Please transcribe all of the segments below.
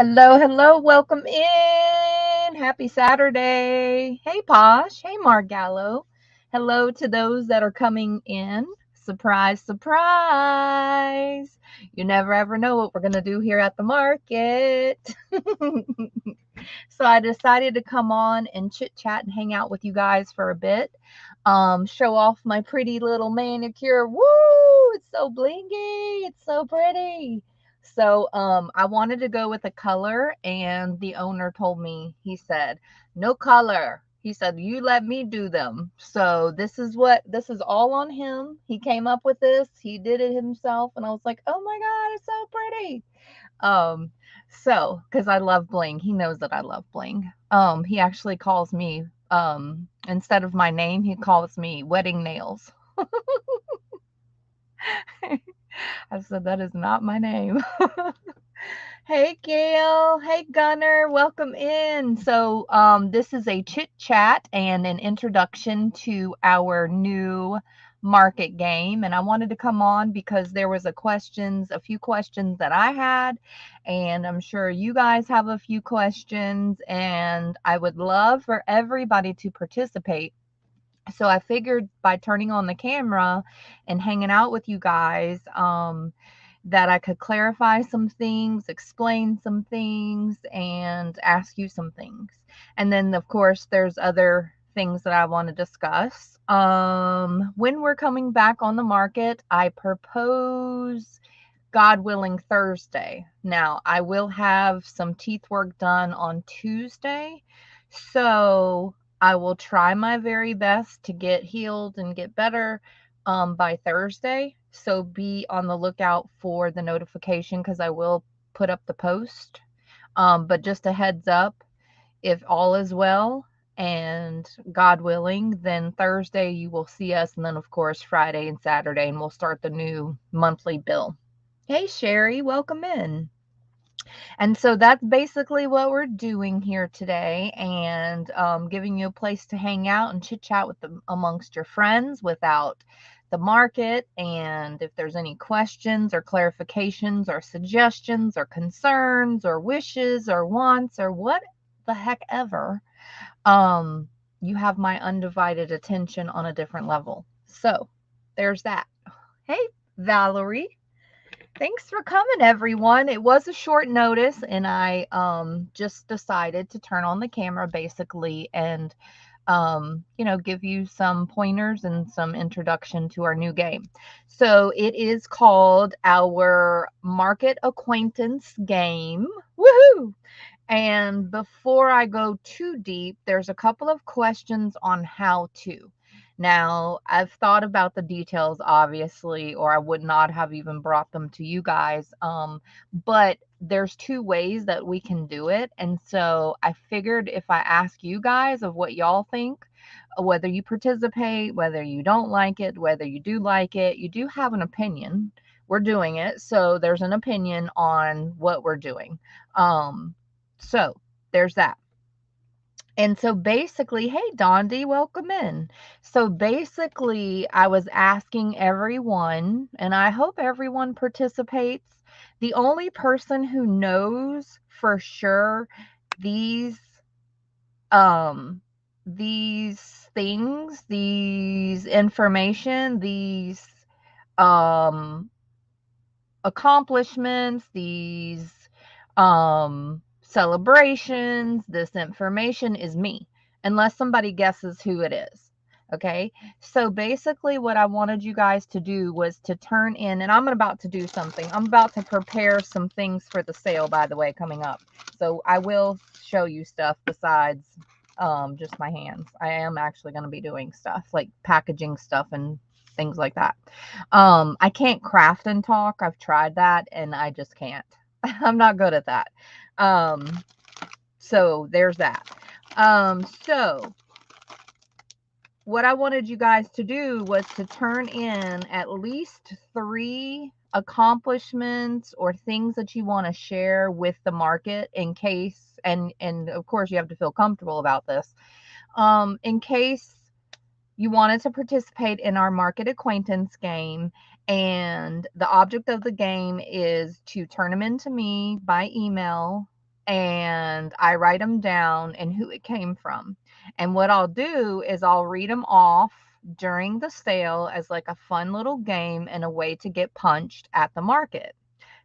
Hello, hello, welcome in. Happy Saturday. Hey, Posh. Hey, Margallo. Hello to those that are coming in. Surprise, surprise. You never ever know what we're going to do here at the market. So I decided to come on and chit chat and hang out with you guys for a bit. Show off my pretty little manicure. Woo! It's so blingy. It's so pretty. So I wanted to go with a color, and the owner told me, he said, no color. He said, you let me do them. So this is all on him. He came up with this. He did it himself. And I was like, oh my God, it's so pretty. Um, so, because I love bling, he knows that I love bling. He actually calls me, instead of my name, he calls me wedding nails. I said, that is not my name. Hey, Gail. Hey, Gunner. Welcome in. So, this is a chit chat and an introduction to our new market game. And I wanted to come on because there was a few questions that I had, and I'm sure you guys have a few questions, and I would love for everybody to participate. So I figured by turning on the camera and hanging out with you guys, that I could clarify some things, explain some things, and ask you some things. And then, of course, there's other things that I want to discuss. When we're coming back on the market, I propose, God willing, Thursday. Now, I will have some teeth work done on Tuesday. So I will try my very best to get healed and get better by Thursday. So be on the lookout for the notification because I will put up the post. But just a heads up, if all is well and God willing, then Thursday you will see us. And then, of course, Friday and Saturday, and we'll start the new monthly bill. Hey, Sherry, welcome in. And so that's basically what we're doing here today, and giving you a place to hang out and chit chat with them amongst your friends without the market. And if there's any questions or clarifications or suggestions or concerns or wishes or wants or what the heck ever, you have my undivided attention on a different level. So there's that. Hey, Valerie. Thanks for coming, everyone. It was a short notice, and I just decided to turn on the camera basically and give you some pointers and some introduction to our new game. So it is called our Market Acquaintance Game. Woohoo! And before I go too deep, there's a couple of questions on how to. Now, I've thought about the details, obviously, or I would not have even brought them to you guys. But there's two ways that we can do it. And so I figured if I ask you guys of what y'all think, whether you participate, whether you don't like it, whether you do like it, you do have an opinion. We're doing it. So there's an opinion on what we're doing. So there's that. And so basically, hey, Dondi, welcome in. So basically, I was asking everyone, and I hope everyone participates. The only person who knows for sure these um these things, these information, these um accomplishments, these celebrations, this information is me, unless somebody guesses who it is. Okay, so basically what I wanted you guys to do was to turn in, and I'm about to do something. I'm about to prepare some things for the sale, by the way, coming up. So I will show you stuff besides just my hands. I am actually going to be doing stuff like packaging stuff and things like that. I can't craft and talk. I've tried that and I just can't. I'm not good at that. So there's that. So what I wanted you guys to do was to turn in at least 3 accomplishments or things that you want to share with the market in case, and of course you have to feel comfortable about this, in case you wanted to participate in our market acquaintance game. And the object of the game is to turn them into me by email and I write them down and who it came from. And what I'll do is I'll read them off during the sale as like a fun little game and a way to get punched at the market.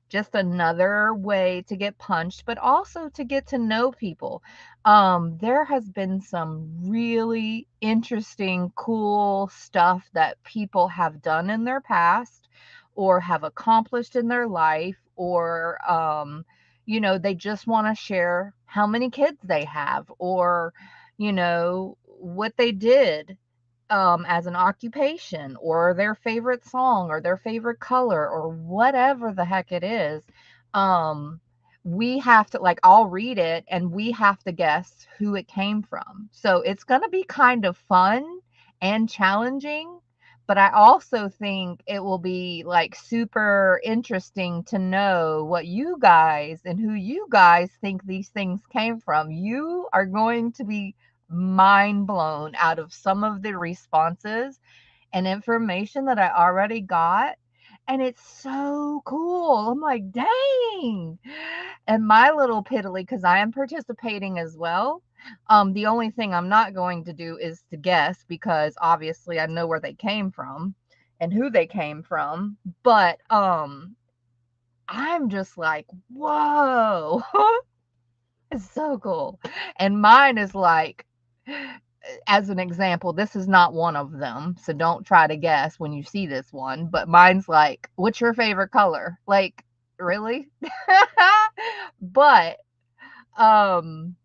Just another way to get punched, but also to get to know people. There has been some really interesting, cool stuff that people have done in their past or have accomplished in their life, or, they just want to share how many kids they have, or, what they did as an occupation, or their favorite song, or their favorite color, or whatever the heck it is. Um, we have to, like, I'll read it and we have to guess who it came from. So it's going to be kind of fun and challenging, but I also think it will be like super interesting to know what you guys and who you guys think these things came from. You are going to be mind blown out of some of the responses and information that I already got. And it's so cool. I'm like, dang. And my little piddly, because I am participating as well. The only thing I'm not going to do is to guess, because obviously I know where they came from and who they came from. But I'm just like, whoa. It's so cool. And mine is like, as an example, this is not one of them, so don't try to guess when you see this one, but mine's like, what's your favorite color? Like, really? But um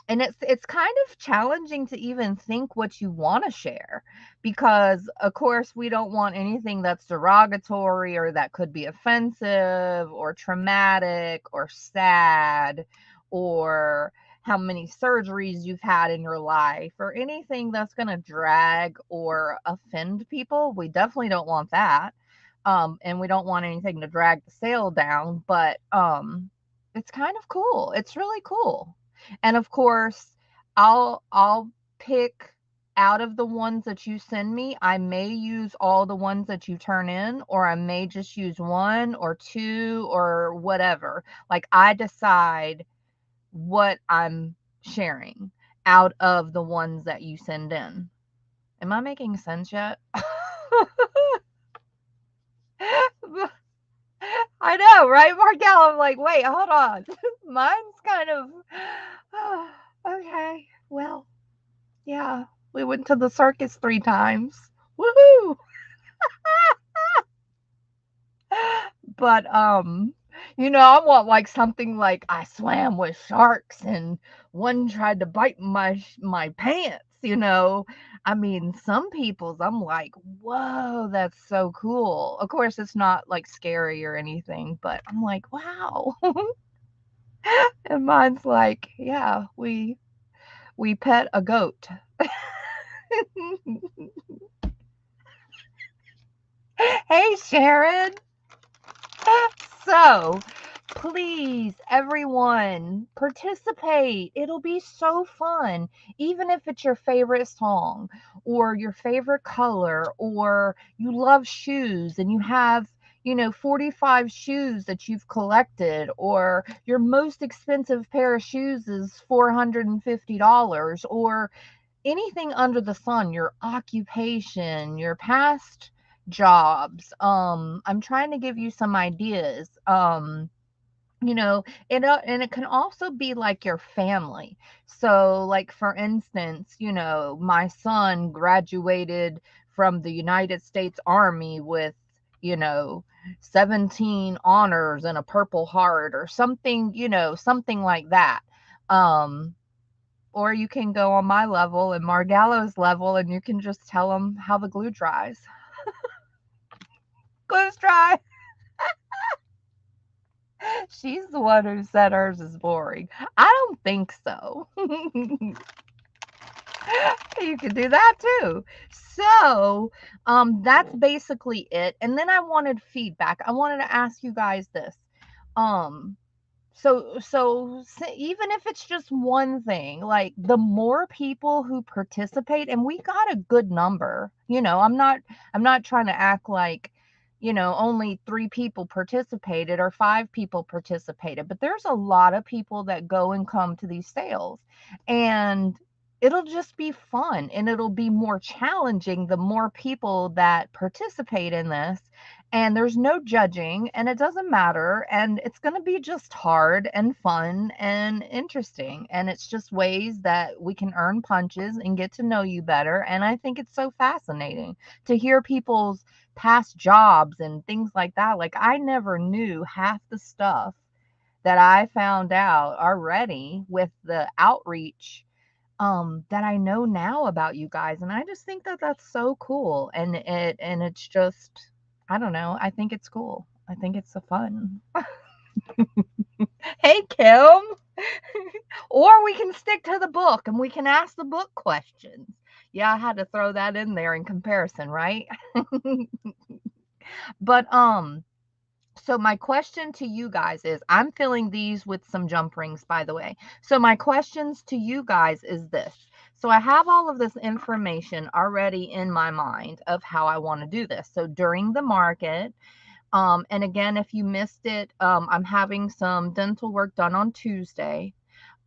and it's kind of challenging to even think what you want to share, because of course we don't want anything that's derogatory or that could be offensive or traumatic or sad, or how many surgeries you've had in your life, or anything that's going to drag or offend people. We definitely don't want that. And we don't want anything to drag the sale down, but it's kind of cool. It's really cool. And of course, I'll pick out of the ones that you send me. I may use all the ones that you turn in, or I may just use one or two or whatever. Like, I decide what I'm sharing out of the ones that you send in. Am I making sense yet? I know, right, Markel? I'm like, wait, hold on. Mine's kind of, okay. Well, yeah, we went to the circus 3 times. Woohoo! But I want like something like I swam with sharks and one tried to bite my pants. I mean, some people's, I'm like, whoa, that's so cool. Of course, it's not like scary or anything, but I'm like, wow. And mine's like, yeah, we pet a goat. Hey, Sharon. So, please, everyone, participate. It'll be so fun. Even if it's your favorite song or your favorite color, or you love shoes and you have 45 shoes that you've collected, or your most expensive pair of shoes is $450, or anything under the sun, your occupation, your past jobs. I'm trying to give you some ideas. And it can also be like your family. So, like, for instance, my son graduated from the United States Army with, you know 17 honors and a Purple Heart, or something, something like that. Or you can go on my level and Margallo's level, and you can just tell them how the glue dries. Glue's dry. She's the one who said hers is boring. I don't think so. You can do that too. So, that's basically it. And then I wanted feedback. I wanted to ask you guys this. Um, so even if it's just one thing, like, the more people who participate, and we got a good number. I'm not trying to act like only 3 people participated or 5 people participated, but there's a lot of people that go and come to these sales, and it'll just be fun, and it'll be more challenging the more people that participate in this. And there's no judging, and it doesn't matter, and it's going to be just hard and fun and interesting, and it's just ways that we can earn punches and get to know you better. And I think it's so fascinating to hear people's past jobs and things like that. Like, I never knew half the stuff that I found out already with the outreach, that I know now about you guys. And I just think that that's so cool. And it's just, I don't know. I think it's cool. I think it's so fun. Hey, Kim. Or we can stick to the book and we can ask the book questions. Yeah, I had to throw that in there in comparison, right? But so my question to you guys is, I'm filling these with some jump rings, by the way. So my questions to you guys is this. So I have all of this information already in my mind of how I want to do this. So during the market, and again, if you missed it, I'm having some dental work done on Tuesday.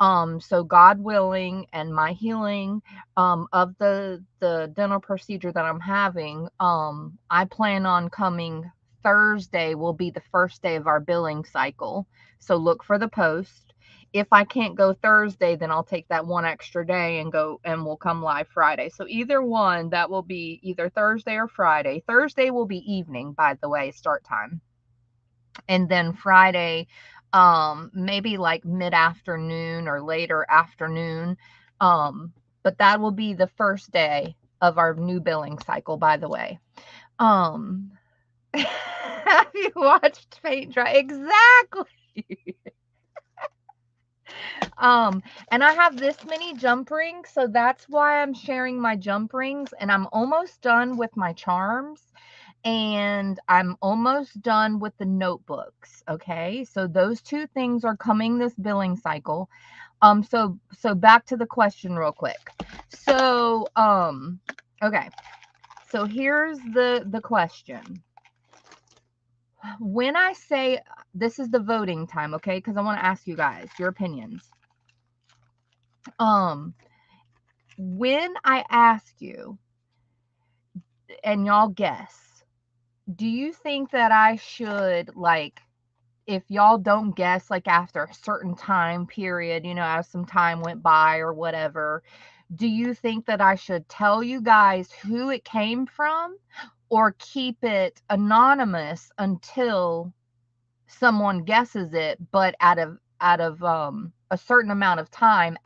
So God willing, and my healing of the dental procedure that I'm having, I plan on coming Thursday will be the first day of our billing cycle. So look for the post. If I can't go Thursday, then I'll take that one extra day and go, and we'll come live Friday. So either one, that will be either Thursday or Friday. Thursday will be evening, by the way, start time. And then Friday, maybe like mid-afternoon or later afternoon. But that will be the first day of our new billing cycle, by the way. Have you watched paint dry? Exactly. And I have this many jump rings, so that's why I'm sharing my jump rings, and I'm almost done with my charms. And I'm almost done with the notebooks. Okay, so those 2 things are coming this billing cycle. So back to the question real quick. So okay, so here's the question. When I say, this is the voting time, okay, because I want to ask you guys your opinions. When I ask you and y'all guess, do you think that I should, like, if y'all don't guess, like after a certain time period, as some time went by or whatever, do you think that I should tell you guys who it came from, or keep it anonymous until someone guesses it, but out of a certain amount of time,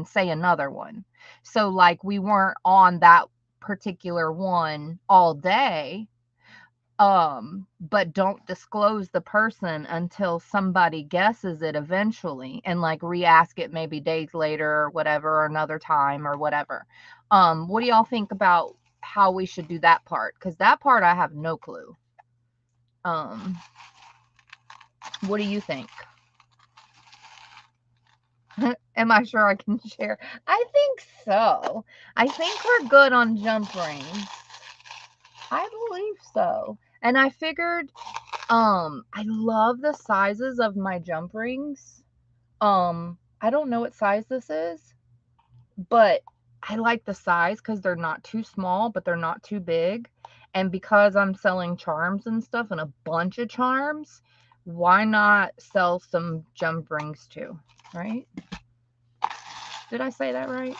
say another one? So like, we weren't on that particular one all day, but don't disclose the person until somebody guesses it eventually, and like re-ask it maybe days later or whatever, or another time or whatever. What do y'all think about how we should do that part? Because that part I have no clue. What do you think? Am I sure I can share? I think so. I think we're good on jump rings. I believe so. And I figured, I love the sizes of my jump rings. I don't know what size this is, but I like the size because they're not too small, but they're not too big. And because I'm selling charms and stuff, and a bunch of charms, why not sell some jump rings too, right? Did I say that right?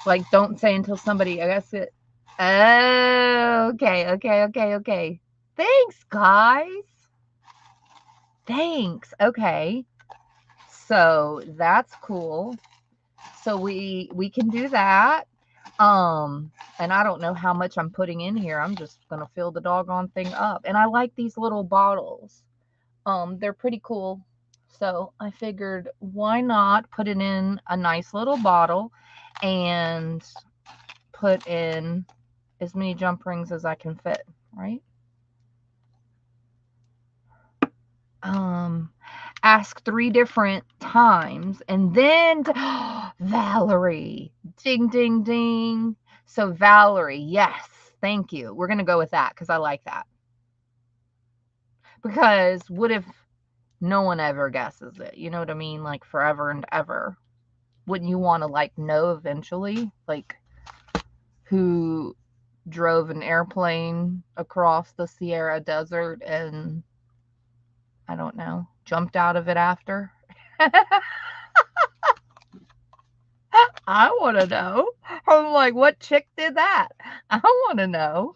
Like, don't say until somebody, I guess it. Oh, okay. Thanks, guys. Thanks. Okay. So that's cool. So we can do that. And I don't know how much I'm putting in here. I'm just gonna fill the doggone thing up. And I like these little bottles. They're pretty cool. So I figured, why not put it in a nice little bottle and put in as many jump rings as I can fit, right? Ask 3 different times, and then Valerie, ding ding ding. So Valerie, yes, Thank you. We're going to go with that because I like that. Because what if no one ever guesses it? You know what I mean? Like forever and ever. Wouldn't you want to like know eventually? Like who drove an airplane across the Sierra Desert and I don't know, jumped out of it after? I want to know. I'm like, what chick did that? I want to know.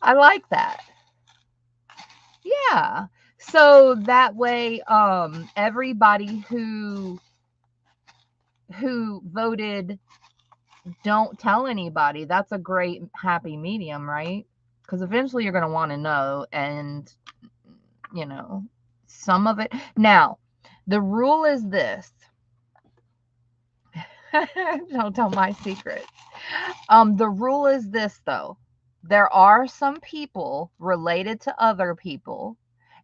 I like that. Yeah. So that way, everybody who voted don't tell anybody, that's a great happy medium, right? Because eventually you're going to want to know, and you know, some of it. Now, the rule is this. Don't tell my secrets. The rule is this though. There are some people related to other people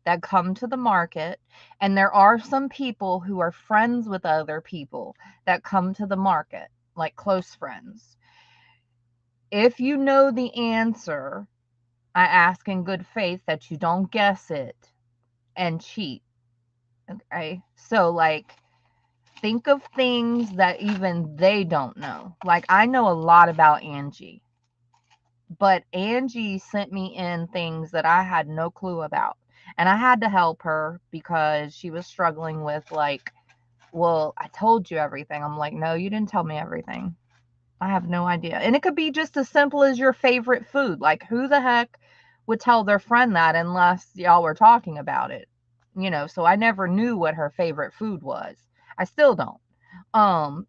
that come to the market, and there are some people who are friends with other people that come to the market, like close friends. If you know the answer, I ask in good faith that you don't guess it and cheat. Okay? So like think of things that even they don't know. Like I know a lot about Angie, but Angie sent me in things that I had no clue about. And I had to help her because she was struggling with like, well, I told you everything. I'm like, no, you didn't tell me everything. I have no idea. And it could be just as simple as your favorite food. Like who the heck would tell their friend that unless y'all were talking about it? You know, so I never knew what her favorite food was. I still don't.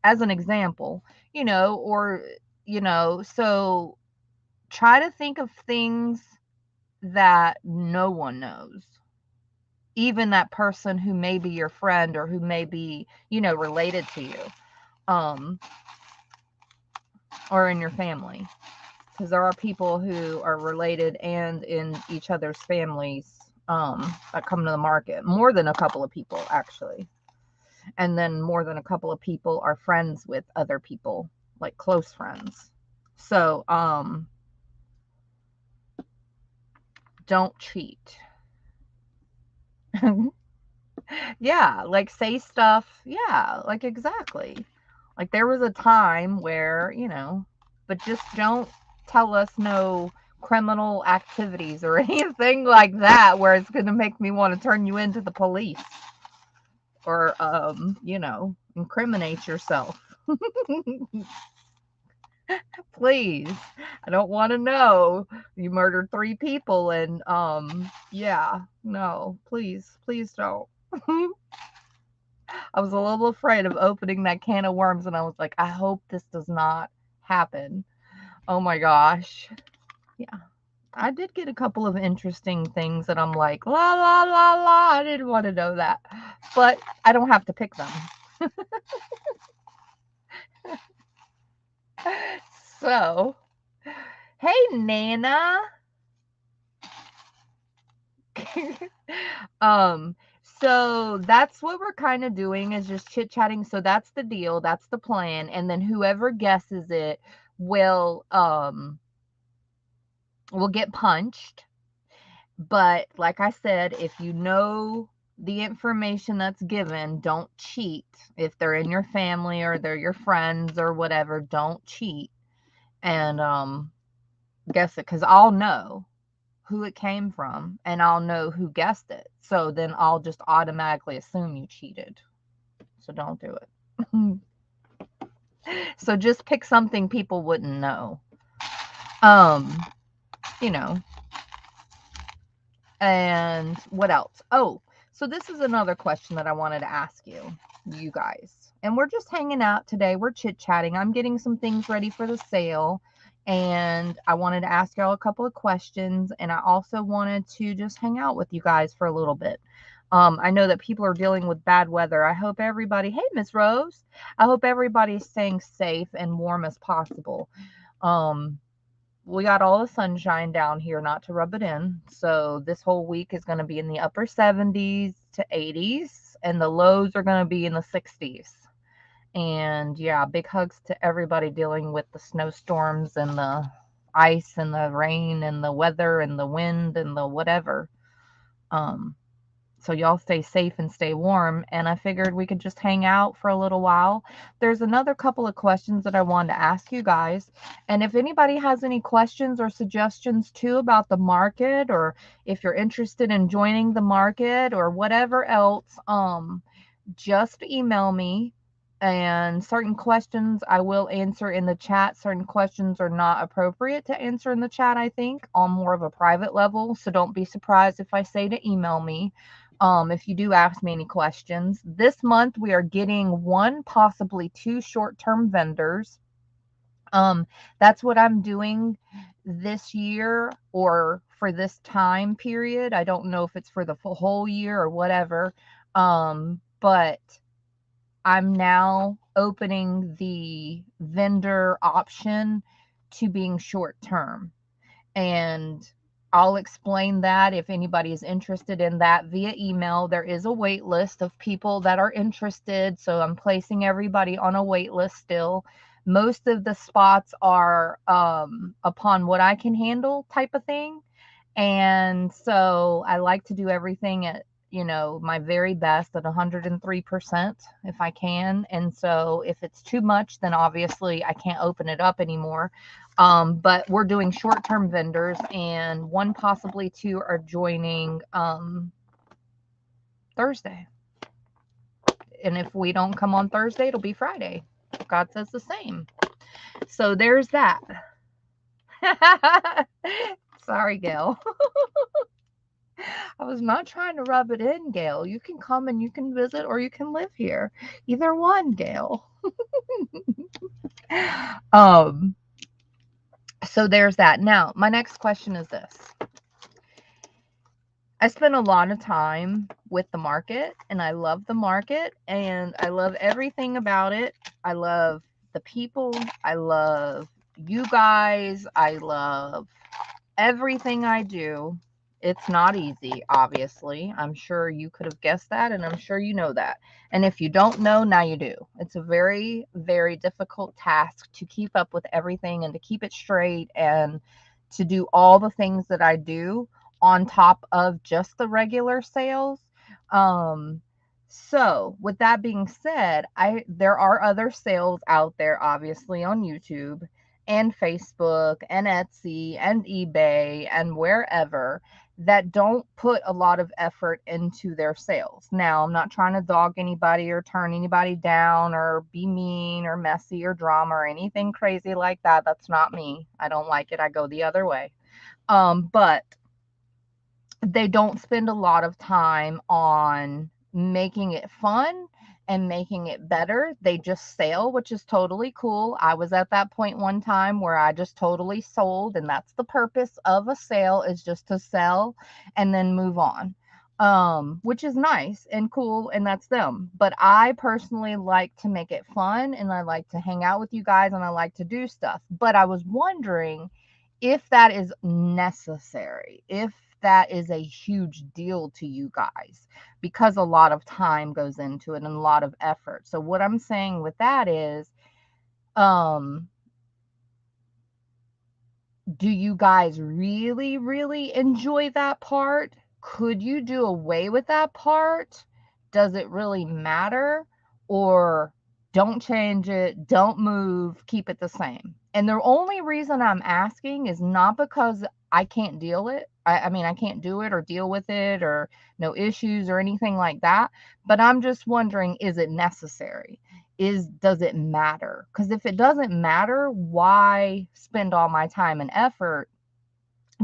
As an example, or so try to think of things that no one knows. Even that person who may be your friend or who may be, related to you, um, or in your family. Because there are people who are related and in each other's families that come to the market. More than a couple of people, actually. And then more than a couple of people are friends with other people, like close friends. So, don't cheat. Yeah, like say stuff. Yeah, like exactly. Like there was a time where, but just don't tell us no criminal activities or anything like that where it's going to make me want to turn you into the police or incriminate yourself. Please. I don't want to know you murdered 3 people and yeah, no, please don't. I was a little afraid of opening that can of worms and I was like, I hope this does not happen. Oh my gosh. Yeah. I did get a couple of interesting things that I'm like, la la la la, I didn't want to know that. But I don't have to pick them. So, hey Nana. um so that's what we're kind of doing is just chit-chatting. So that's the deal, that's the plan, and then whoever guesses it will get punched. But like I said, if you know the information that's given, don't cheat. If they're in your family or they're your friends or whatever, don't cheat and guess it, because I'll know who it came from and I'll know who guessed it. So then I'll just automatically assume you cheated. So don't do it. So just pick something people wouldn't know. Um, you know. And what else? Oh, so this is another question that I wanted to ask you guys. And we're just hanging out today. We're chit-chatting. I'm getting some things ready for the sale. And I wanted to ask y'all a couple of questions. And I also wanted to just hang out with you guys for a little bit. I know that people are dealing with bad weather. I hope everybody, hey, Miss Rose, I hope everybody's staying safe and warm as possible. We got all the sunshine down here, not to rub it in. So this whole week is going to be in the upper 70s to 80s, and the lows are going to be in the 60s. And yeah, big hugs to everybody dealing with the snowstorms and the ice and the rain and the weather and the wind and the whatever. Um, so y'all stay safe and stay warm. And I figured we could just hang out for a little while. There's another couple of questions that I wanted to ask you guys. And if anybody has any questions or suggestions too about the market, or if you're interested in joining the market or whatever else, just email me. And certain questions I will answer in the chat. Certain questions are not appropriate to answer in the chat, I think, on more of a private level. So don't be surprised if I say to email me if you do ask me any questions. This month we are getting one, possibly two short-term vendors. That's what I'm doing this year or for this time period. I don't know if it's for the whole year or whatever. But I'm now opening the vendor option to being short term. And I'll explain that if anybody is interested in that via email. There is a wait list of people that are interested, so I'm placing everybody on a wait list still. Most of the spots are upon what I can handle type of thing. And so I like to do everything at, my very best at 103% if I can. And so if it's too much, then obviously I can't open it up anymore. But we're doing short-term vendors, and one, possibly two, are joining Thursday. And if we don't come on Thursday, it'll be Friday. God says the same. So there's that. Sorry, Gail. I was not trying to rub it in, Gail. You can come and you can visit, or you can live here. Either one, Gail. So there's that. Now, my next question is this. I spend a lot of time with the market, and I love the market, and I love everything about it. I love the people. I love you guys. I love everything I do. It's not easy, obviously. I'm sure you could have guessed that, and I'm sure you know that. And if you don't know, now you do. It's a very, very difficult task to keep up with everything and to keep it straight and to do all the things that I do on top of just the regular sales. So with that being said, there are other sales out there, obviously, on YouTube and Facebook and Etsy and eBay and wherever, that don't put a lot of effort into their sales. Now, I'm not trying to dog anybody or turn anybody down or be mean or messy or drama or anything crazy like that. That's not me. I don't like it. I go the other way. But they don't spend a lot of time on making it fun and making it better. They just sell, which is totally cool. I was at that point one time where I just totally sold, and that's the purpose of a sale, is just to sell and then move on. Which is nice and cool, and that's them. But I personally like to make it fun, and I like to hang out with you guys, and I like to do stuff. But I was wondering if that is necessary, if that is a huge deal to you guys, because a lot of time goes into it and a lot of effort. So what I'm saying with that is, do you guys really, really enjoy that part? Could you do away with that part? Does it really matter? Or don't change it, don't move, keep it the same. And the only reason I'm asking is not because I can't deal it. I mean, I can't do it or deal with it or no issues or anything like that. But I'm just wondering, is it necessary? Does it matter? Because if it doesn't matter, why spend all my time and effort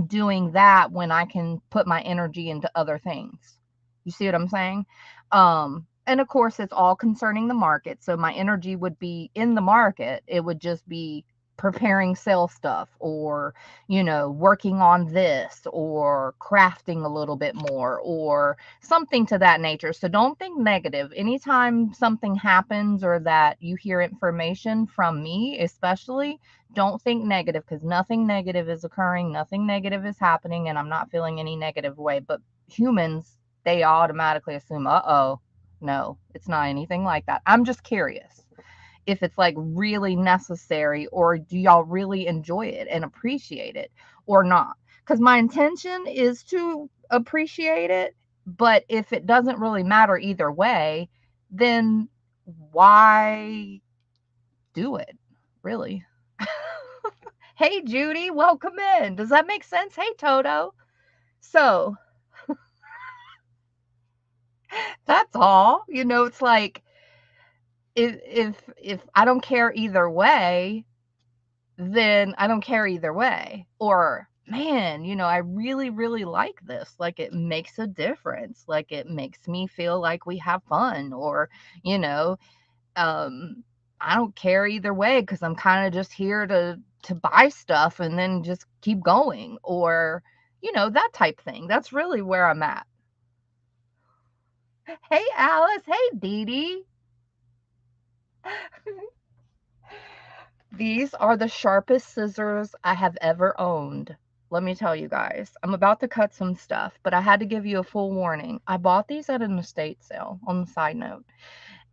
doing that when I can put my energy into other things? You see what I'm saying? And of course, it's all concerning the market. So my energy would be in the market. It would just be preparing sale stuff, or working on this, or crafting a little bit more, or something to that nature. So don't think negative anytime something happens or that you hear information from me, especially. Don't think negative, because nothing negative is occurring, nothing negative is happening, and I'm not feeling any negative way. But humans, they automatically assume, uh-oh, no, it's not anything like that. I'm just curious. if it's like really necessary, or do y'all really enjoy it and appreciate it or not? Because my intention is to appreciate it, but if it doesn't really matter either way, then why do it? Really? Hey, Judy, welcome in. Does that make sense? Hey, Toto. So that's all. It's like if I don't care either way, then I don't care either way. Or man, I really, really like this. Like it makes a difference. Like it makes me feel like we have fun. Or, you know, I don't care either way because I'm kind of just here to buy stuff and then just keep going. Or, that type thing. That's really where I'm at. Hey Alice, hey Dee Dee. These are the sharpest scissors I have ever owned. Let me tell you guys, I'm about to cut some stuff, but I had to give you a full warning. I bought these at an estate sale, on the side note,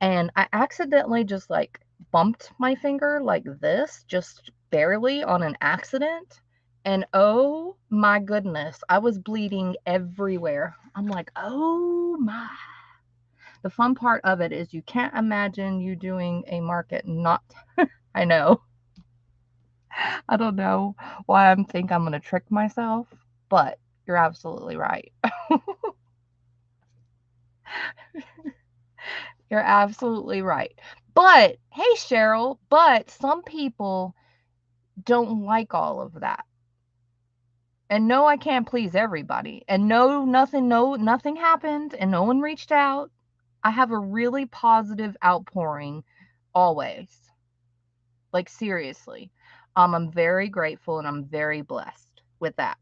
and I accidentally just like bumped my finger like this, just barely on an accident. And oh my goodness, I was bleeding everywhere. I'm like, oh my. The fun part of it is you can't imagine you doing a market not, I know. I don't know why think I'm going to trick myself, but you're absolutely right. You're absolutely right. But hey, Cheryl, but some people don't like all of that. And no, I can't please everybody. And no, nothing happened and no one reached out. I have a really positive outpouring always. Like seriously. I'm very grateful and I'm very blessed with that.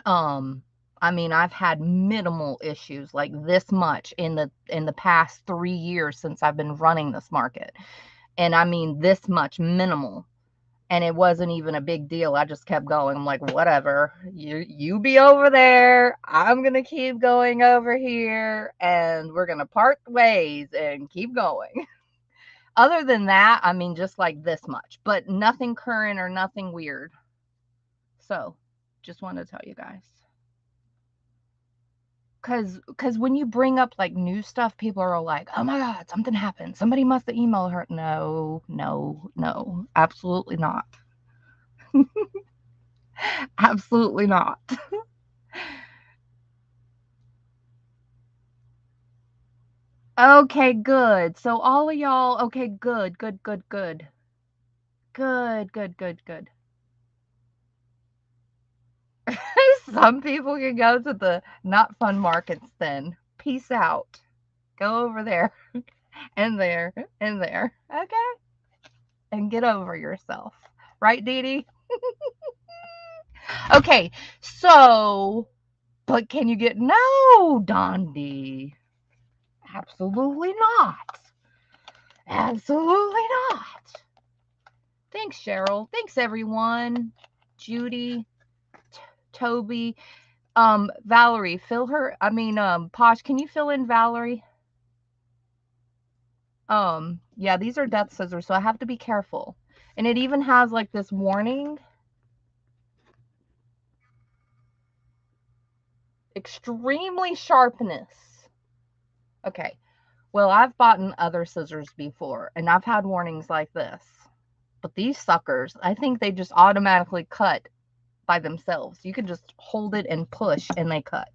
Um, I mean, I've had minimal issues like this much in the past 3 years since I've been running this market. And I mean this much minimal. And it wasn't even a big deal. I just kept going. I'm like, whatever. You be over there. I'm going to keep going over here and we're going to part ways and keep going. Other than that, I mean just like this much, but nothing current or nothing weird. So, just wanted to tell you guys. Cause when you bring up like new stuff, people are like, "Oh my God, something happened. Somebody must have emailed her." No, no, no, absolutely not. Absolutely not. Okay, good. So all of y'all, okay, good, good, good, good, good, good, good, good. Some people can go to the not fun markets then. Peace out. Go over there and there and there. Okay, and get over yourself. Right, Dee Dee? Okay, so, but can you get no, Dondi? Absolutely not. Absolutely not. Thanks, Cheryl. Thanks, everyone. Judy, Toby, Valerie, fill her. I mean, Posh, can you fill in Valerie? Yeah, these are death scissors, so I have to be careful. And it even has like this warning. Extremely sharpness. Okay. Well, I've bought other scissors before, and I've had warnings like this. But these suckers, I think they just automatically cut by themselves. You can just hold it and push, and they cut.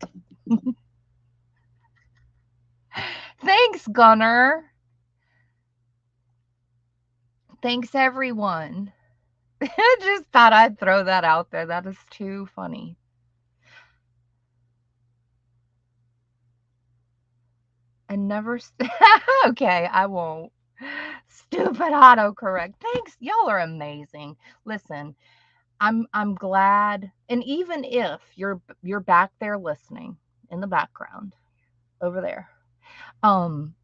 Thanks, Gunner. Thanks, everyone. I just thought I'd throw that out there. That is too funny. And never. Okay, I won't. Stupid autocorrect. Thanks. Y'all are amazing. Listen, I'm glad, and even if you're back there listening in the background over there, and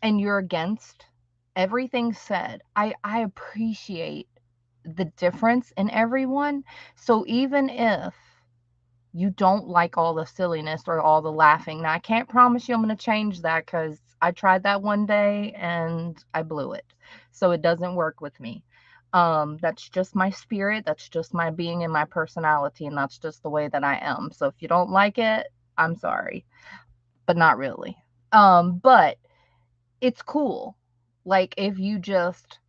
you're against everything said, I appreciate the difference in everyone. So even if you don't like all the silliness or all the laughing, now I can't promise you I'm going to change that because I tried that one day and I blew it. So it doesn't work with me. That's just my spirit. That's just my being and my personality. And that's just the way that I am. So if you don't like it, I'm sorry, but not really. But it's cool. Like if you just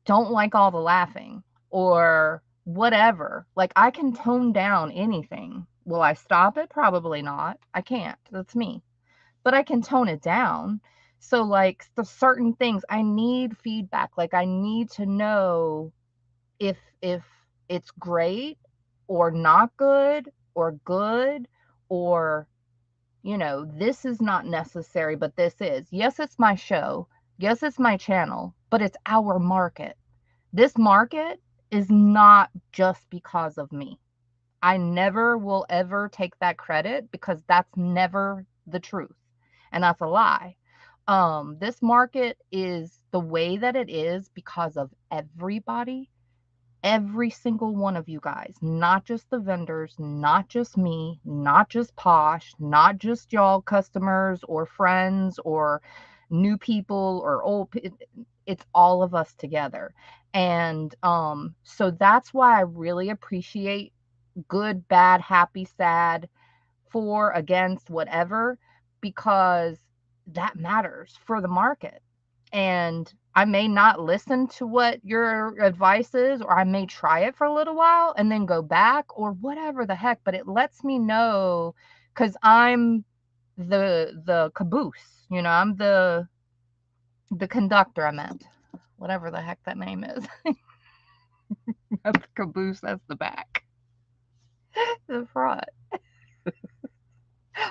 don't like all the laughing or whatever, like I can tone down anything. Will I stop it? Probably not. I can't. That's me. But I can tone it down. So like the certain things I need feedback. Like I need to know if it's great or not good or this is not necessary, but this is. Yes, it's my show. Yes, it's my channel, but it's our market. This market is not just because of me. I never will ever take that credit because that's never the truth. And that's a lie. This market is the way that it is because of everybody, every single one of you guys, not just the vendors, not just me, not just Posh, not just y'all customers or friends or new people or old. It's all of us together. And so that's why I really appreciate good, bad, happy, sad, for, against, whatever, because that matters for the market. And I may not listen to what your advice is, or I may try it for a little while and then go back or whatever the heck, but it lets me know because I'm the caboose, I'm the conductor, I meant. Whatever the heck that name is. That's the caboose, that's the back. The front.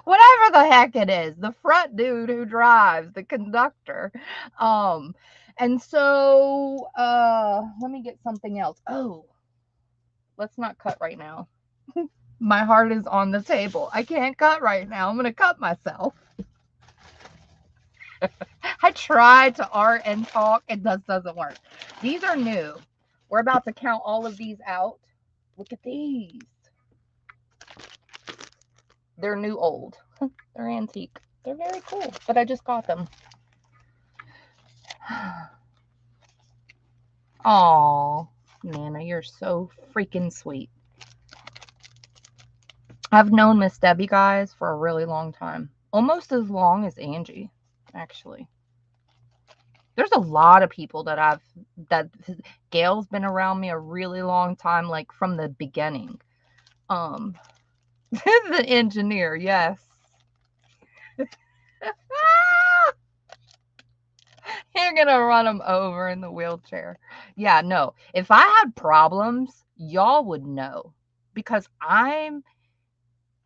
Whatever the heck it is, the front dude who drives, the conductor. um and so let me get something else. Oh, let's not cut right now. My heart is on the table. I can't cut right now. I'm gonna cut myself. I tried to art and talk. It doesn't work. These are new. We're about to count all of these out. Look at these. They're new old. They're antique. They're very cool, but I just got them. Aw, Nana, you're so freaking sweet. I've known Miss Debbie, guys, for a really long time. Almost as long as Angie, actually. There's a lot of people that Gail's been around me a really long time, like from the beginning. The engineer, yes. You're gonna run him over in the wheelchair. Yeah, no. If I had problems, y'all would know because I'm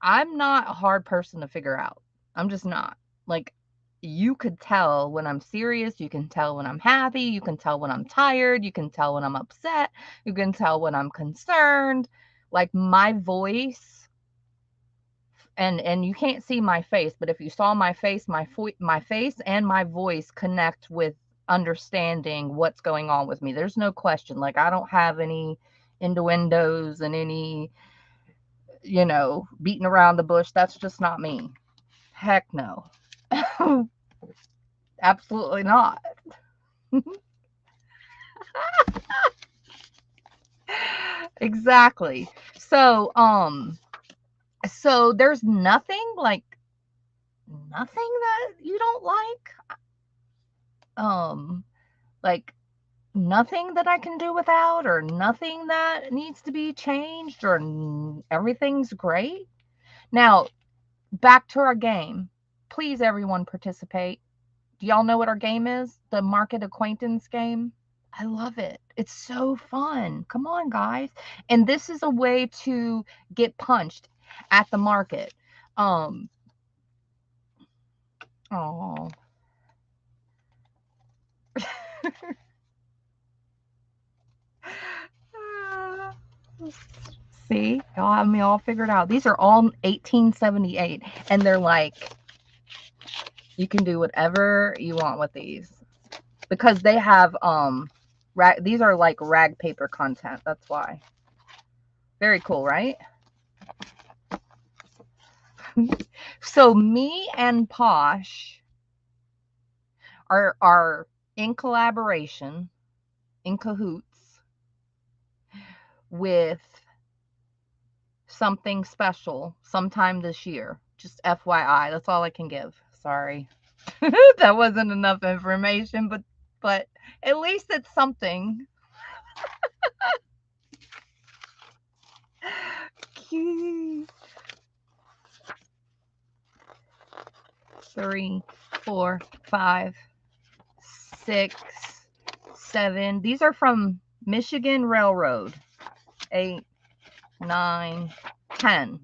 not a hard person to figure out. I'm just not. Like, you could tell when I'm serious. You can tell when I'm happy. You can tell when I'm tired. You can tell when I'm upset. You can tell when I'm concerned. Like, my voice, and you can't see my face, but if you saw my face, my face and my voice connect with understanding what's going on with me. There's no question. Like, I don't have any innuendos and any beating around the bush. That's just not me. Heck no. Absolutely not. Exactly. So there's nothing that you don't like nothing that I can do without, or nothing that needs to be changed, or everything's great. Now, back to our game. Please, everyone, participate. Do y'all know what our game is? The market acquaintance game. I love it. It's so fun. Come on, guys. And this is a way to get punched at the market. Oh. See, y'all have me all figured out. These are all 1878, and they're like, you can do whatever you want with these because they have these are like rag paper content. That's why. Very cool, right? So me and Posh are in collaboration in cahoots with something special sometime this year. Just FYI, that's all I can give. Sorry. That wasn't enough information, but at least it's something. 3, 4, 5, 6, 7. These are from Michigan Railroad. 8, 9, 10.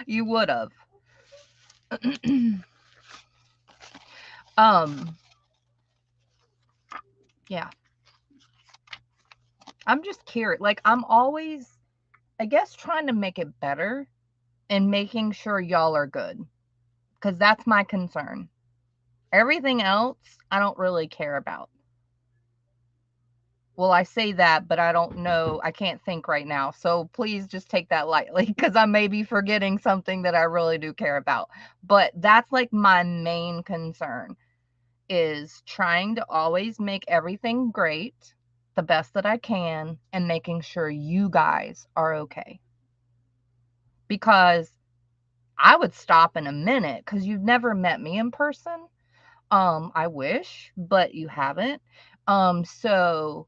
You would have. Yeah. I'm just curious. Like, I'm always, I guess, trying to make it better and making sure y'all are good. Because that's my concern. Everything else, I don't really care about. Well, I say that, but I don't know. I can't think right now. So please just take that lightly because I may be forgetting something that I really do care about. But that's like my main concern is trying to always make everything great, the best that I can, and making sure you guys are okay. Because I would stop in a minute because you've never met me in person. I wish, but you haven't. So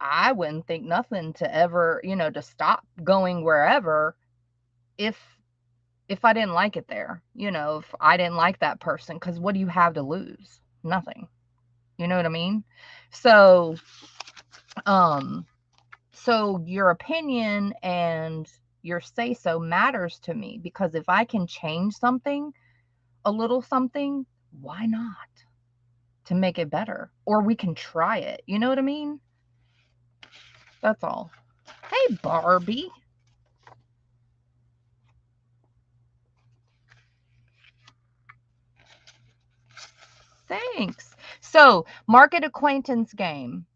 I wouldn't think nothing to ever, to stop going wherever if I didn't like it there. If I didn't like that person, because what do you have to lose? Nothing. You know what I mean? So, so your opinion and your say so matters to me because if I can change something, a little something, why not? To make it better. Or we can try it. You know what I mean? That's all. Hey, Barbie. Thanks. So, market acquaintance game.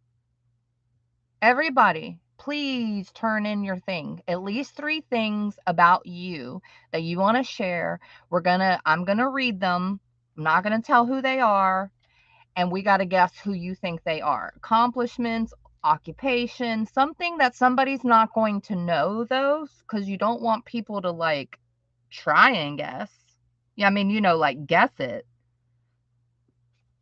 Everybody, please turn in your thing. At least 3 things about you that you want to share. I'm going to read them. I'm not going to tell who they are, and we got to guess who you think they are. Accomplishments, occupation, something that somebody's not going to know those cuz you don't want people to like try and guess. Yeah, I mean, like guess it.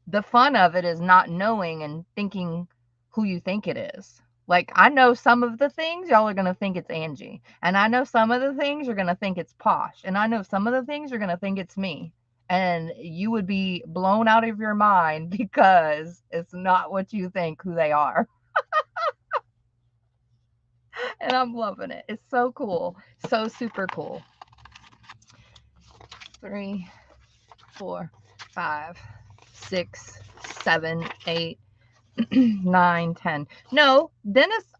The fun of it is not knowing and thinking who you think it is. Like, I know some of the things y'all are going to think it's Angie. And I know some of the things you're going to think it's Posh. And I know some of the things you're going to think it's me. And you would be blown out of your mind because it's not what you think who they are. And I'm loving it. It's so cool. So super cool. 3, 4, 5, 6, 7, 8, 9, 10. No, dentists,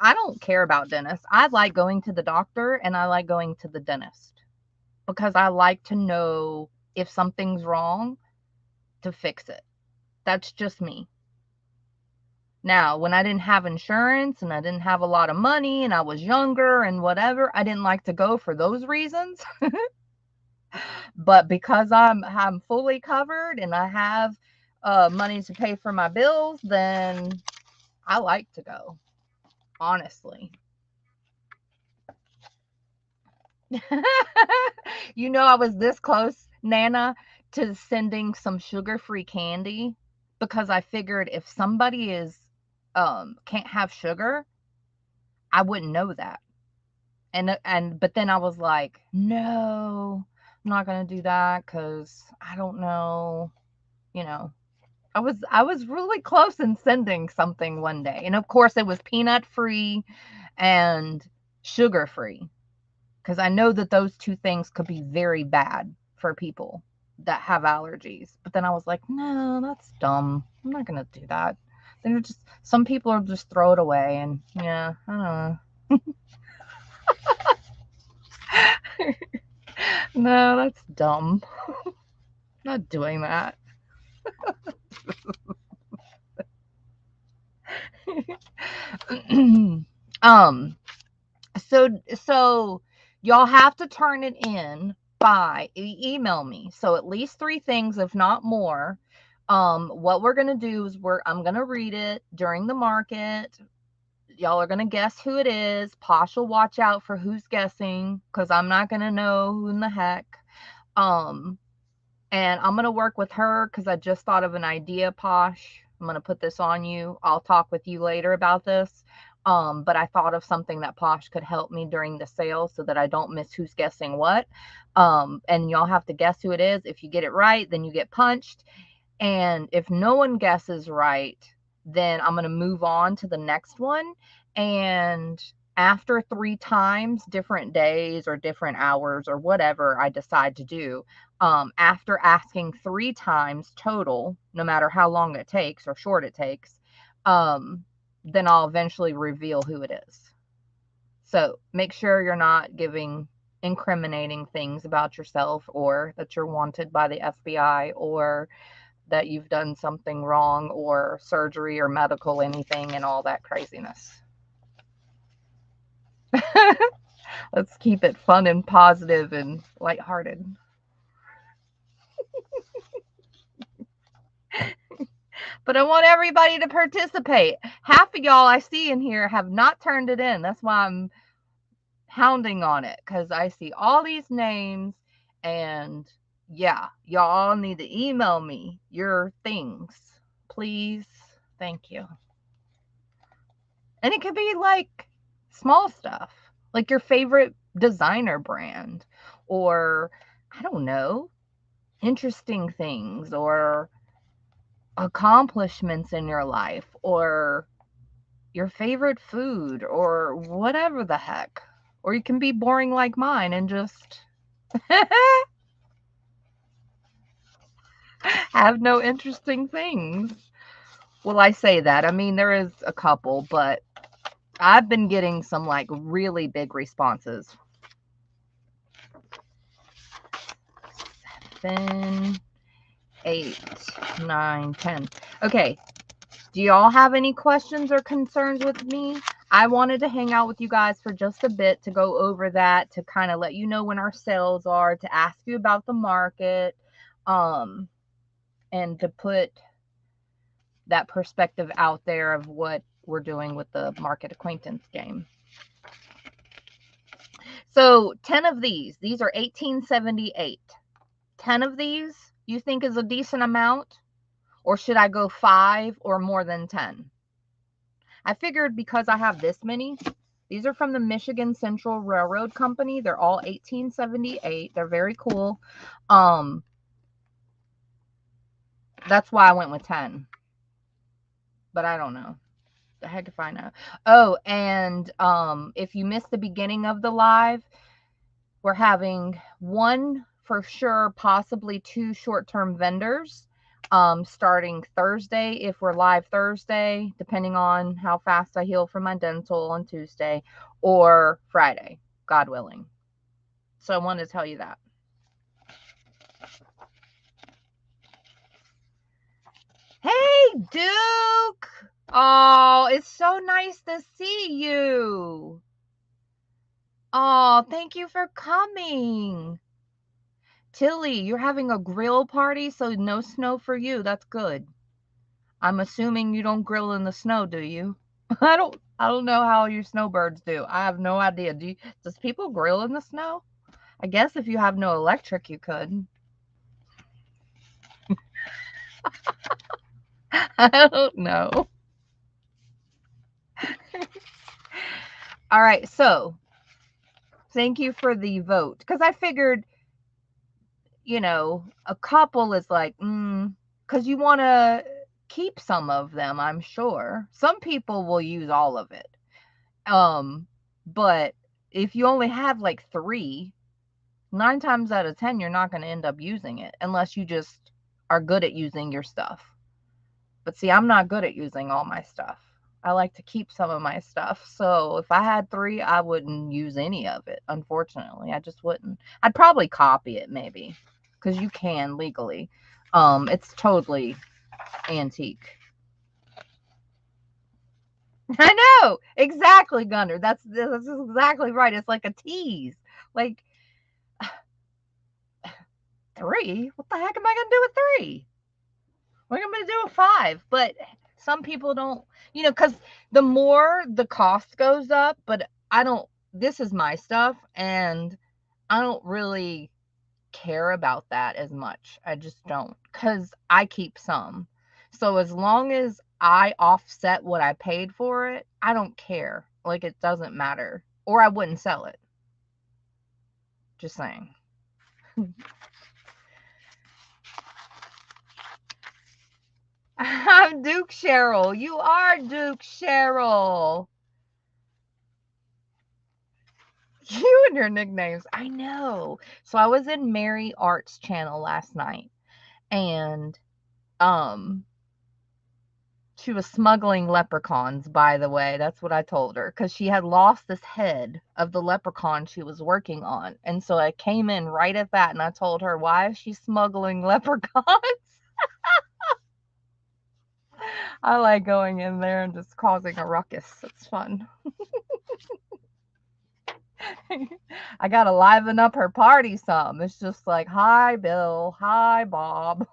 I don't care about dentists. I like going to the doctor and I like going to the dentist because I like to know if something's wrong to fix it. That's just me. Now, when I didn't have insurance and I didn't have a lot of money and I was younger and whatever, I didn't like to go for those reasons. But because I'm fully covered and I have money to pay for my bills, then I like to go, honestly. I was this close, Nana, to sending some sugar-free candy because I figured if somebody is can't have sugar, I wouldn't know that. But then I was like, no, I'm not gonna do that because I don't know, you know. I was really close in sending something one day. And of course it was peanut free and sugar free. Because I know that those two things could be very bad for people that have allergies. But then I was like, no, that's dumb. I'm not gonna do that. They're just some people are just throw it away and yeah, I don't know. No, that's dumb. Not doing that. um so y'all have to turn it in email me. So at least 3 things, if not more. What we're gonna do is I'm gonna read it during the market. Y'all are gonna guess who it is. Posh will watch out for who's guessing, because I'm not gonna know who in the heck. And I'm gonna work with her because I just thought of an idea, Posh. I'm gonna put this on you. I'll talk with you later about this. But I thought of something that Posh could help me during the sale so that I don't miss who's guessing what. And y'all have to guess who it is. If you get it right, then you get punched. And if no one guesses right, then I'm going to move on to the next one. And after 3 times, different days or different hours or whatever I decide to do, after asking 3 times total, no matter how long it takes or short it takes, then I'll eventually reveal who it is. So make sure you're not giving incriminating things about yourself, or that you're wanted by the FBI, or that you've done something wrong, or surgery or medical anything and all that craziness. Let's keep it fun and positive and lighthearted. But I want everybody to participate. Half of y'all I see in here have not turned it in. That's why I'm hounding on it, because I see all these names. And yeah, y'all need to email me your things, please. Thank you. And it could be like small stuff, like your favorite designer brand, or I don't know, interesting things, or accomplishments in your life, or your favorite food, or whatever the heck. Or you can be boring like mine and just have no interesting things. Well, I say that. I mean, there is a couple, but I've been getting some like really big responses. 7, 8, 9, 10. Okay. Do y'all have any questions or concerns with me? I wanted to hang out with you guys for just a bit to go over that, to kind of let you know when our sales are, to ask you about the market, and to put that perspective out there of what we're doing with the market acquaintance game. So 10 of these are 1878. 10 of these you think is a decent amount? Or should I go 5 or more than 10? I figured because I have this many, these are from the Michigan Central Railroad Company. They're all 1878. They're very cool. That's why I went with 10. But I don't know. The heck if I know. Oh, and if you missed the beginning of the live, we're having 1 for sure, possibly 2 short-term vendors. Starting Thursday, if we're live Thursday, depending on how fast I heal from my dental on Tuesday, or Friday, God willing. So I wanted to tell you that. Hey, Duke. Oh, it's so nice to see you. Oh, thank you for coming. Tilly, you're having a grill party, so no snow for you. That's good. I'm assuming you don't grill in the snow, do you? I don't know how you snowbirds do. I have no idea. Does people grill in the snow? I guess if you have no electric, you could. I don't know. All right, so thank you for the vote, because I figured, a couple is like, because you want to keep some of them, I'm sure. Some people will use all of it. But if you only have like 3, 9 times out of 10, you're not going to end up using it unless you just are good at using your stuff. But see, I'm not good at using all my stuff. I like to keep some of my stuff. So if I had 3, I wouldn't use any of it. Unfortunately, I just wouldn't. I'd probably copy it maybe, because you can legally. It's totally antique. I know, exactly, Gunner. That's exactly right. It's like a tease. Like, 3? What the heck am I going to do with 3? What am I going to do with 5? But some people don't, because the more the cost goes up, but this is my stuff, and I don't really care about that as much. I just don't, because I keep some. So as long as I offset what I paid for it, I don't care. Like, it doesn't matter. Or I wouldn't sell it. Just saying. I'm Duke Cheryl. You are Duke Cheryl. You and your nicknames. I know. So I was in Mary Art's channel last night, and she was smuggling leprechauns, by the way. That's what I told her, because she had lost this head of the leprechaun she was working on. And so I came in right at that, and I told her, why is she smuggling leprechauns? I like going in there and just causing a ruckus. It's fun. I gotta liven up her party some. It's just like, hi, Bill. Hi, Bob.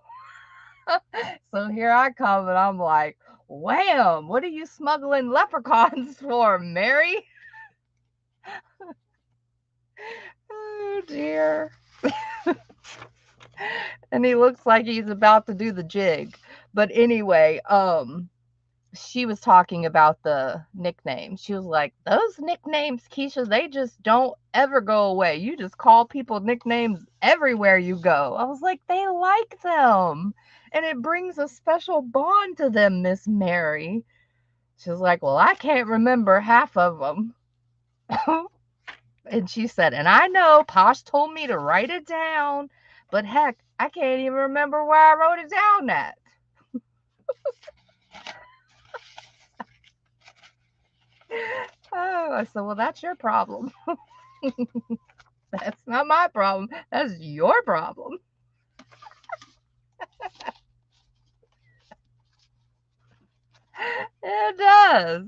So here I come, and I'm like, wham, what are you smuggling leprechauns for, Mary? Oh, dear. And he looks like he's about to do the jig. But anyway, she was talking about the nicknames. She was like, those nicknames, Keisha, they just don't ever go away. You just call people nicknames everywhere you go. I was like, they like them. And it brings a special bond to them, Miss Mary. She was like, well, I can't remember half of them. And she said, and I know Posh told me to write it down, but heck, I can't even remember where I wrote it down at. Oh, I said, well, that's your problem. That's not my problem. That's your problem. It does.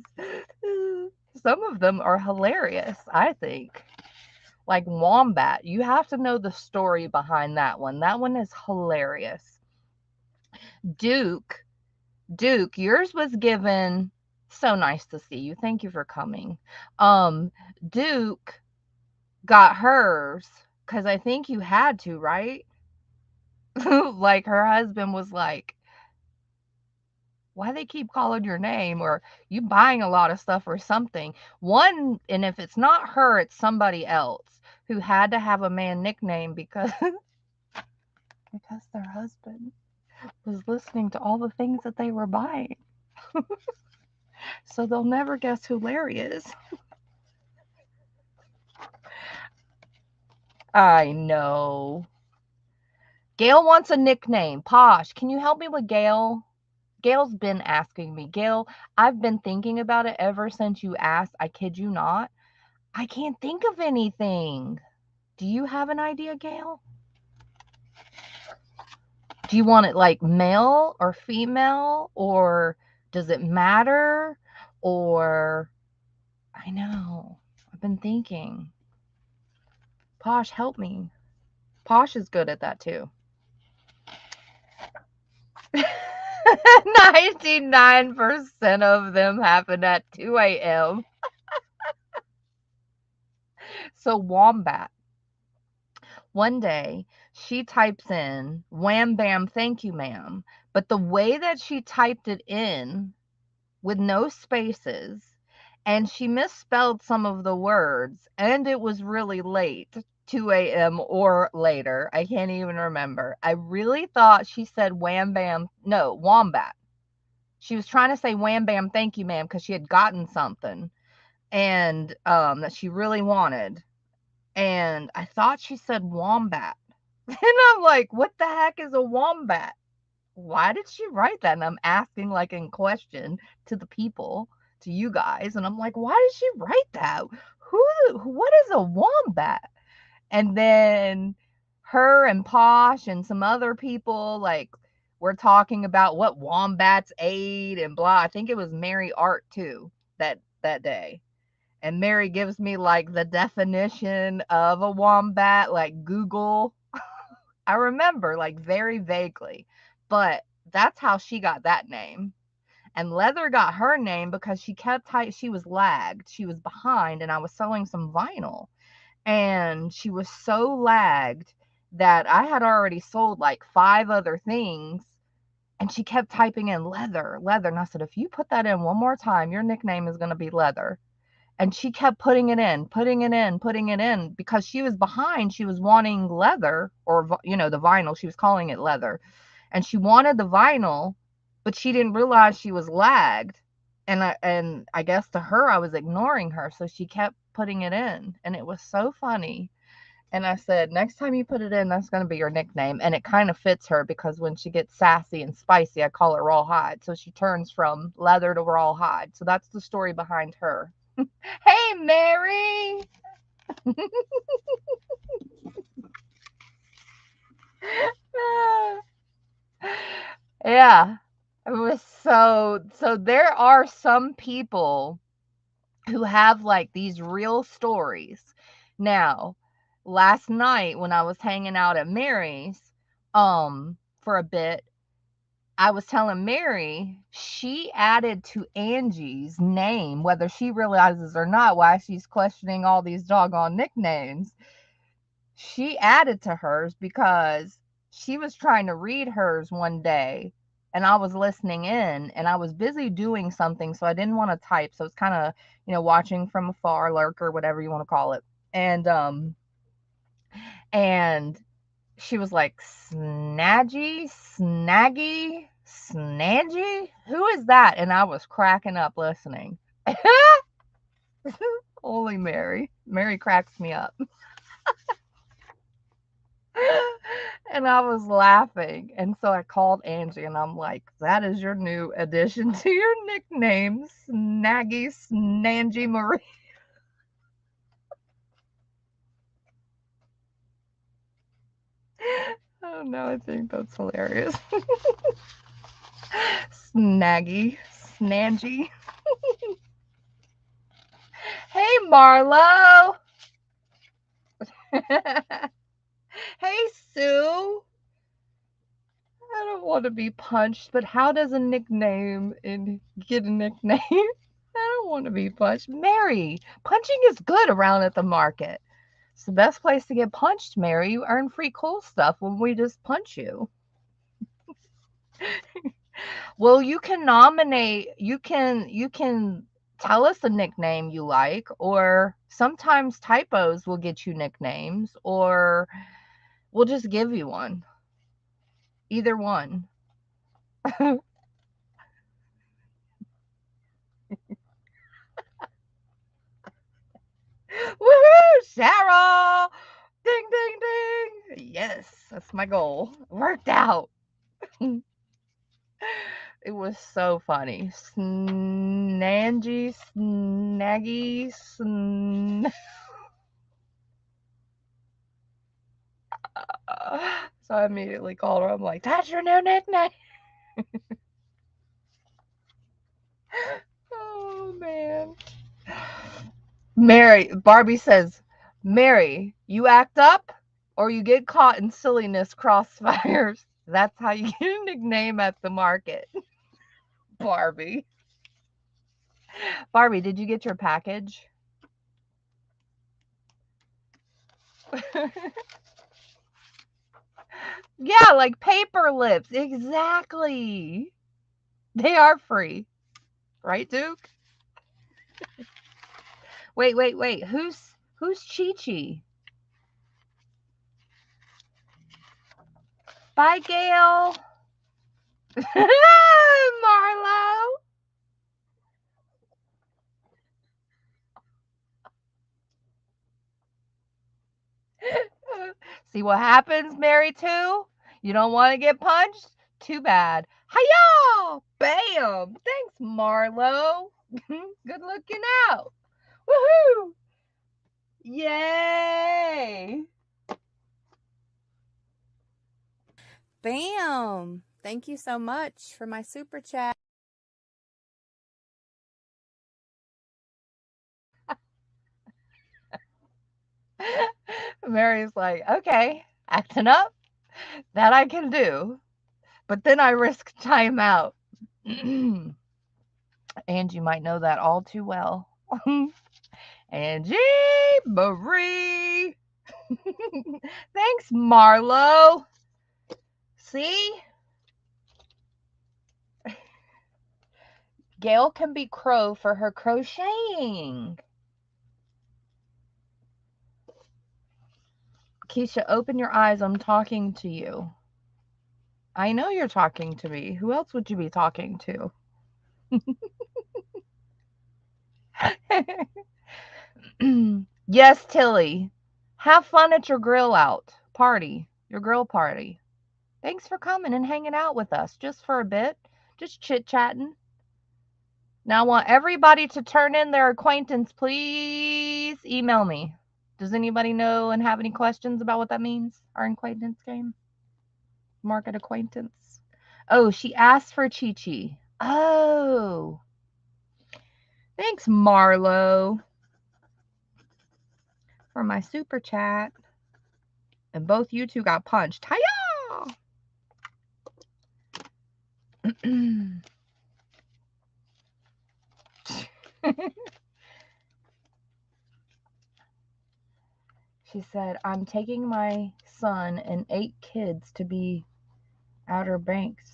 Some of them are hilarious, I think. Like Wombat. You have to know the story behind that one. That one is hilarious. Duke, yours was given. So nice to see you. Thank you for coming. Duke got hers because I think you had to, right? Like her husband was like, why they keep calling your name, or you buying a lot of stuff or something. One, and if it's not her, it's somebody else who had to have a man nickname because because their husband was listening to all the things that they were buying. So they'll never guess who Larry is. I know. Gail wants a nickname. Posh, can you help me with Gail? Gail's been asking me. Gail, I've been thinking about it ever since you asked. I kid you not. I can't think of anything. Do you have an idea, Gail? Do you want it like male or female, or does it matter? Or, I know. I've been thinking. Posh, help me. Posh is good at that too. 99% of them happen at 2 a.m. So, Wombat. One day, she types in, wham bam, thank you, ma'am. But the way that she typed it in with no spaces, and she misspelled some of the words, and it was really late, 2 a.m. or later. I can't even remember. I really thought she said wham bam, no, wombat. She was trying to say wham bam, thank you, ma'am, because she had gotten something and that she really wanted. And I thought she said wombat. And I'm like, what the heck is a wombat? Why did she write that? And I'm asking like in question to the people, to you guys. And I'm like, why did she write that? What is a wombat? And then her and Posh and some other people like were talking about what wombats ate and blah. I think it was Mary Art too that day. And Mary gives me like the definition of a wombat, like Google. I remember, like, very vaguely, but that's how she got that name. And Leather got her name because she was lagged. She was behind, and I was selling some vinyl. And she was so lagged that I had already sold like 5 other things, and she kept typing in Leather, Leather. And I said, if you put that in one more time, your nickname is going to be Leather. And she kept putting it in, putting it in, putting it in because she was behind. She was wanting Leather, or, the vinyl. She was calling it Leather. And she wanted the vinyl, but she didn't realize she was lagged. And I guess to her, I was ignoring her. So she kept putting it in. And it was so funny. And I said, next time you put it in, that's going to be your nickname. And it kind of fits her because when she gets sassy and spicy, I call her Rawhide. So she turns from Leather to Rawhide. So that's the story behind her. Hey, Mary. Yeah. It was so there are some people who have like these real stories. Now, last night when I was hanging out at Mary's for a bit, I was telling Mary she added to Angie's name, whether she realizes or not, why she's questioning all these doggone nicknames. She added to hers because she was trying to read hers one day, and I was listening in, and I was busy doing something, so I didn't want to type. So it's kind of, watching from afar, lurker, whatever you want to call it. And she was like, Snaggy, Snaggy, Snangy? Who is that? And I was cracking up listening. Holy Mary. Mary cracks me up. And I was laughing. And so I called Angie and I'm like, that is your new addition to your nickname, Snaggy Snangy Marie. Oh no, I think that's hilarious. Snaggy, Snangy. Hey, Marlo. Hey, Sue. I don't want to be punched, but how does a nickname and get a nickname? I don't want to be punched. Mary, punching is good around at the market. It's the best place to get punched, Mary. You earn free cool stuff when we just punch you. Well, you can nominate, you can tell us a nickname you like, or sometimes typos will get you nicknames, or we'll just give you one. Either one. Woohoo, Cheryl! Ding, ding, ding. Yes, that's my goal. Worked out. It was so funny. Snangy, snaggy, So I immediately called her. I'm like, that's your new nickname. Oh, man. Barbie says, Mary, you act up or you get caught in silliness crossfires. That's how you get a nickname at the market. Barbie. Barbie, did you get your package? Yeah, like paper lips. Exactly. They are free. Right, Duke? Wait, wait, wait. Who's Chi Chi? Bye, Gail. Marlo. See what happens, Mary, too? You don't want to get punched? Too bad. Hiya! Bam! Thanks, Marlo. Good looking out. Woohoo! Yay! Bam! Thank you so much for my super chat. Mary's like, okay, acting up. That I can do. But then I risk timeout. And you might know that all too well. Angie Marie. Thanks, Marlo. See? Gail can be crow for her crocheting. Keisha, open your eyes. I'm talking to you. I know you're talking to me. Who else would you be talking to? Yes, Tilly. Have fun at your grill out party, your grill party. Thanks for coming and hanging out with us just for a bit, just chit-chatting. Now I want everybody to turn in their acquaintance, please. Email me. Does anybody know and have any questions about what that means? Our acquaintance game? Market acquaintance. Oh, she asked for Chi-Chi. Oh. Thanks, Marlo, for my super chat. And both you two got punched. Hiya! She said, I'm taking my son and 8 kids to be Outer Banks.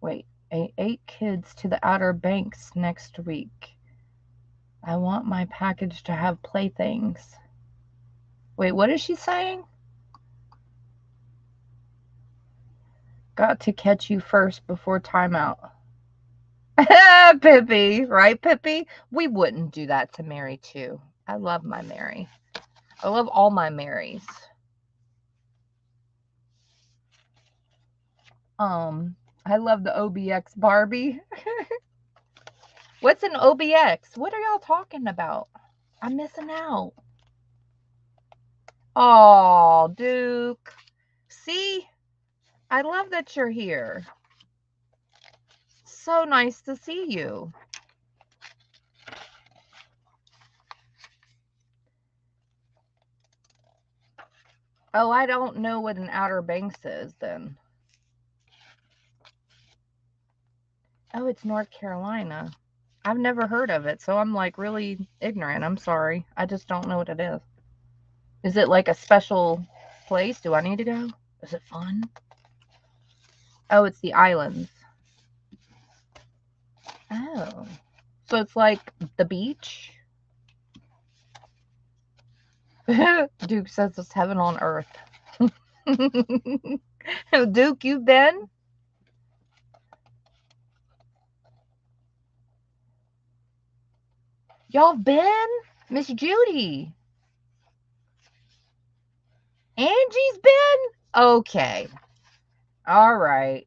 Wait, 8 kids to the Outer Banks next week. I want my package to have playthings. Wait, what is she saying? Got to catch you first before timeout. Pippi, right, Pippi? We wouldn't do that to Mary, too. I love my Mary. I love all my Marys. I love the OBX Barbie. What's an OBX? What are y'all talking about? I'm missing out. Oh, Duke. See? I love that you're here. So nice to see you. Oh, I don't know what an Outer Banks is then. Oh, it's North Carolina. I've never heard of it, so I'm like really ignorant. I'm sorry. I just don't know what it is. Is it like a special place? Do I need to go? Is it fun? Oh, it's the islands. Oh. So it's like the beach? Duke says it's heaven on earth. Duke, you've been? Y'all been? Miss Judy. Angie's been? Okay. All right.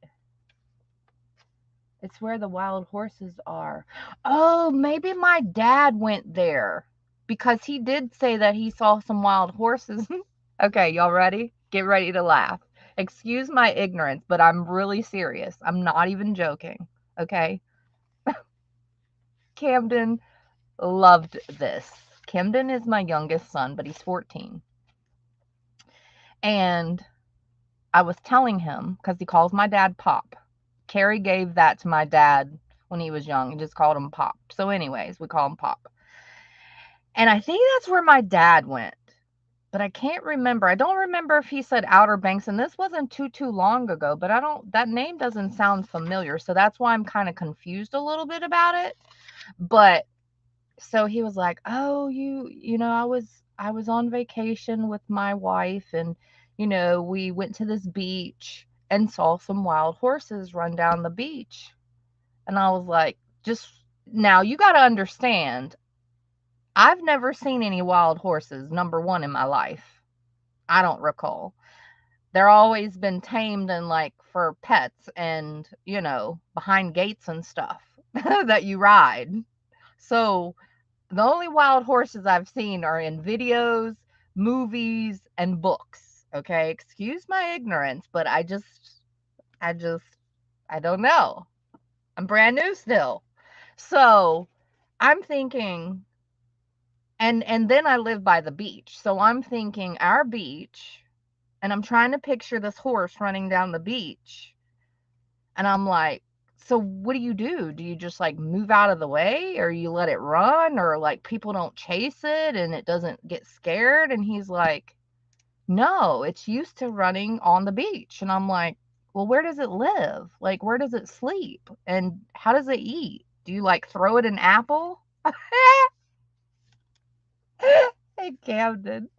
It's where the wild horses are. Oh, maybe my dad went there because he did say that he saw some wild horses. Okay, y'all ready? Get ready to laugh. Excuse my ignorance, but I'm really serious. I'm not even joking. Okay? Camden loved this. Camden is my youngest son, but he's 14. And I was telling him, because he calls my dad Pop. Carrie gave that to my dad when he was young and just called him Pop. So anyways, we call him Pop. And I think that's where my dad went. But I can't remember. I don't remember if he said Outer Banks, and this wasn't too long ago, but that name doesn't sound familiar. So that's why I'm kind of confused a little bit about it. But so he was like, "Oh, you know, I was on vacation with my wife, and we went to this beach and saw some wild horses run down the beach." And I was like, "Just now, you got to understand, I've never seen any wild horses, number one, in my life. I don't recall. They're always been tamed and like for pets and, behind gates and stuff that you ride. So the only wild horses I've seen are in videos, movies, and books. Okay, excuse my ignorance, but I don't know. I'm brand new still. So I'm thinking, and then I live by the beach. So I'm thinking our beach And I'm trying to picture this horse running down the beach. And I'm like, so what do? Do you just like move out of the way, or you let it run, or like people don't chase it and it doesn't get scared? And he's like, no, it's used to running on the beach. And I'm like, well, where does it live? Like, where does it sleep? And how does it eat? Do you like throw it an apple? Hey, Camden.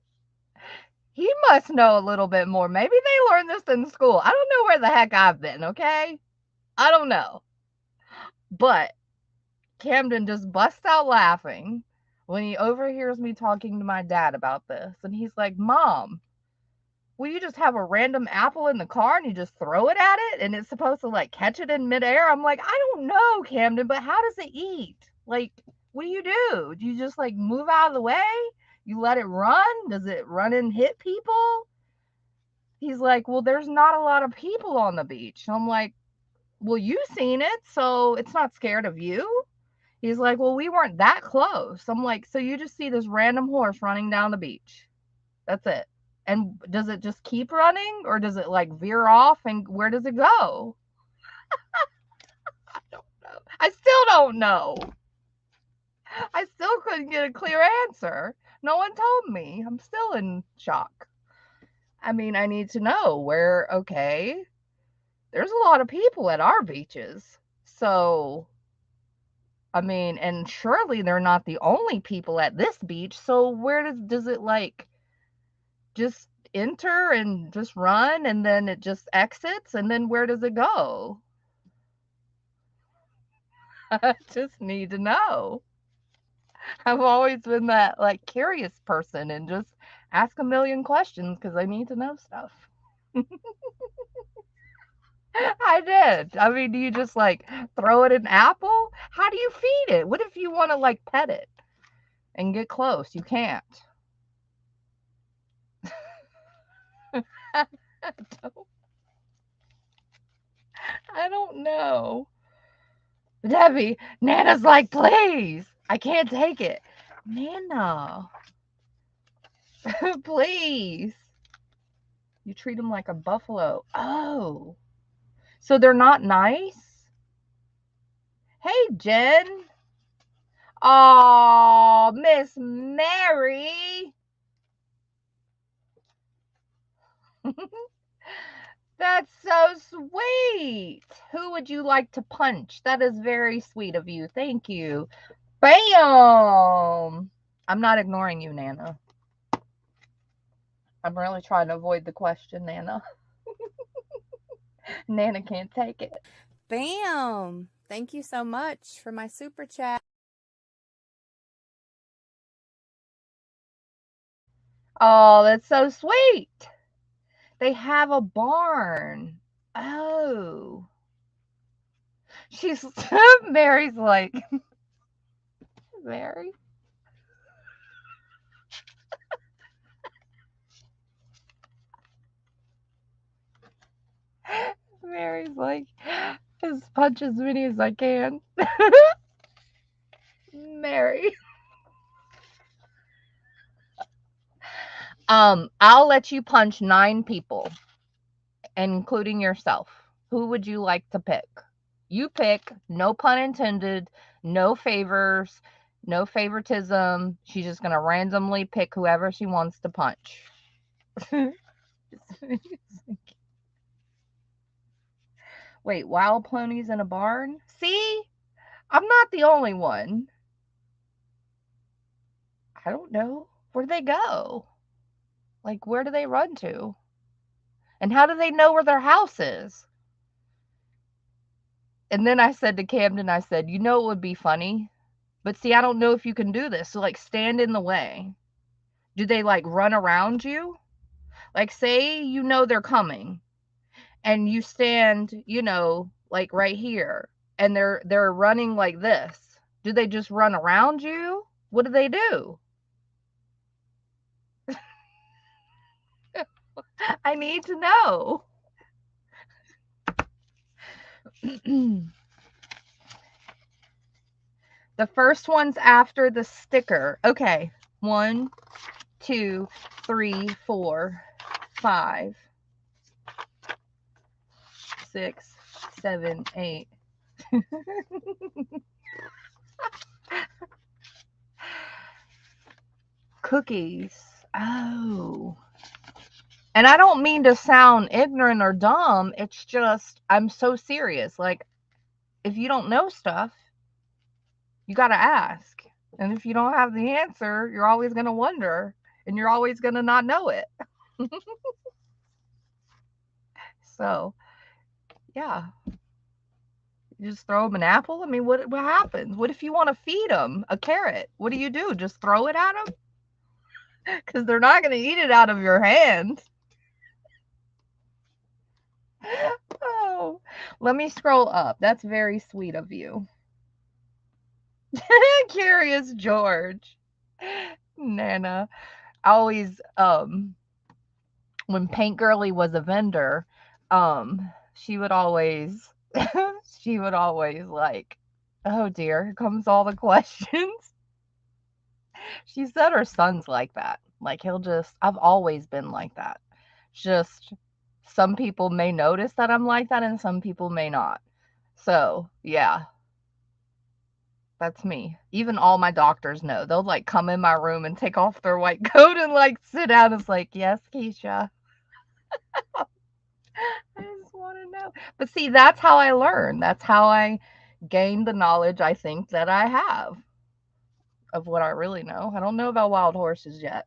He must know a little bit more. Maybe they learned this in school. I don't know where the heck I've been, okay? I don't know. But Camden just busts out laughing when he overhears me talking to my dad about this. And he's like, Mom, will you just have a random apple in the car and you just throw it at it and it's supposed to like catch it in midair? I'm like, I don't know, Camden, but how does it eat? Like, what do? Do you just like move out of the way? You let it run? Does it run and hit people? He's like, well, there's not a lot of people on the beach. I'm like, well, you've seen it, so it's not scared of you. He's like, well, we weren't that close. I'm like, so you just see this random horse running down the beach. That's it. And does it just keep running, or does it like veer off, and where does it go? I don't know. I still don't know. I still couldn't get a clear answer. No one told me. I'm still in shock. I mean, I need to know where, okay, there's a lot of people at our beaches. So, I mean, and surely they're not the only people at this beach. So where does it like just enter and just run, and then it just exits, and then where does it go? I just need to know. I've always been that like curious person and just ask a million questions because I need to know stuff. I did. I mean, do you just like throw it an apple? How do you feed it? What if you want to like pet it and get close? You can't. I don't know. Debbie, Nana's like, please. I can't take it. Nana, please. You treat them like a buffalo. Oh, so they're not nice? Hey, Jen. Oh, Miss Mary. That's so sweet. Who would you like to punch? That is very sweet of you. Thank you. Bam. I'm not ignoring you, Nana. I'm really trying to avoid the question, Nana. Nana can't take it. Bam! Thank you so much for my super chat. Oh, that's so sweet. They have a barn. Oh. She's Mary's like, Mary. Mary's like, just punch as many as I can. Mary. I'll let you punch 9 people, including yourself. Who would you like to pick? You pick, no pun intended, no favors, no favoritism. She's just gonna randomly pick whoever she wants to punch. Wait, wild ponies in a barn? See? I'm not the only one. I don't know. Where do they go? Like, where do they run to? And how do they know where their house is? And then I said to Camden, I said, you know, it would be funny, but see, I don't know if you can do this. So, like, stand in the way. Do they, like, run around you? Like, say you know they're coming, and you stand, you know, like right here, and they're running like this. Do they just run around you? What do they do? I need to know. The first one's after the sticker. Okay. 1, 2, 3, 4. 5, 6, 7, 8. Cookies. Oh. And I don't mean to sound ignorant or dumb. It's just, I'm so serious. Like, if you don't know stuff, you got to ask. And if you don't have the answer, you're always going to wonder and you're always going to not know it. So, yeah. You just throw them an apple? I mean, what happens? What if you want to feed them a carrot? What do? Just throw it at them? Because they're not going to eat it out of your hand. Oh, let me scroll up. That's very sweet of you. Curious George. Nana. I always, when Paint Girly was a vendor, she would always, she would always like, oh dear, here comes all the questions. She said her son's like that. Like he'll just, I've always been like that. Just some people may notice that I'm like that and some people may not. So, yeah, that's me. Even all my doctors know. They'll like come in my room and take off their white coat and like sit down. It's like, yes, Keisha. I just want to know. But see, that's how I learn. That's how I gain the knowledge I think that I have of what I really know. I don't know about wild horses yet.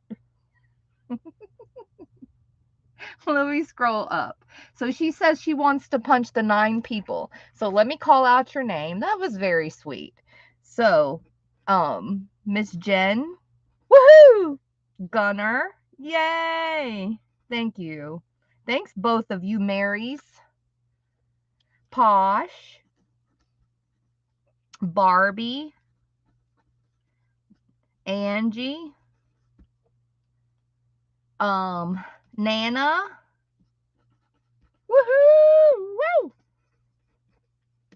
Let me scroll up. So she says she wants to punch the 9 people. So let me call out your name. That was very sweet. So, Miss Jen. Woohoo! Gunner. Yay! Thank you. Thanks, both of you, Marys. Posh. Barbie. Angie. Nana. Woohoo! Woo!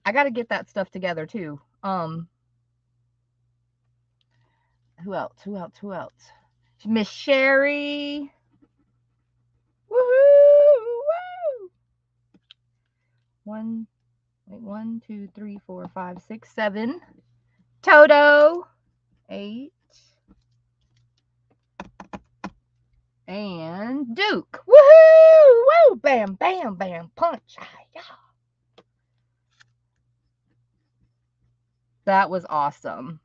I gotta get that stuff together too. Who else? Who else? Who else? Miss Sherry. Woohoo! Woo! 1, 2, 3, 4, 5, 6, 7. Toto. 8. And Duke. Woohoo! Woo! Bam, bam, bam. Punch. Yeah. That was awesome.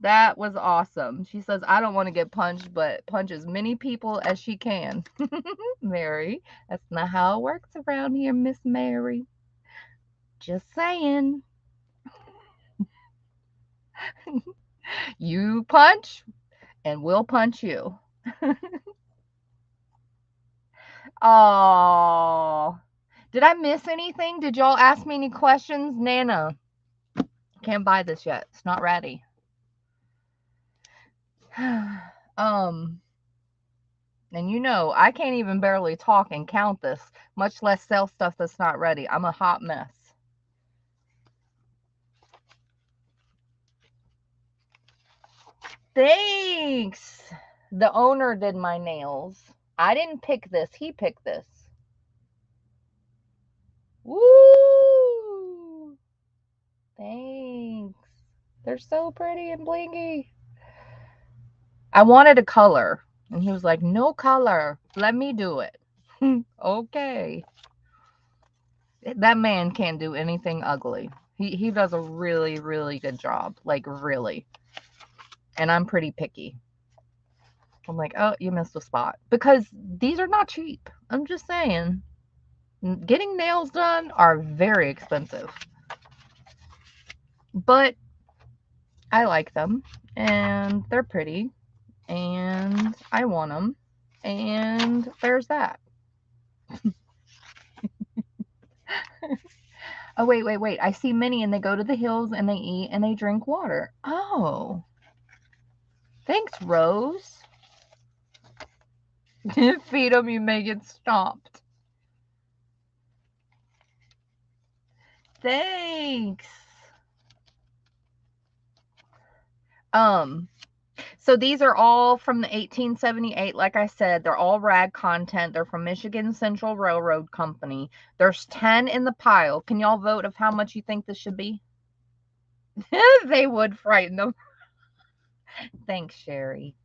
That was awesome. She says, I don't want to get punched, but punch as many people as she can. Mary, that's not how it works around here, Miss Mary. Just saying. You punch, and we'll punch you. Oh, did I miss anything? Did y'all ask me any questions? Nana, can't buy this yet. It's not ready. And you know, I can't even barely talk and count this, much less sell stuff that's not ready. I'm a hot mess. Thanks. The owner did my nails. I didn't pick this. He picked this. Woo! Thanks. They're so pretty and blingy. I wanted a color. And he was like, no color. Let me do it. Okay. That man can't do anything ugly. He does a really, really good job. Like, really. And I'm pretty picky. I'm like, oh, you missed a spot. Because these are not cheap. I'm just saying. Getting nails done are very expensive. But I like them. And they're pretty. And I want them. And there's that. Oh, wait. I see many and they go to the hills and they eat and they drink water. Oh. Thanks, Rose. Feed them, you may get stomped. Thanks. So these are all from the 1878. Like I said, they're all rag content. They're from Michigan Central Railroad Company. There's 10 in the pile. Can y'all vote of how much you think this should be? They would frighten them. Thanks, Sherry.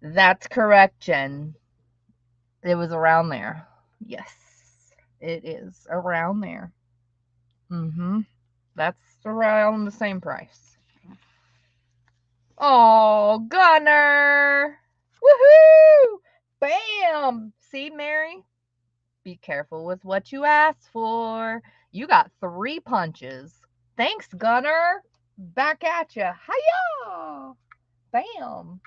That's correct, Jen. It was around there. Yes, it is around there. That's around the same price. Oh, Gunner! Woohoo! Bam! See, Mary? Be careful with what you ask for. You got 3 punches. Thanks, Gunner. Back at ya. Hiya! Bam.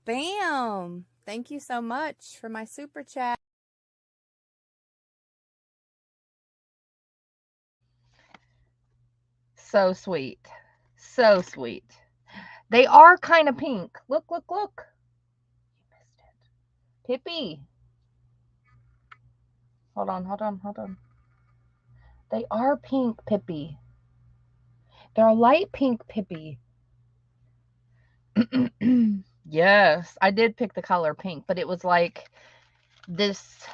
Bam! Thank you so much for my super chat. So sweet. So sweet. They are kind of pink. Look, look, look. You missed it. Pippi. Hold on, hold on, hold on. They are pink, Pippi. They're a light pink, Pippi. Yes, I did pick the color pink, but it was like this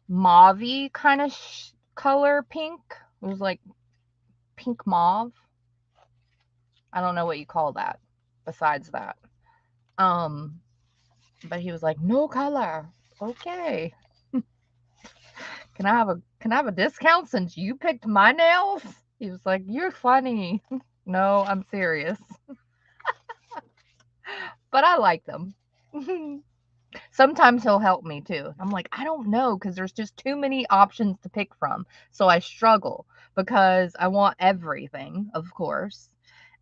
mauve-y kind of color pink. It was like pink mauve. I don't know what you call that besides that. But he was like, no color. Okay. Can I have a discount since you picked my nails? He was like, you're funny. No, I'm serious. But I like them. Sometimes he'll help me too. I'm like, I don't know, because there's just too many options to pick from. So I struggle because I want everything, of course.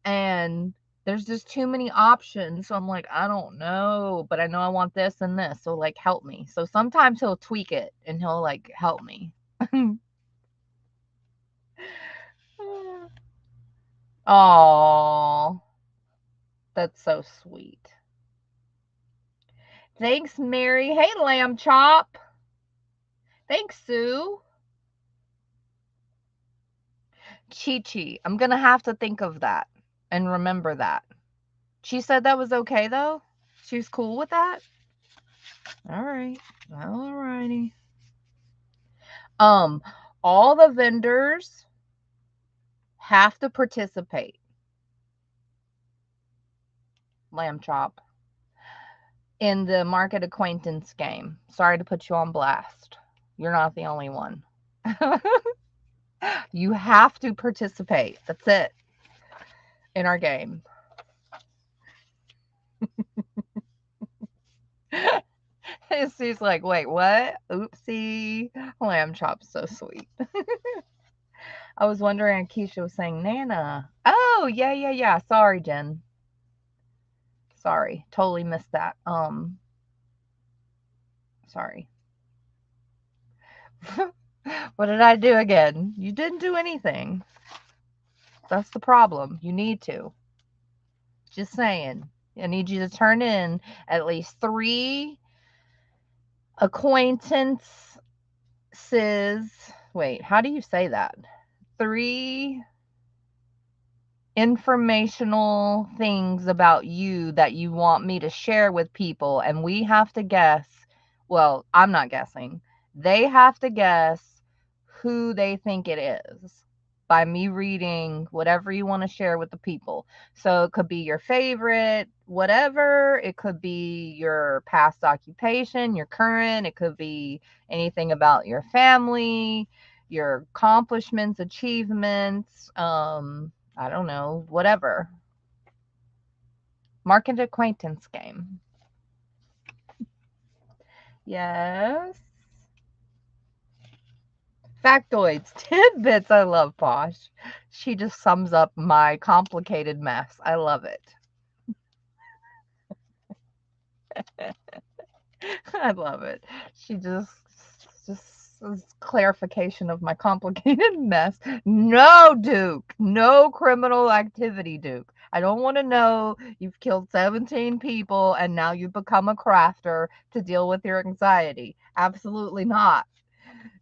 And there's just too many options. So I'm like, I don't know, but I know I want this and this. So like help me. So sometimes he'll tweak it and he'll like help me. Oh, that's so sweet. Thanks, Mary. Hey, Lamb Chop. Thanks, Sue. Chi Chi. I'm going to have to think of that and remember that. She said that was okay, though? She was cool with that? All right. All righty. All the vendors have to participate. Lamb Chop. In the market acquaintance game. Sorry to put you on blast. You're not the only one. You have to participate. That's it. In our game. She's like, wait, what? Oopsie. Lamb Chop's so sweet. I was wondering, Keisha was saying Nana. Oh, yeah, yeah, yeah. Sorry, Jen. Sorry. Totally missed that. Sorry. What did I do again? You didn't do anything. That's the problem. You need to. Just saying. I need you to turn in at least 3 acquaintances. Wait, how do you say that? 3 informational things about you that you want me to share with people, and we have to guess. Well, I'm not guessing. They have to guess who they think it is by me reading whatever you want to share with the people. So it could be your favorite, whatever. It could be your past occupation, your current. It could be anything about your family, your accomplishments, achievements. I don't know, whatever. Market acquaintance game. Yes. Factoids, tidbits. I love Posh. She just sums up my complicated mess. I love it. I love it. She just clarification of my complicated mess. No, Duke. No criminal activity, Duke. I don't want to know you've killed 17 people and now you've become a crafter to deal with your anxiety. Absolutely not.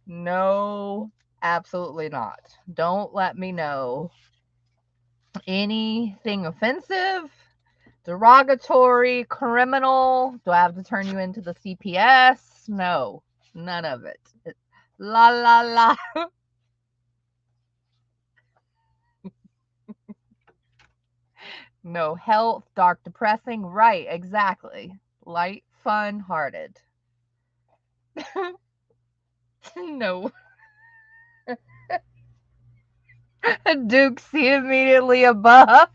No, absolutely not. Don't let me know. Anything offensive, derogatory, criminal? Do I have to turn you into the CPS? No, none of it. La la la. No health, dark, depressing. Right, exactly. Light, fun, hearted. No. Duke, see immediately above.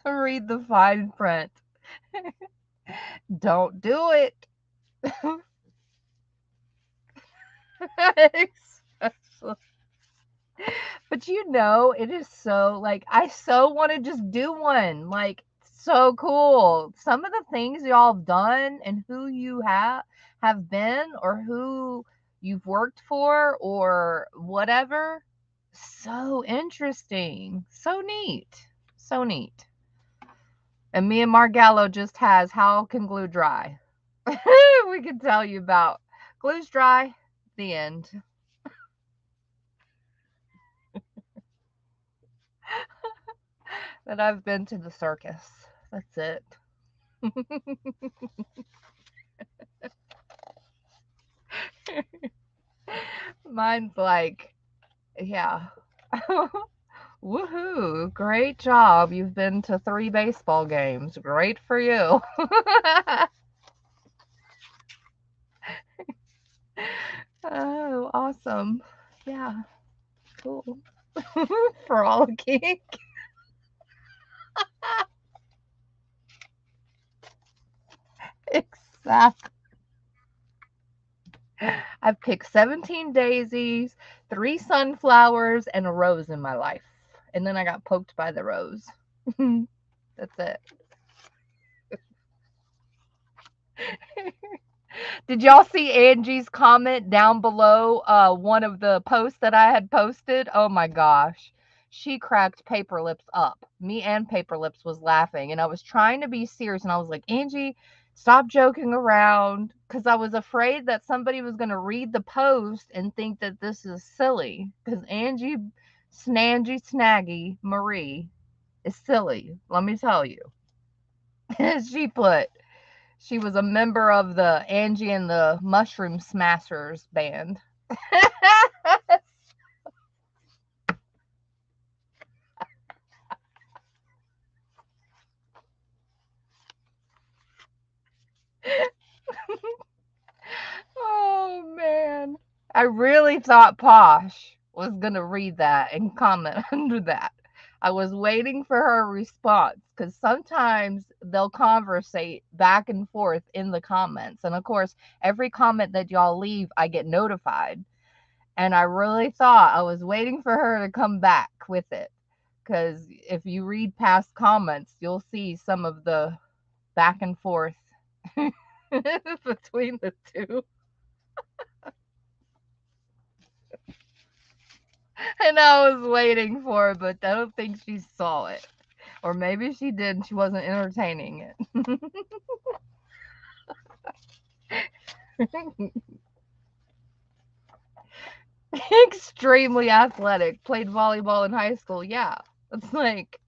Read the fine print. Don't do it. But it is so like I so want to just do one. Like so cool. Some of the things y'all have done and who you have been or who you've worked for or whatever. So interesting. So neat. So neat. And me and Margallo just has how can glue dry. We can tell you about glue's dry. The end. That I've been to the circus. That's it. Mine's like, yeah. Woohoo. Great job. You've been to 3 baseball games. Great for you. Oh, awesome. Yeah, cool. Frolicking. Exactly. I've picked 17 daisies, 3 sunflowers, and a rose in my life. And then I got poked by the rose. That's it. Did y'all see Angie's comment down below one of the posts that I had posted? Oh my gosh. She cracked Paper Lips up. Me and Paper Lips was laughing. And I was trying to be serious. And I was like, Angie, stop joking around. Because I was afraid that somebody was going to read the post and think that this is silly. Because Angie Snangy Snaggy Marie is silly. Let me tell you. She put, she was a member of the Angie and the Mushroom Smashers band. Oh man. I really thought Posh was going to read that and comment under that. I was waiting for her response because sometimes they'll conversate back and forth in the comments. And of course, every comment that y'all leave, I get notified. And I really thought I was waiting for her to come back with it. Because if you read past comments, you'll see some of the back and forth between the two. And I was waiting for it, but I don't think she saw it. Or maybe she did and she wasn't entertaining it. Extremely athletic. Played volleyball in high school. Yeah. It's like,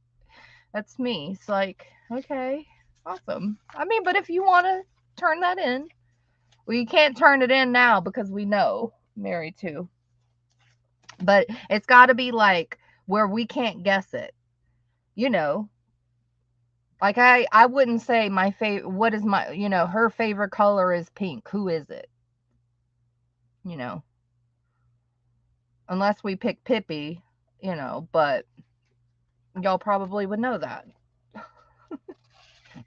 that's me. It's like, okay, awesome. I mean, but if you want to turn that in, well, you can't turn it in now because we know Mary too. But it's got to be like where we can't guess it. You know, like I wouldn't say my favorite. What is my her favorite color is pink. Who is it? You know, unless we pick Pippi. But y'all probably would know that,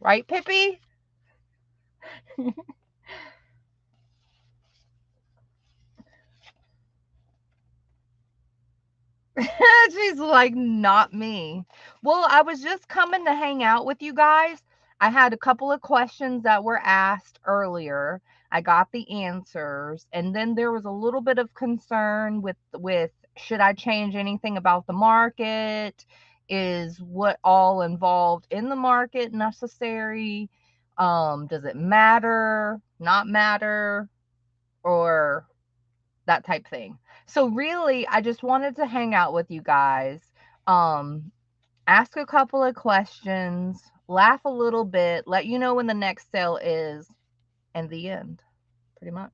right, Pippi? She's like, not me. Well, I was just coming to hang out with you guys. I had a couple of questions that were asked earlier. I got the answers, and then there was a little bit of concern with should I change anything about the market? Is what all involved in the market necessary? Does it matter? Not matter? Or that type thing. So really, I just wanted to hang out with you guys. Ask a couple of questions, laugh a little bit, let you know when the next sale is, and the end, pretty much.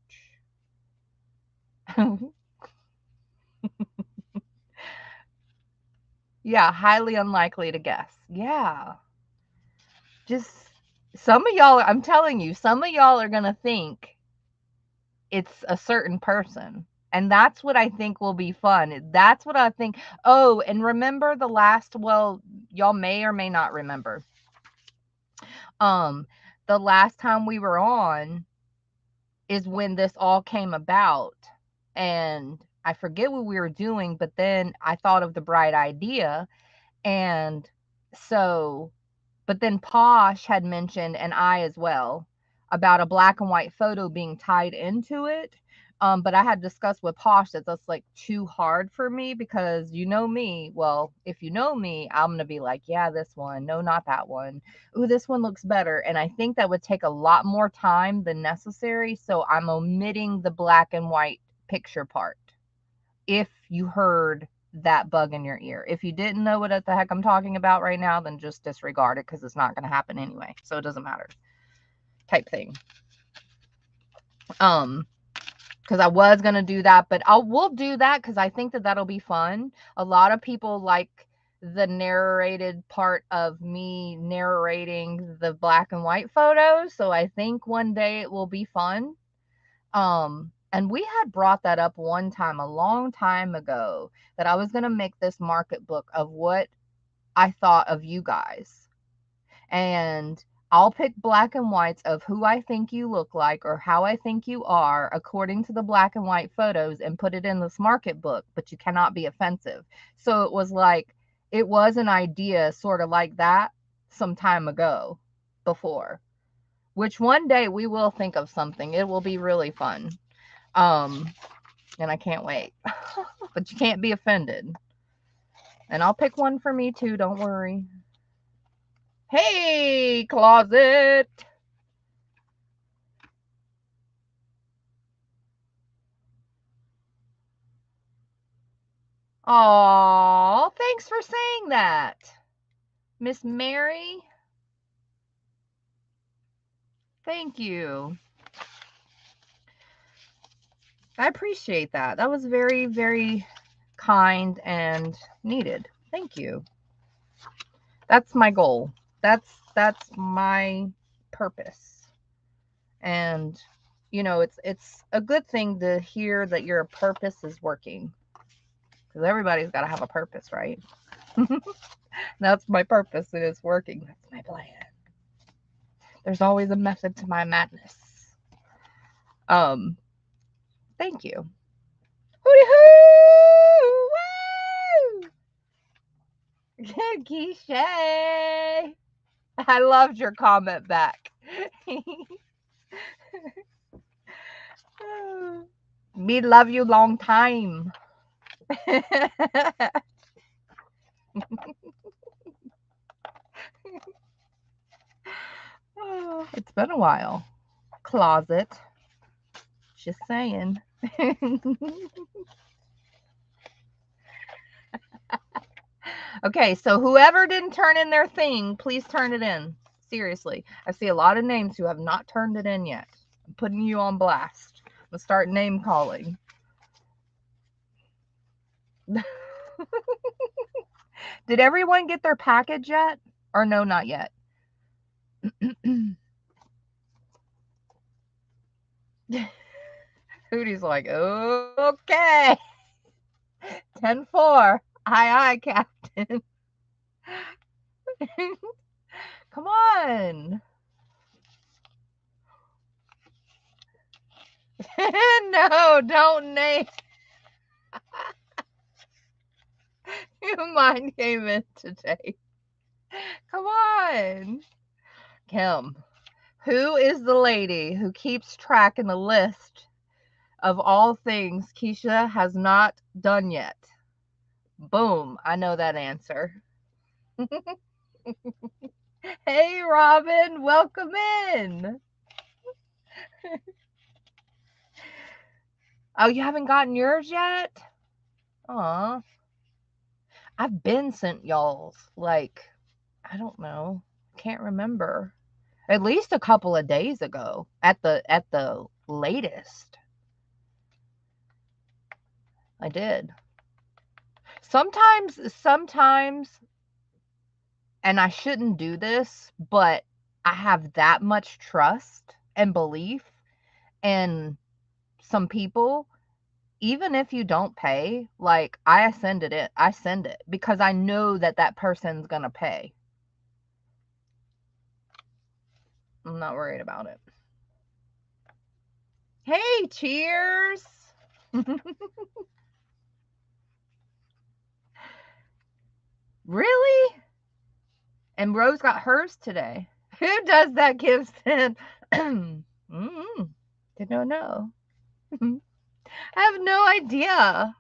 Yeah, highly unlikely to guess. Yeah. Just some of y'all, I'm telling you, some of y'all are going to think it's a certain person. And that's what I think will be fun. That's what I think. Oh, and remember the last, well, y'all may or may not remember. Um, the last time we were on is when this all came about. And I forget what we were doing, but then I thought of the bright idea. And so, but then Posh had mentioned, and I as well, about a black and white photo being tied into it. But I had discussed with Posh that that's like too hard for me because you know me. Well, if you know me, I'm going to be like, yeah, this one. No, not that one. Ooh, this one looks better. And I think that would take a lot more time than necessary. So I'm omitting the black and white picture part. If you heard that bug in your ear. If you didn't know what the heck I'm talking about right now, then just disregard it because it's not going to happen anyway. So it doesn't matter. Type thing. Because I was going to do that, but we'll do that because I think that that'll be fun. A lot of people like the narrated part of me narrating the black and white photos. So I think one day it will be fun. And we had brought that up one time, a long time ago, that I was going to make this market book of what I thought of you guys. And I'll pick black and whites of who I think you look like or how I think you are according to the black and white photos and put it in this market book, but you cannot be offensive. So it was like, it was an idea sort of like that some time ago before, which one day we will think of something. It will be really fun. And I can't wait. But you can't be offended. And I'll pick one for me too, don't worry. Hey, closet. Aw, thanks for saying that. Miss Mary. Thank you. I appreciate that. That was very, very kind and needed. Thank you. That's my goal. That's my purpose. And you know, it's a good thing to hear that your purpose is working. Because everybody's got to have a purpose, right? That's my purpose. It is working. That's my plan. There's always a method to my madness. Um, Thank you. Hooty hoo! Woo! Keisha! I loved your comment back. Me love you long time. It's been a while. Closet. Just saying. Okay, so whoever didn't turn in their thing, please turn it in. Seriously. I see a lot of names who have not turned it in yet. I'm putting you on blast. Let's start name calling. Did everyone get their package yet? Or no, not yet? Hootie's like, okay. 10-4. Aye, aye, Captain. Come on. No, don't name. Your mind came in today. Come on. Kim, who is the lady who keeps track in the list of all things Keisha has not done yet? Boom, I know that answer. Hey, Robin, welcome in. Oh, you haven't gotten yours yet? Aw. I've been sent y'all's, like, I don't know. Can't remember. At least a couple of days ago at the latest. I did. Sometimes, and I shouldn't do this, but I have that much trust and belief in some people. Even if you don't pay, like, I send it because I know that that person's gonna pay. I'm not worried about it. Hey, cheers. Really? And Rose got hers today. Who does that, Gibson? mm, did not know. I have no idea.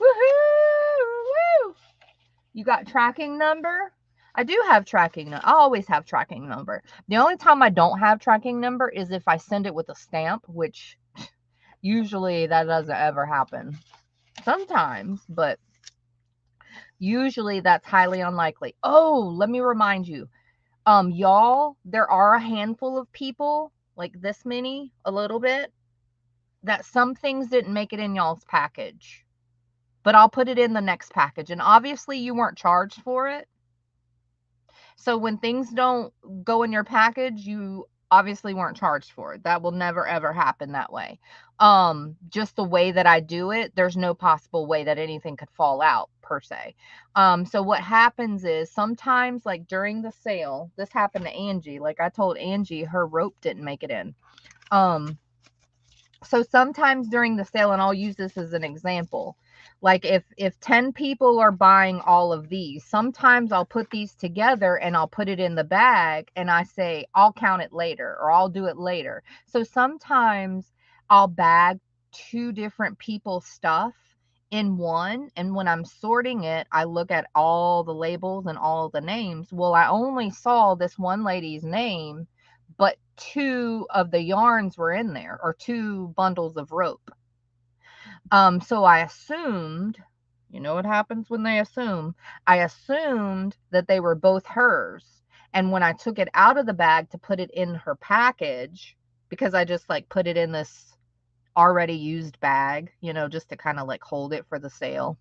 Woohoo! Woo! You got tracking number? I do have tracking. I always have tracking number. The only time I don't have tracking number is if I send it with a stamp, which usually that doesn't ever happen. Sometimes, but usually that's highly unlikely. Oh, let me remind you. Y'all, there are a handful of people, like this many, a little bit, that some things didn't make it in y'all's package. But I'll put it in the next package. And obviously you weren't charged for it. So when things don't go in your package, you obviously weren't charged for it. That will never ever happen that way. Just the way that I do it, there's no possible way that anything could fall out per se. So what happens is sometimes, like during the sale, this happened to Angie. Like I told Angie, her rope didn't make it in. So sometimes during the sale, and I'll use this as an example, like if 10 people are buying all of these, sometimes I'll put these together and I'll put it in the bag and I say I'll count it later or I'll do it later. So sometimes I'll bag two different people's stuff in one, and when I'm sorting it, I look at all the labels and all the names. Well, I only saw this one lady's name, but two of the yarns were in there, or two bundles of rope. So I assumed, you know what happens when they assume? I assumed that they were both hers. And when I took it out of the bag to put it in her package, because I just like put it in this already used bag, you know, just to kind of like hold it for the sale.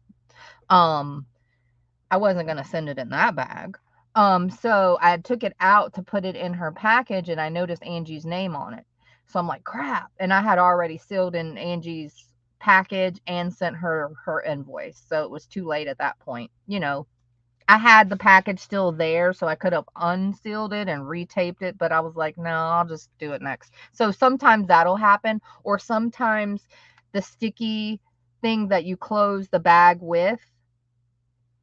I wasn't going to send it in that bag. So I took it out to put it in her package and I noticed Angie's name on it. So I'm like, crap. And I had already sealed in Angie's package and sent her invoice. So it was too late at that point. You know, I had the package still there, so I could have unsealed it and retaped it, but I was like, no, I'll just do it next. So sometimes that'll happen, or sometimes the sticky thing that you close the bag with,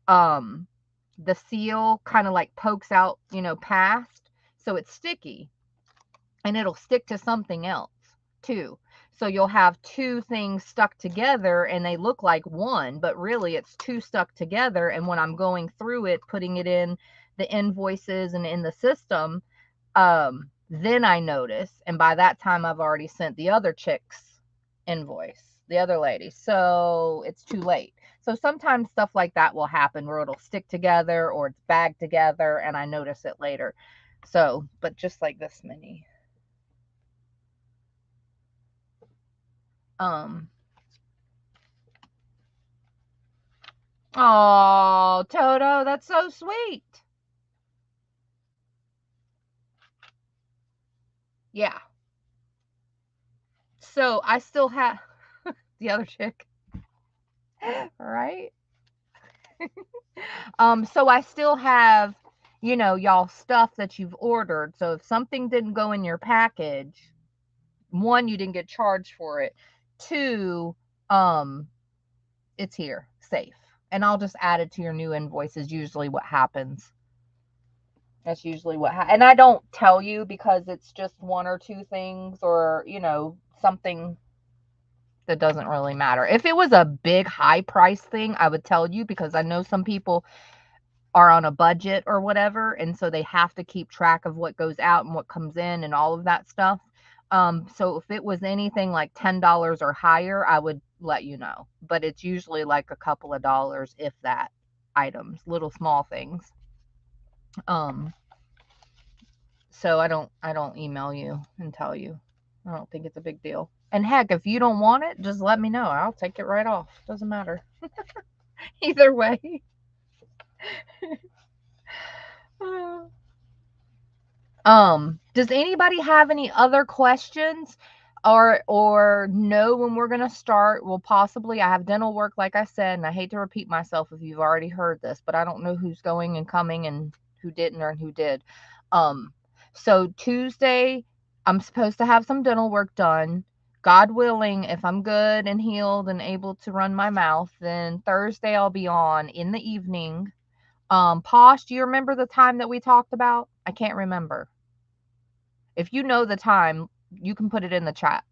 the seal kind of like pokes out, you know, past, so it's sticky and it'll stick to something else too. So you'll have two things stuck together and they look like one, but really it's two stuck together. And when I'm going through it, putting it in the invoices and in the system, then I notice, and by that time I've already sent the other chick's invoice, the other lady, so it's too late. So sometimes stuff like that will happen where it'll stick together or it's bagged together and I notice it later. So, but just like this many. Oh, Toto, that's so sweet. Yeah. So I still have the other chick, right? So I still have, you know, y'all stuff that you've ordered. So if something didn't go in your package, one, you didn't get charged for it. Two, um, it's here, safe. And I'll just add it to your new invoice is usually what happens. That's usually what and I don't tell you because it's just one or two things or, you know, something that doesn't really matter. If it was a big high price thing, I would tell you because I know some people are on a budget or whatever, and so they have to keep track of what goes out and what comes in and all of that stuff. So if it was anything like $10 or higher, I would let you know. But it's usually like a couple of dollars, if that, items, little small things. Um, so I don't email you and tell you. I don't think it's a big deal. And heck, if you don't want it, just let me know. I'll take it right off. Doesn't matter. Either way. Does anybody have any other questions or know when we're gonna start? Well, possibly I have dental work, like I said, and I hate to repeat myself if you've already heard this, but I don't know who's going and coming and who didn't or who did. Um, so Tuesday, I'm supposed to have some dental work done. God willing, if I'm good and healed and able to run my mouth, then Thursday I'll be on in the evening. Posh, do you remember the time that we talked about? I can't remember. If you know the time, you can put it in the chat.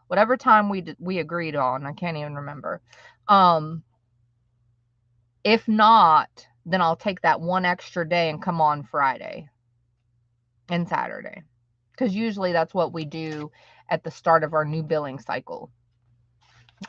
Whatever time we agreed on, I can't even remember. If not, then I'll take that one extra day and come on Friday and Saturday. Because usually that's what we do at the start of our new billing cycle.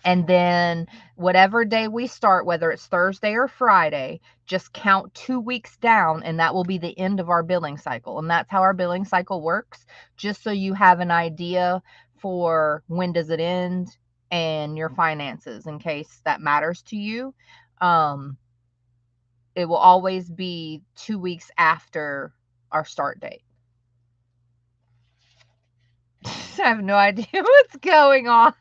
And then whatever day we start, whether it's Thursday or Friday, just count 2 weeks down, and that will be the end of our billing cycle. And that's how our billing cycle works, just so you have an idea for when does it end and your finances, in case that matters to you. It will always be 2 weeks after our start date. I have no idea what's going on.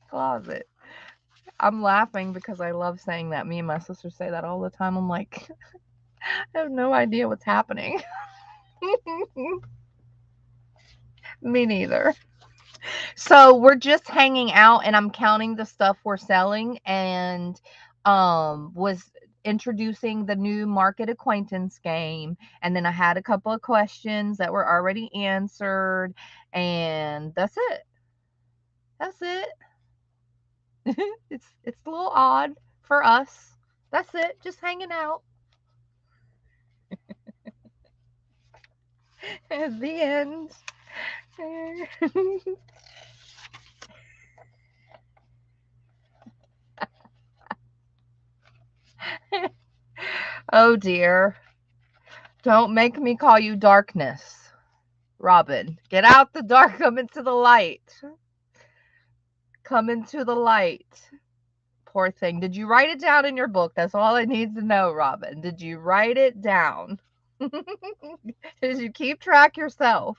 Closet. I'm laughing because I love saying that. Me and my sister say that all the time. I'm like, I have no idea what's happening. Me neither. So we're just hanging out and I'm counting the stuff we're selling and was introducing the new market acquaintance game, and then I had a couple of questions that were already answered, and that's it. That's it. It's a little odd for us. That's it. Just hanging out. At the end. Oh dear. Don't make me call you darkness. Robin, get out the dark. Come into the light. Come into the light. Poor thing. Did you write it down in your book? That's all I need to know, Robin. Did you write it down? Did you keep track yourself?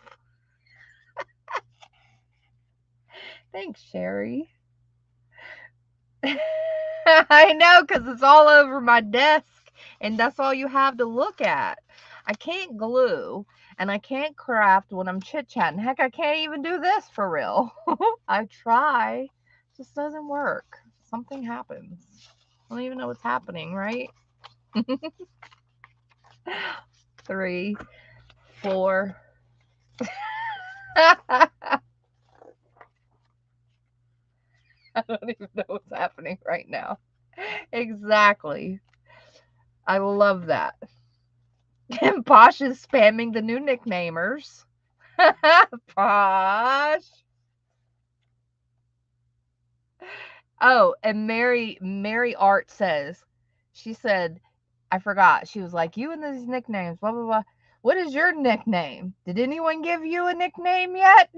Thanks, Sherry. I know, because it's all over my desk, and that's all you have to look at. I can't glue, and I can't craft when I'm chit-chatting. Heck, I can't even do this for real. I try. It just doesn't work. Something happens. I don't even know what's happening, right? 3, 4. I don't even know what's happening right now. Exactly. I love that. And Posh is spamming the new nicknamers. Posh. Oh, and Mary Art says, she said, I forgot. She was like, you and these nicknames, blah blah blah. What is your nickname? Did anyone give you a nickname yet?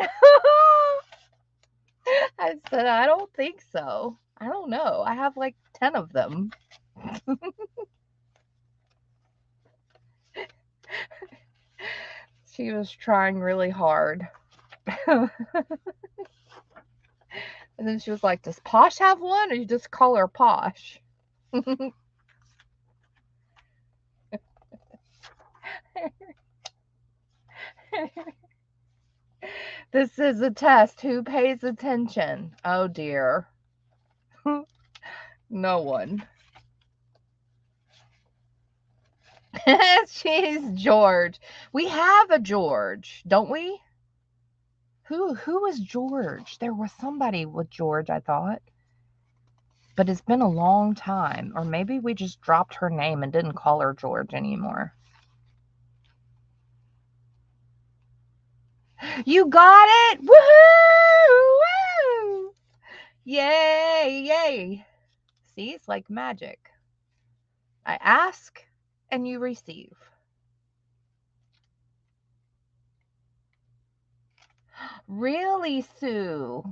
I said, I don't think so. I don't know. I have like 10 of them. She was trying really hard. And then she was like, does Posh have one? Or you just call her Posh? This is a test. Who pays attention? Oh dear. No one. She's George. We have a George, don't we? Who was George? There was somebody with George, I thought. but it's been a long time. Or maybe we just dropped her name and didn't call her George anymore. You got it! Woohoo! Woo! Yay! Yay! See, it's like magic. I ask and you receive. Really, Sue?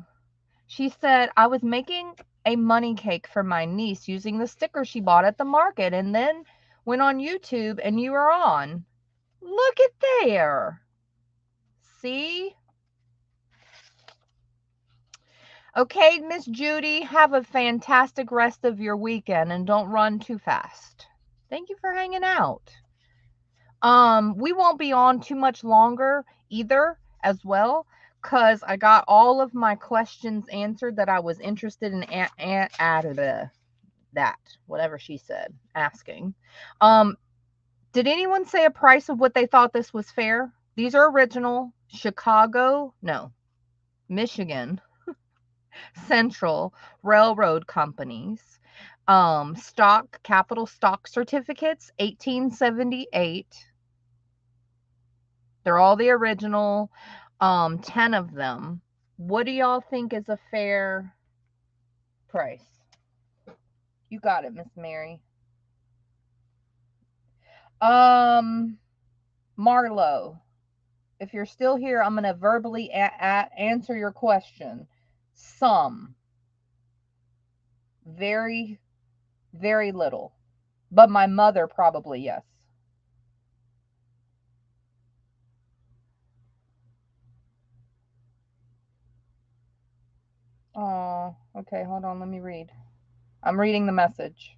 She said, I was making a money cake for my niece using the sticker she bought at the market and then went on YouTube and you were on. Look at there. See? Okay, Miss Judy, have a fantastic rest of your weekend and don't run too fast. Thank you for hanging out. We won't be on too much longer either as well, because I got all of my questions answered that I was interested in that, whatever she said, asking. Did anyone say a price of what they thought this was fair? These are original Michigan Central Railroad companies. Capital stock certificates, 1878. They're all the original, 10 of them. What do y'all think is a fair price? You got it, Miss Mary. Marlo, if you're still here, I'm going to verbally answer your question. Some. Very, very little. But my mother probably, yes. Oh, okay, hold on, let me read. I'm reading the message.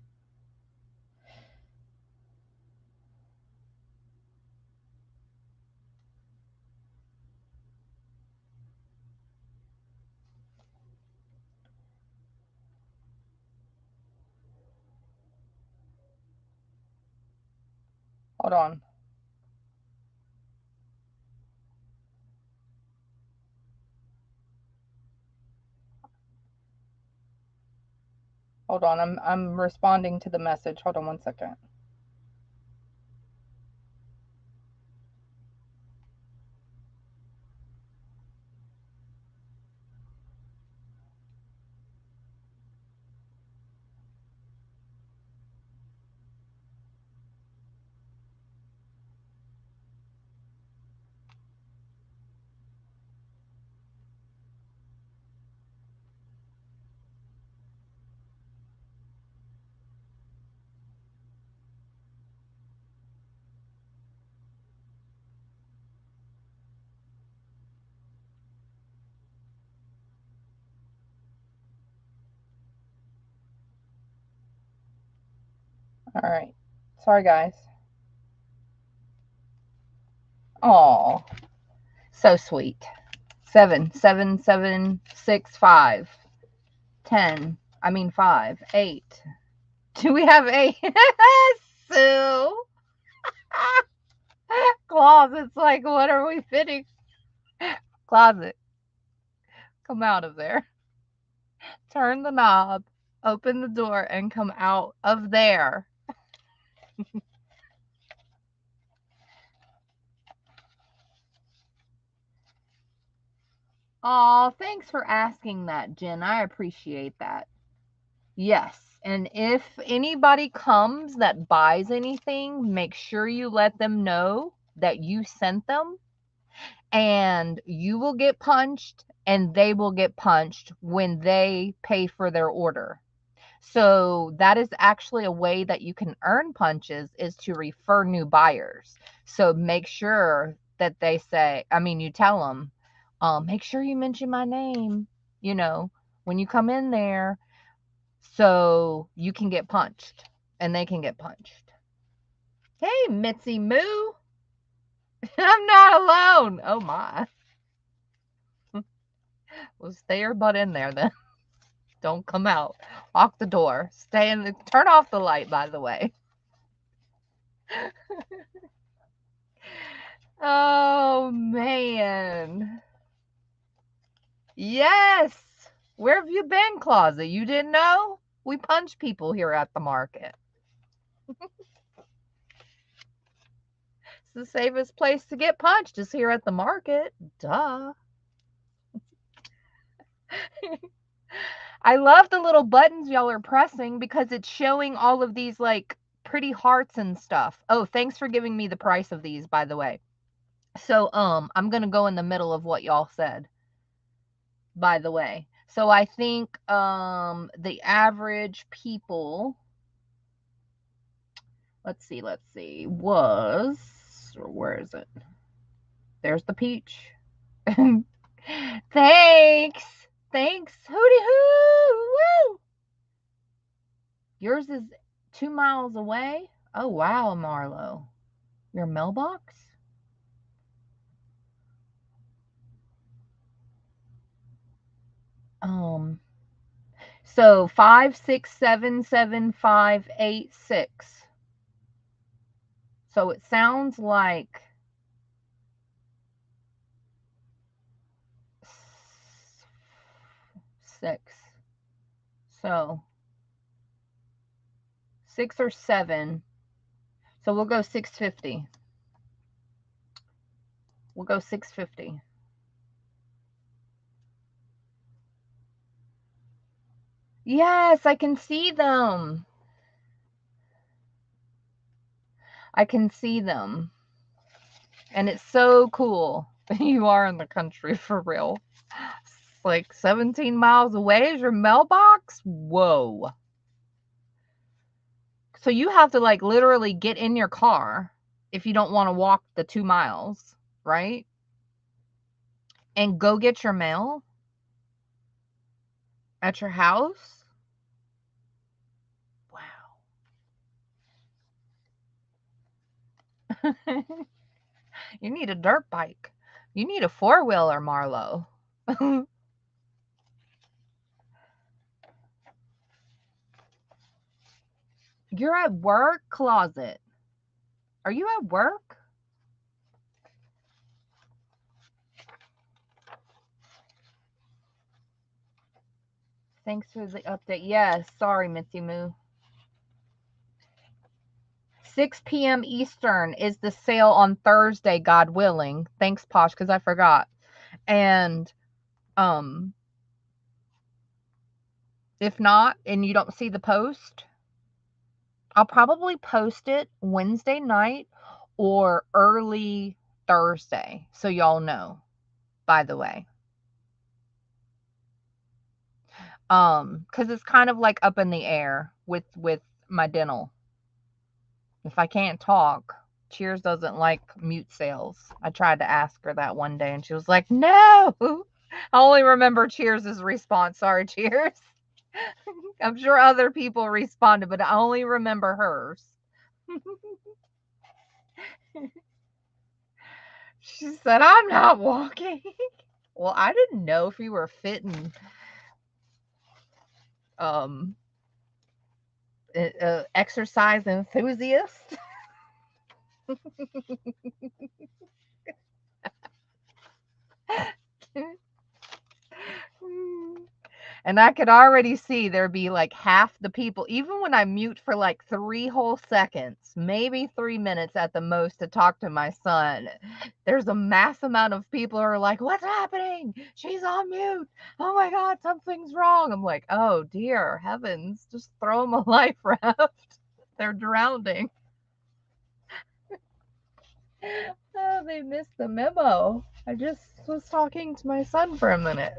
Hold on. Hold on, I'm responding to the message. Hold on one second. All right. Sorry, guys. Oh, so sweet. 7, 7, 7, 6, 5, 10. I mean 5, 8. Do we have 8? Sue. Closet's like, what are we fitting? Closet. Come out of there. Turn the knob, open the door, and come out of there. Oh, thanks for asking that, Jen. I appreciate that. Yes. And if anybody comes that buys anything, make sure you let them know that you sent them, and you will get punched and they will get punched when they pay for their order. So that is actually a way that you can earn punches, is to refer new buyers. So make sure that they say, you tell them, make sure you mention my name, when you come in there, so you can get punched and they can get punched. Hey, Mitzi Moo. I'm not alone. Oh my. Well, stay your butt in there then. Don't come out. Lock the door. Turn off the light, by the way. Oh man. Yes. Where have you been, Closet? You didn't know? We punch people here at the market. It's the safest place to get punched is here at the market. Duh. I love the little buttons y'all are pressing because it's showing all of these like pretty hearts and stuff. Oh, thanks for giving me the price of these, by the way. So, I'm gonna go in the middle of what y'all said, by the way. So I think the average people, let's see, was, or where is it? There's the peach. Thanks. Thanks. Hooty hoo. Woo. Yours is 2 miles away? Oh, wow, Marlo. Your mailbox? Um, so 5677586. So it sounds like 6. So 6 or 7. So we'll go 650. We'll go 650. Yes, I can see them. I can see them. And it's so cool. You are in the country for real. It's like 17 miles away is your mailbox? Whoa. So you have to like literally get in your car if you don't want to walk the 2 miles, right? And go get your mail at your house? Wow. You need a dirt bike. You need a four-wheeler, Marlo. You're at work, Closet. Are you at work? Thanks for the update. Yes, sorry, Mitzi Moo. 6 p.m. Eastern is the sale on Thursday, God willing. Thanks, Posh, because I forgot. And if not, and you don't see the post, I'll probably post it Wednesday night or early Thursday, so y'all know, by the way. Because it's kind of like up in the air with my dental. If I can't talk, Cheers doesn't like mute sales. I tried to ask her that one day and she was like, no. I only remember Cheers' response. Sorry, Cheers. I'm sure other people responded, but I only remember hers. She said, I'm not walking. Well, I didn't know if you were fit and exercise enthusiast. And I could already see there'd be like half the people, even when I mute for like 3 whole seconds, maybe 3 minutes at the most to talk to my son. There's a mass amount of people who are like, what's happening? She's on mute. Oh my God, something's wrong. I'm like, oh dear heavens, just throw them a life raft. They're drowning. Oh, they missed the memo. I just was talking to my son for a minute.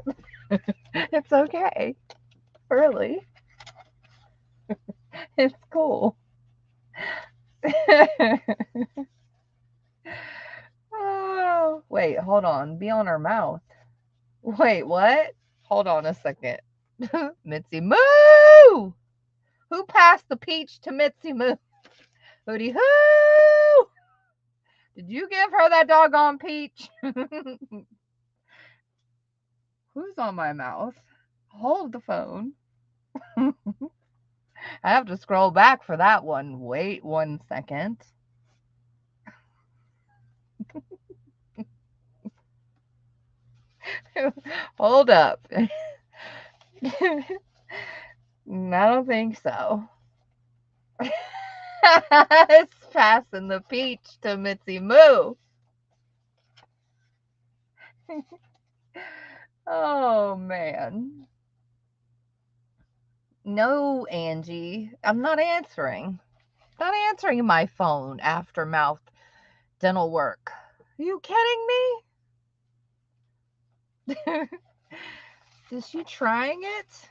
It's okay. Really. It's cool. Oh, wait, hold on. Be on her mouth. Wait, what? Hold on a second. Mitzi Moo! Who passed the peach to Mitzi Moo? Hooty hoo! Did you give her that doggone peach? Who's on my mouth? Hold the phone. I have to scroll back for that one. Wait 1 second. Hold up. I don't think so. It's passing the peach to Mitzi Moo. Oh, man. No, Angie. I'm not answering. Not answering my phone after mouth dental work. Are you kidding me? Is she trying it?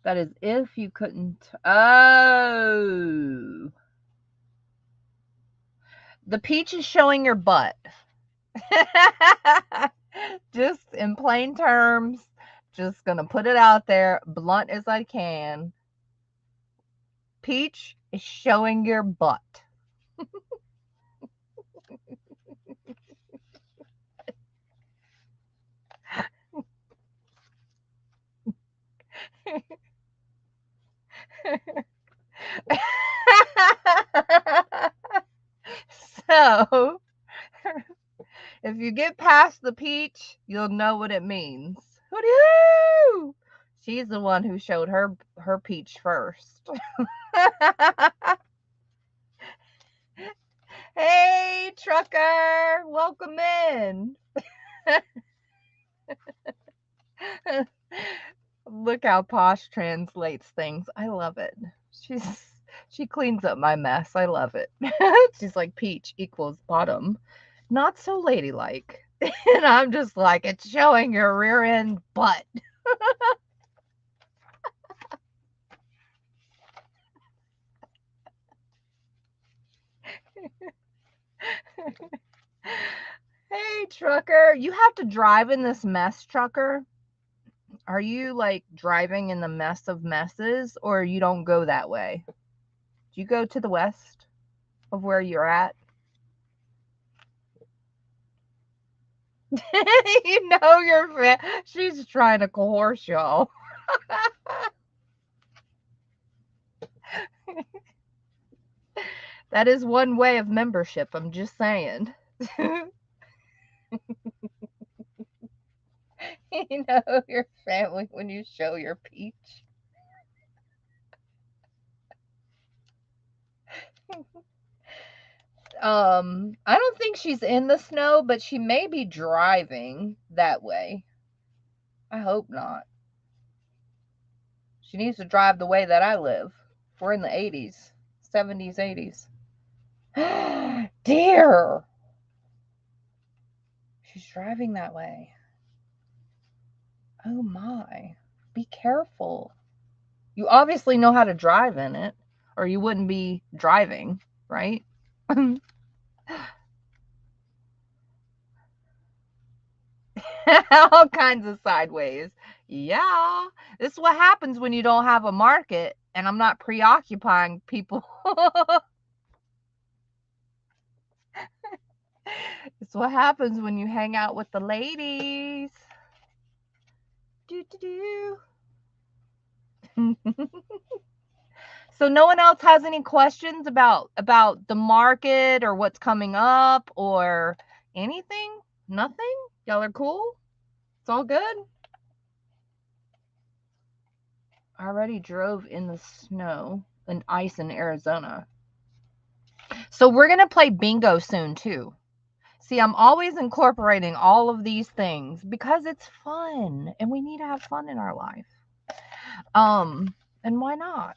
That is if you couldn't. Oh. The peach is showing your butt. Just in plain terms, just gonna put it out there, blunt as I can. Peach is showing your butt. So, if you get past the peach, you'll know what it means. Hoo-doo! She's the one who showed her peach first. Hey, trucker, welcome in. Look how Posh translates things. I love it. She cleans up my mess. I love it. She's like peach equals bottom. Not so ladylike. And I'm just like, it's showing your rear end butt. Hey, trucker, you have to drive in this mess, trucker. Are you like driving in the mess of messes, or you don't go that way? Do you go to the west of where you're at? You know your she's trying to coerce y'all. That is one way of membership, I'm just saying. You know your family when you show your peach. I don't think she's in the snow, but she may be driving that way. I hope not. She needs to drive the way that I live. We're in the 80s, 70s, 80s. Dear, she's driving that way. Oh my. Be careful. You obviously know how to drive in it, or you wouldn't be driving, right? All kinds of sideways. Yeah. This is what happens when you don't have a market and I'm not preoccupying people. It's what happens when you hang out with the ladies. Do do do. So no one else has any questions about the market or what's coming up or anything? Nothing? Y'all are cool? It's all good? I already drove in the snow and ice in Arizona. So we're going to play bingo soon too. See, I'm always incorporating all of these things because it's fun and we need to have fun in our life. And why not?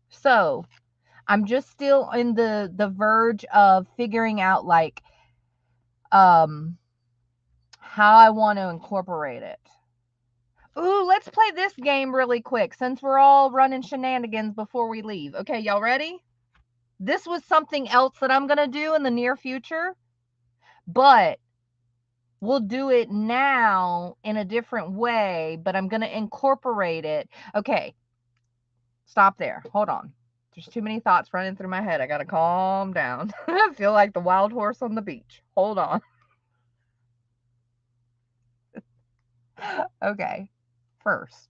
So, I'm just still in the verge of figuring out like how I want to incorporate it. Ooh, let's play this game really quick since we're all running shenanigans before we leave. Okay, y'all ready? This was something else that I'm going to do in the near future, but we'll do it now in a different way, but I'm going to incorporate it. Okay, stop there. Hold on. There's too many thoughts running through my head. I got to calm down. I feel like the wild horse on the beach. Hold on. Okay, first,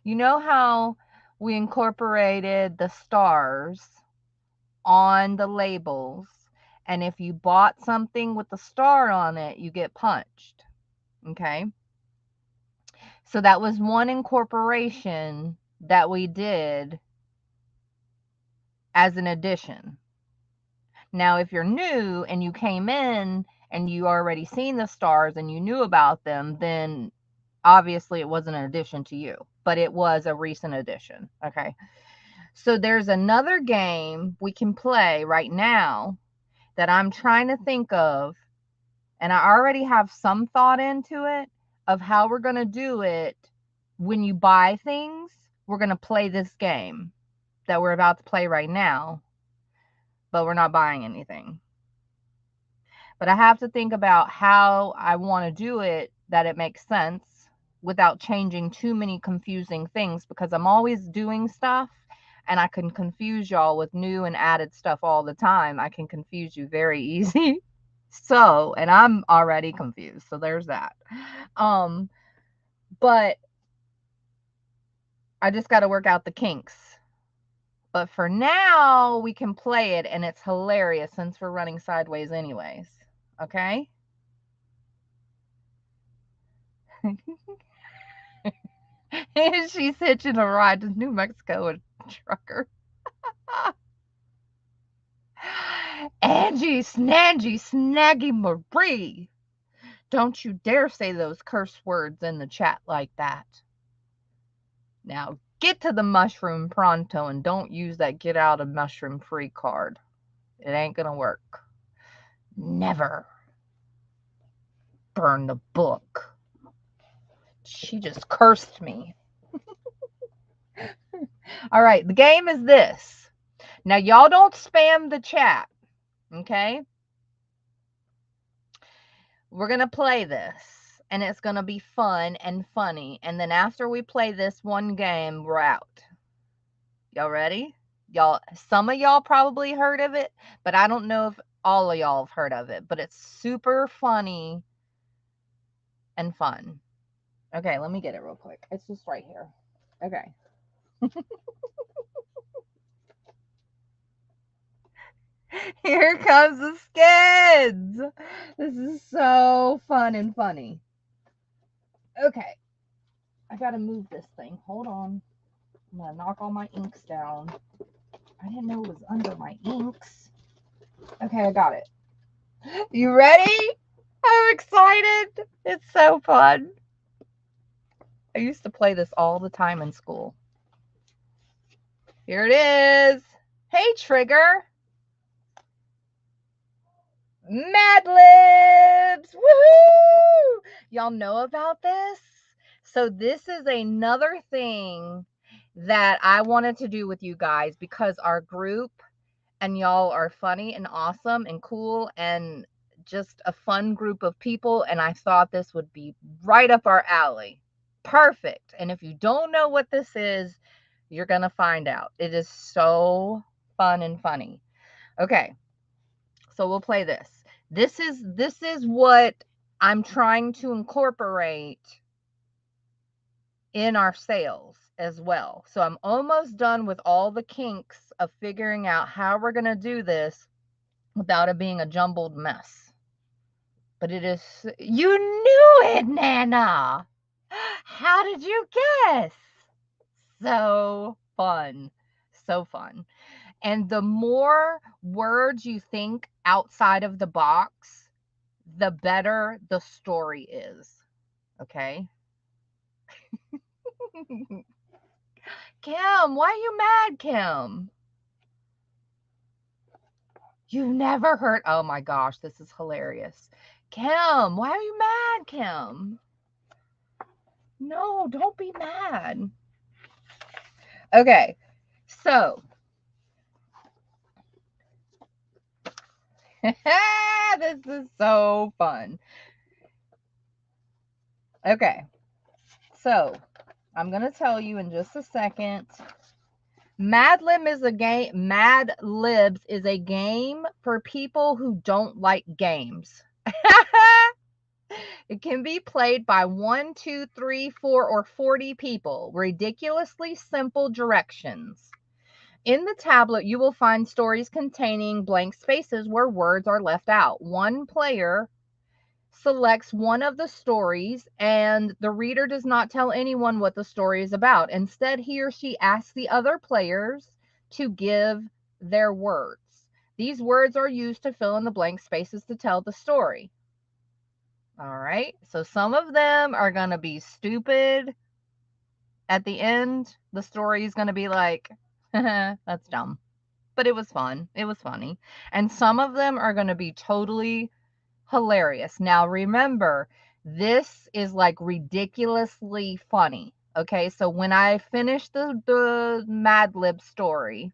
you know how we incorporated the stars on the labels And if you bought something with the star on it, you get punched. Okay. So that was one incorporation that we did as an addition. Now, if you're new and you came in and you already seen the stars and you knew about them, then obviously it wasn't an addition to you, but it was a recent addition. Okay. So there's another game we can play right now that I'm trying to think of, and I already have some thought into it of how we're going to do it. When you buy things, we're going to play this game that we're about to play right now, but we're not buying anything. But I have to think about how I want to do it that it makes sense without changing too many confusing things, because I'm always doing stuff and I can confuse y'all with new and added stuff all the time. I can confuse you very easy. So, and I'm already confused. So there's that. But I just got to work out the kinks. But for now, we can play it and it's hilarious since we're running sideways anyways. Okay? She's hitching a ride to New Mexico with a trucker. Angie, Snangy, Snaggy Marie. Don't you dare say those curse words in the chat like that. Now, get to the mushroom pronto and don't use that get out of mushroom free card. It ain't gonna work. Never. Burn the book. She just cursed me. All right, the game is this. Now, y'all don't spam the chat, okay? We're going to play this, and it's going to be fun and funny. And then after we play this one game, we're out. Y'all ready? Y'all, some of y'all probably heard of it, but I don't know if all of y'all have heard of it, but it's super funny and fun. Okay, let me get it real quick. It's just right here. Okay. Here comes the skids. This is so fun and funny. Okay. I gotta move this thing. Hold on. I'm gonna knock all my inks down. I didn't know it was under my inks. Okay, I got it. You ready? I'm excited. It's so fun. I used to play this all the time in school. Here it is. Hey, Trigger. Mad Libs. Woohoo! Y'all know about this? So this is another thing that I wanted to do with you guys because our group and y'all are funny and awesome and cool and just a fun group of people, and I thought this would be right up our alley. Perfect. And if you don't know what this is, you're going to find out. It is so fun and funny. Okay. So we'll play this. This is what I'm trying to incorporate in our sales as well. So I'm almost done with all the kinks of figuring out how we're going to do this without it being a jumbled mess. But it is, you knew it, Nana. How did you guess? So fun. So fun. And the more words you think outside of the box, the better the story is. Okay? Kim, why are you mad, Kim? You've never heard. Oh my gosh, this is hilarious. Kim, why are you mad, Kim? No, don't be mad. Okay, so this is so fun. Okay, so I'm gonna tell you in just a second. Mad Lib is a game. Mad Libs is a game for people who don't like games. It can be played by 1, 2, 3, 4, or 40 people. Ridiculously simple directions. In the tablet, you will find stories containing blank spaces where words are left out. One player selects one of the stories, and the reader does not tell anyone what the story is about. Instead, he or she asks the other players to give their words. These words are used to fill in the blank spaces to tell the story. All right, so some of them are going to be stupid. At the end, the story is going to be like, that's dumb. But it was fun. It was funny. And some of them are going to be totally hilarious. Now, remember, this is like ridiculously funny. Okay, so when I finish the Mad Lib story,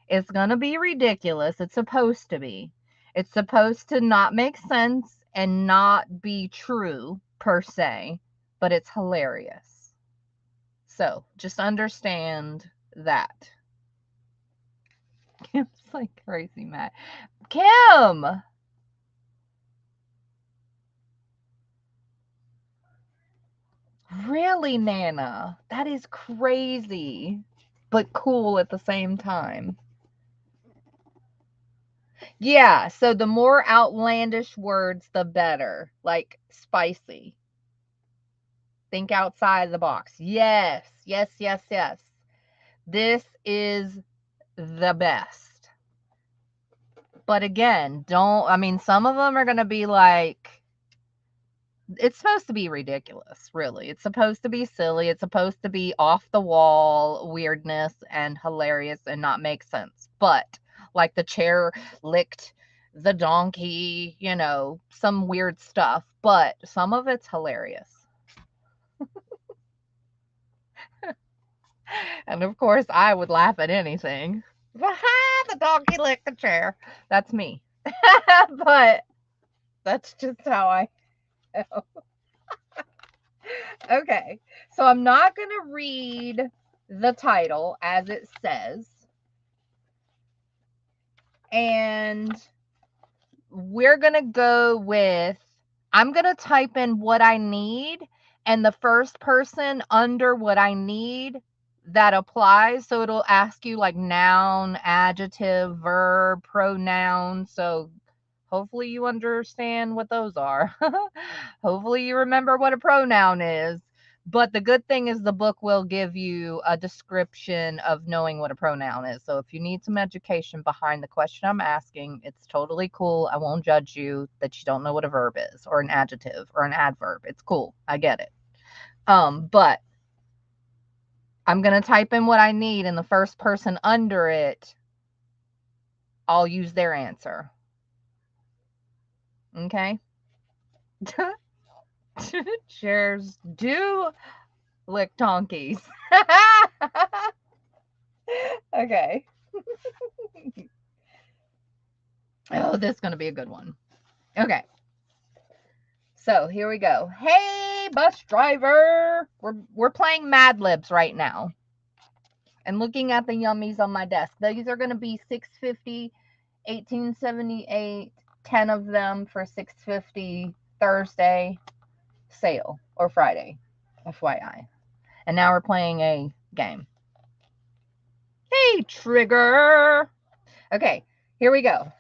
it's going to be ridiculous. It's supposed to be. It's supposed to not make sense and not be true per se, but it's hilarious. So just understand that. Kim's like crazy mad. Kim! Really, Nana? That is crazy, but cool at the same time. Yeah, so the more outlandish words, the better. Like spicy. Think outside the box. Yes, yes, yes, yes. This is the best. But again, some of them are going to be like, it's supposed to be ridiculous, really. It's supposed to be silly. It's supposed to be off the wall weirdness and hilarious and not make sense. But like the chair licked the donkey, some weird stuff. But some of it's hilarious. And of course, I would laugh at anything. The donkey licked the chair. That's me. But that's just how I am. Okay, so I'm not going to read the title as it says. And we're going to go with, I'm going to type in what I need, and the first person under what I need that applies. So it'll ask you like noun, adjective, verb, pronoun. So hopefully you understand what those are. Hopefully you remember what a pronoun is. But the good thing is the book will give you a description of knowing what a pronoun is. So if you need some education behind the question I'm asking, it's totally cool. I won't judge you that you don't know what a verb is or an adjective or an adverb. It's cool. I get it. But I'm going to type in what I need, and the first person under it, I'll use their answer. Okay? Chairs do lick donkeys. Okay. Oh, this is going to be a good one. Okay. So here we go. Hey, bus driver. We're playing Mad Libs right now. And looking at the yummies on my desk. These are going to be $6.50, $18.78, 10 of them for $6.50 Thursday sale or Friday, FYI. And now we're playing a game. Hey, Trigger. Okay, here we go.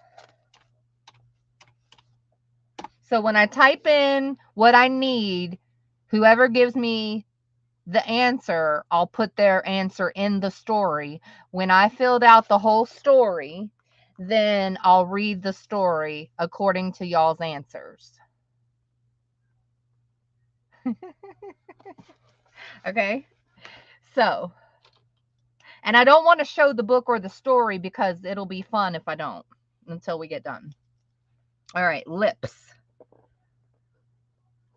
So when I type in what I need, whoever gives me the answer, I'll put their answer in the story. When I filled out the whole story, then I'll read the story according to y'all's answers. Okay? So, and I don't want to show the book or the story because it'll be fun if I don't until we get done. All right, lips.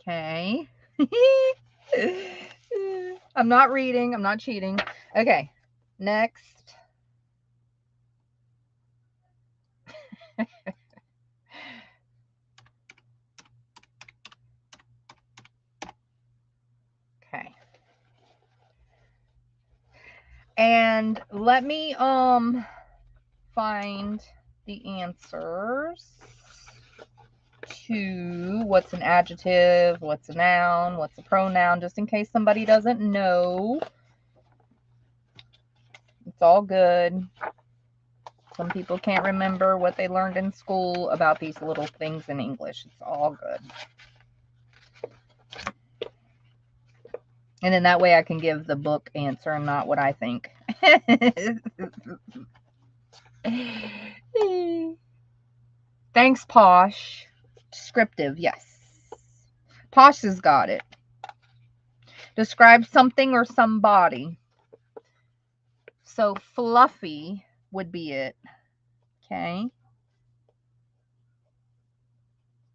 Okay. I'm not reading. I'm not cheating. Okay, next. Okay. And let me find the answers to what's an adjective, what's a noun, what's a pronoun, just in case somebody doesn't know. It's all good. Some people can't remember what they learned in school about these little things in English. It's all good. And then that way I can give the book answer and not what I think. Thanks, Posh. Descriptive, yes. Posh has got it. Describe something or somebody. So fluffy would be it. Okay.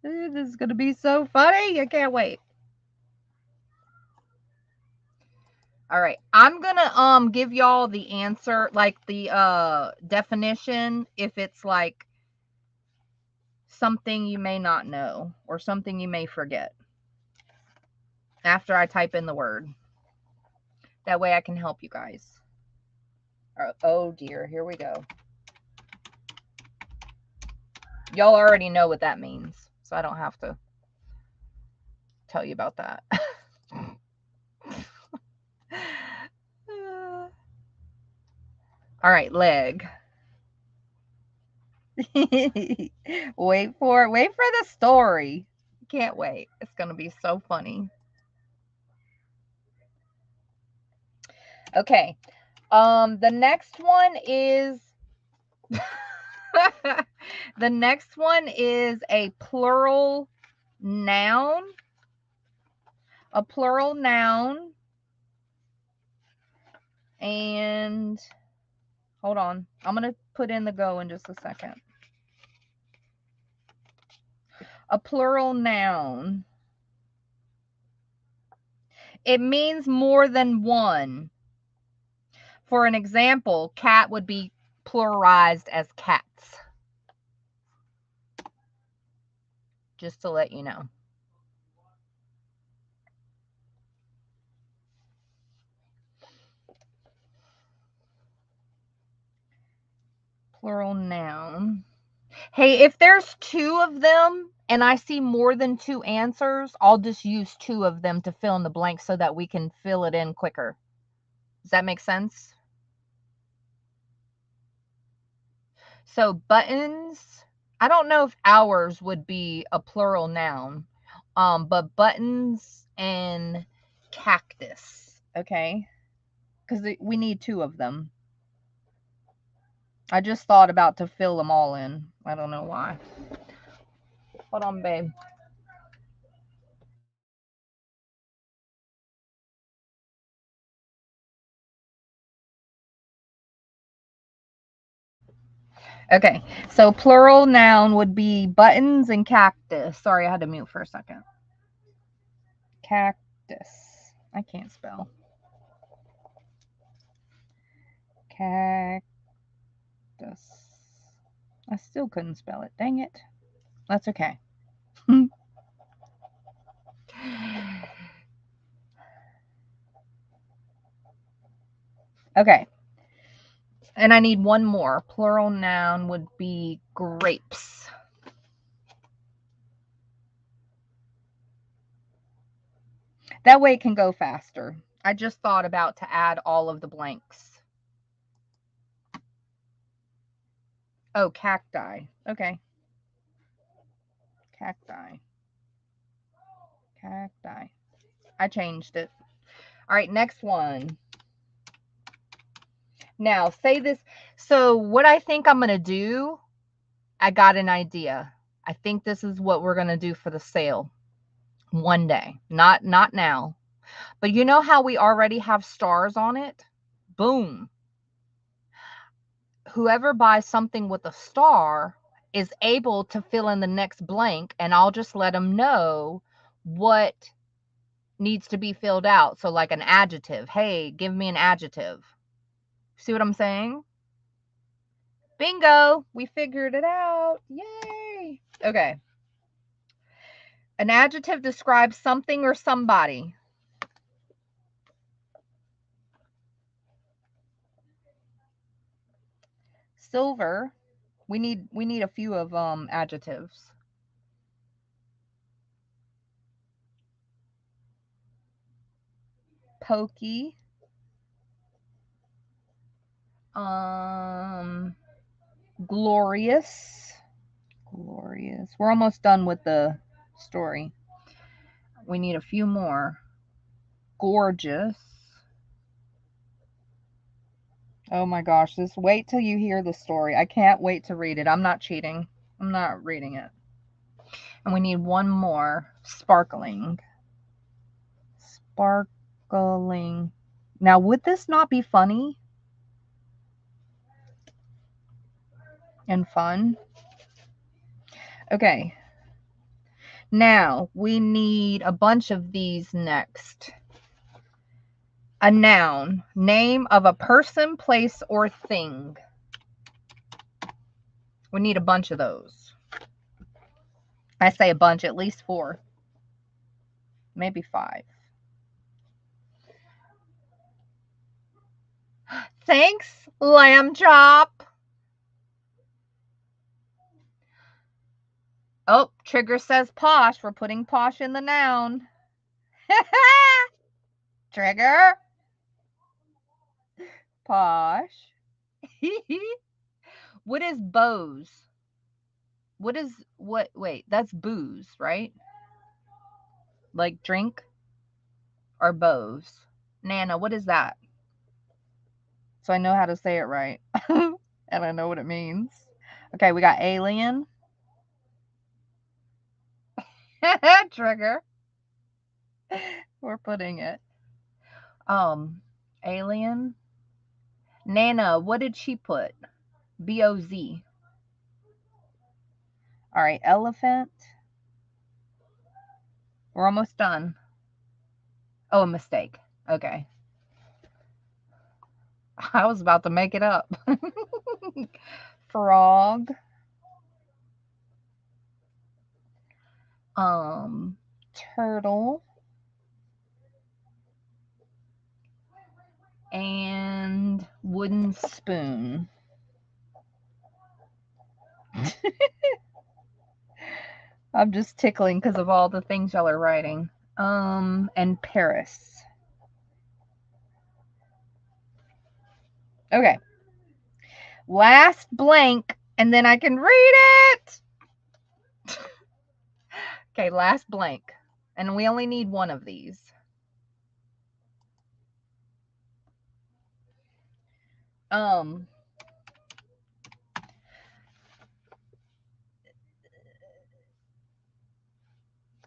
This is going to be so funny. I can't wait. All right. I'm going to give y'all the answer, like the definition, if it's like something you may not know or something you may forget after I type in the word. That way I can help you guys. Oh dear, here we go. Y'all already know what that means, so I don't have to tell you about that. All right, leg. Wait for the story. Can't wait. It's going to be so funny. Okay. The next one is the next one is a plural noun. A plural noun. And hold on. I'm going to put in the go in just a second. A plural noun. It means more than one. For an example, cat would be pluralized as cats. Just to let you know. Plural noun. Hey, if there's two of them and I see more than two answers, I'll just use two of them to fill in the blank so that we can fill it in quicker. Does that make sense? So buttons, I don't know if hours would be a plural noun, but buttons and cactus, okay? Because we need two of them. I just thought about to fill them all in. I don't know why. Hold on, babe. Okay, so plural noun would be buttons and cactus. Sorry, I had to mute for a second. Cactus. I can't spell. Cactus. I still couldn't spell it. Dang it. That's okay. Okay. And I need one more. Plural noun would be grapes. That way it can go faster. I just thought about to add all of the blanks. Oh, cacti. Okay. Cacti. Cacti. I changed it. All right, next one. Now, say this. So, what I think I'm going to do, I got an idea. I think this is what we're going to do for the sale one day. Not now. But you know how we already have stars on it? Boom. Whoever buys something with a star is able to fill in the next blank, and I'll just let them know what needs to be filled out. So, like an adjective. Hey, give me an adjective. See what I'm saying? Bingo! We figured it out. Yay! Okay. An adjective describes something or somebody. Silver. We need a few of adjectives. Pokey. Glorious. Glorious. We're almost done with the story. We need a few more. Gorgeous. Oh my gosh, just wait till you hear the story. I can't wait to read it. I'm not cheating. I'm not reading it. And we need one more. Sparkling. Sparkling. Now, would this not be funny and fun? Okay. Now, we need a bunch of these next. A noun. Name of a person, place, or thing. We need a bunch of those. I say a bunch, at least 4. Maybe 5. Thanks, lamb chop. Oh, Trigger says posh. We're putting posh in the noun. Trigger. Posh. What is booze? Wait, that's booze, right? Like drink or bows? Nana, what is that? So I know how to say it right. And I know what it means. Okay, we got alien. Trigger. We're putting it. Alien. Nana, what did she put? B-O-Z. All right, elephant. We're almost done. Oh, a mistake. Okay. I was about to make it up. Frog. Turtle. And wooden spoon. I'm just tickling because of all the things y'all are writing. And Paris. Okay. Last blank, and then I can read it. Okay, last blank. And we only need one of these.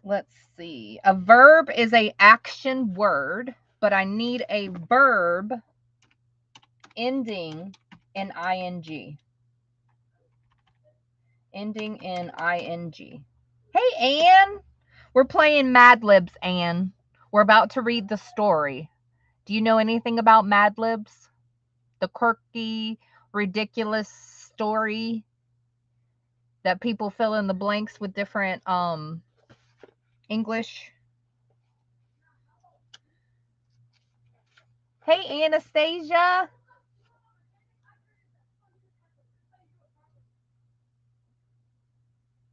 Let's see. A verb is a action word, but I need a verb ending in ing. Ending in ing. Hey, Anne. We're playing Mad Libs, Anne. We're about to read the story. Do you know anything about Mad Libs? The quirky, ridiculous story that people fill in the blanks with different English. Hey, Anastasia.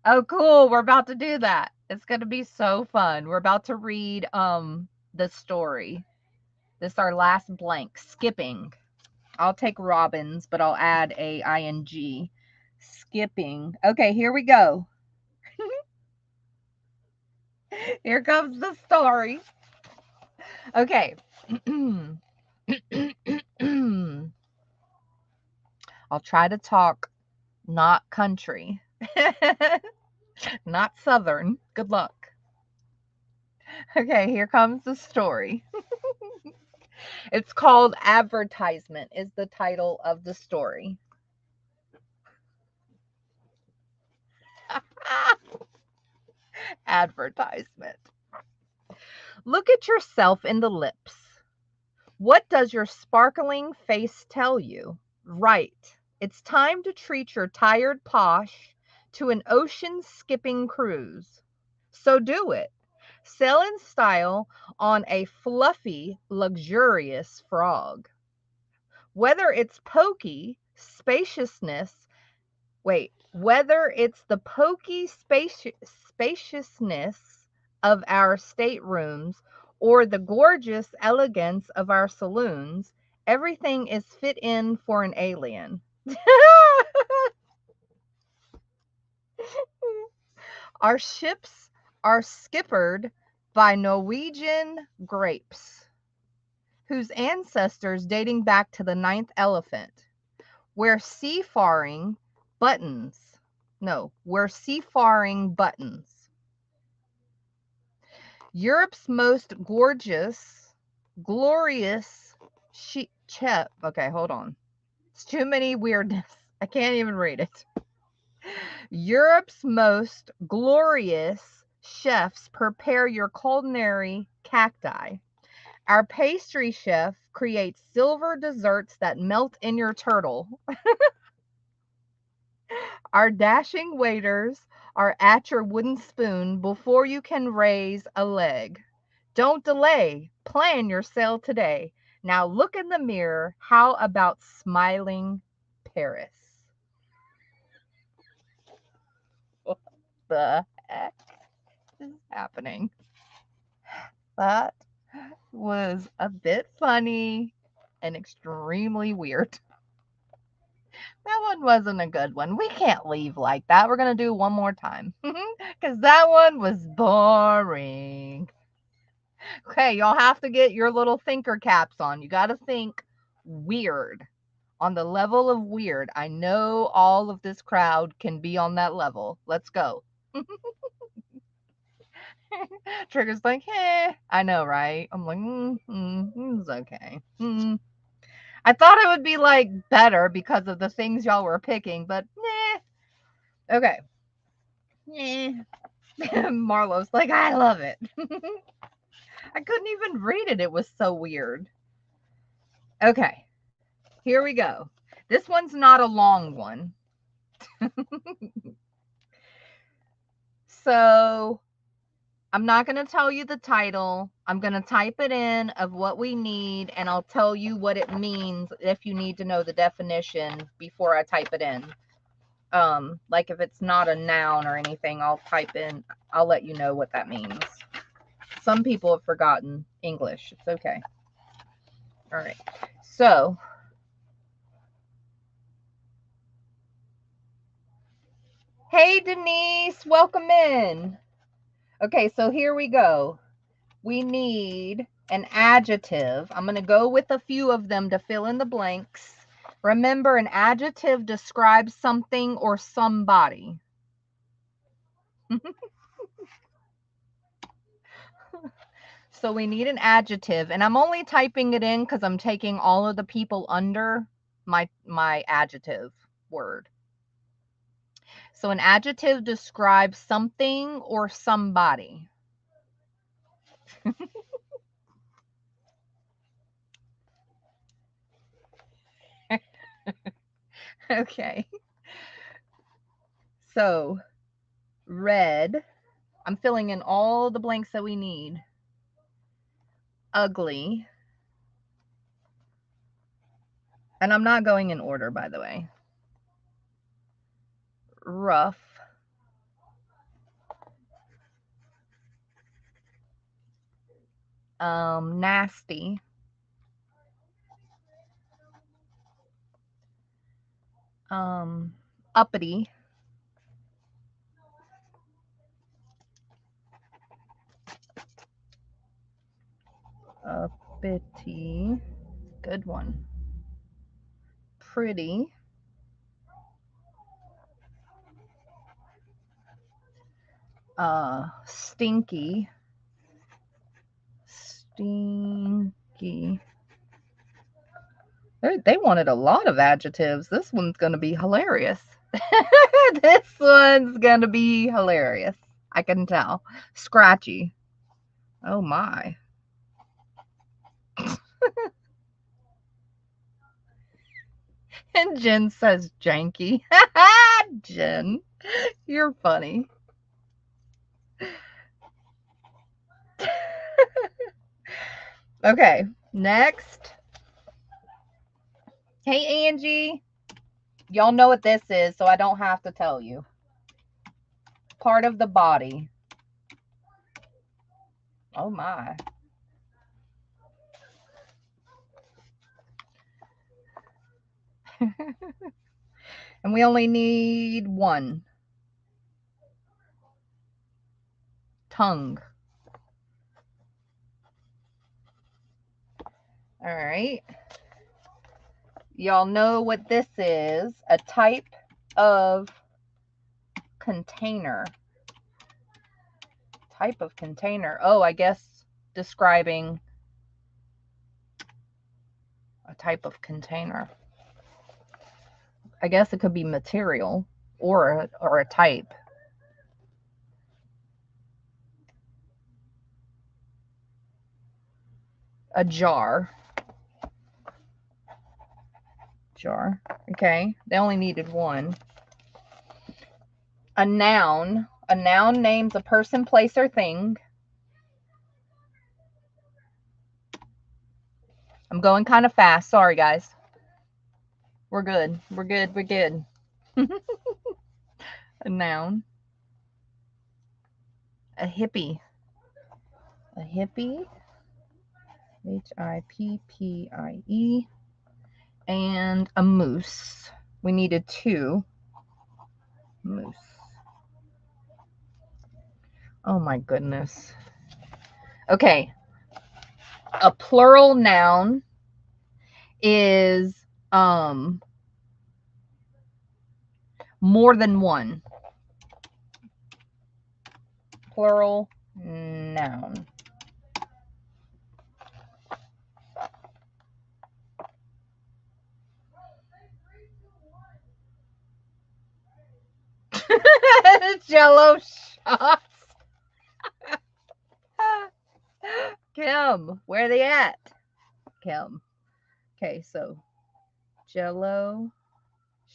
Oh, cool. We're about to do that. It's going to be so fun. We're about to read the story. This is our last blank. Skipping. I'll take Robins, but I'll add a ing. Skipping. Okay, here we go. Here comes the story. Okay. I'll try to talk not country. Not southern. Good luck. Okay, here comes the story. It's called Advertisement is the title of the story. Advertisement. Look at yourself in the lips. What does your sparkling face tell you? Right. It's time to treat your tired posh to an ocean-skipping cruise. So do it. Sail in style on a fluffy, luxurious frog. Whether it's pokey spaciousness, whether it's the pokey spaciousness of our staterooms or the gorgeous elegance of our saloons, Everything is fit in for an alien. Our ships are skippered by Norwegian grapes, whose ancestors dating back to the ninth elephant, where seafaring buttons. No, where seafaring buttons. Europe's most glorious chef. Okay, hold on. It's too many weirdness. I can't even read it. Europe's most glorious chefs prepare your culinary cacti. Our pastry chef creates silver desserts that melt in your turtle. Our dashing waiters are at your wooden spoon before you can raise a leg. Don't delay. Plan your sail today. Now look in the mirror. How about smiling Paris? What the heck is happening? That was a bit funny and extremely weird. That one wasn't a good one. We can't leave like that. We're going to do one more time because that one was boring. Okay, y'all have to get your little thinker caps on. You got to think weird, on the level of weird. I know all of this crowd can be on that level. Let's go. Trigger's like, I know, right? I'm like, it's okay. I thought it would be like better because of the things y'all were picking, but nah. Okay. Marlo's like, I love it. I couldn't even read it. It was so weird. Okay. Here we go. This one's not a long one. So I'm not going to tell you the title. I'm going to type it in of what we need, and I'll tell you what it means if you need to know the definition before I type it in. Like if it's not a noun or anything, I'll let you know what that means. Some people have forgotten English. It's okay. All right. So, hey Denise, welcome in. Okay, so here we go. We need an adjective. I'm going to go with a few of them to fill in the blanks. Remember, an adjective describes something or somebody. So we need an adjective, and I'm only typing it in because I'm taking all of the people under my adjective word. So an adjective describes something or somebody. Okay. So red. I'm filling in all the blanks that we need. Ugly. And I'm not going in order, by the way. Rough. Nasty. Uppity. Uppity. Good one. Pretty. Stinky. Stinky. They wanted a lot of adjectives. This one's going to be hilarious. This one's going to be hilarious. I can tell. Scratchy. Oh my. And Jen says janky. Jen, you're funny. Okay, next. Hey, Angie. Y'all know what this is, so I don't have to tell you. Part of the body. Oh my. And we only need one. Tongue. All right. Y'all know what this is. A type of container. Type of container. Oh, I guess describing a type of container. I guess it could be material or a type. A jar. Jar. Okay. They only needed one. A noun. A noun names a person, place, or thing. I'm going kind of fast. Sorry, guys. We're good. We're good. We're good. A noun. A hippie. A hippie. Hippie. And a moose. We needed two. Moose. Oh my goodness. Okay. A plural noun is more than one. Plural noun. Jello shots. Kim, where they at? Kim. Okay, so Jello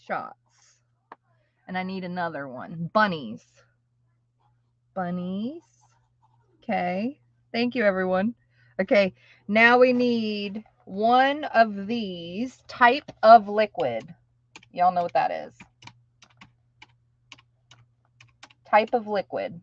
shots. And I need another one. Bunnies. Bunnies. Okay. Thank you, everyone. Okay, now we need one of these type of liquid. Y'all know what that is. Type of liquid.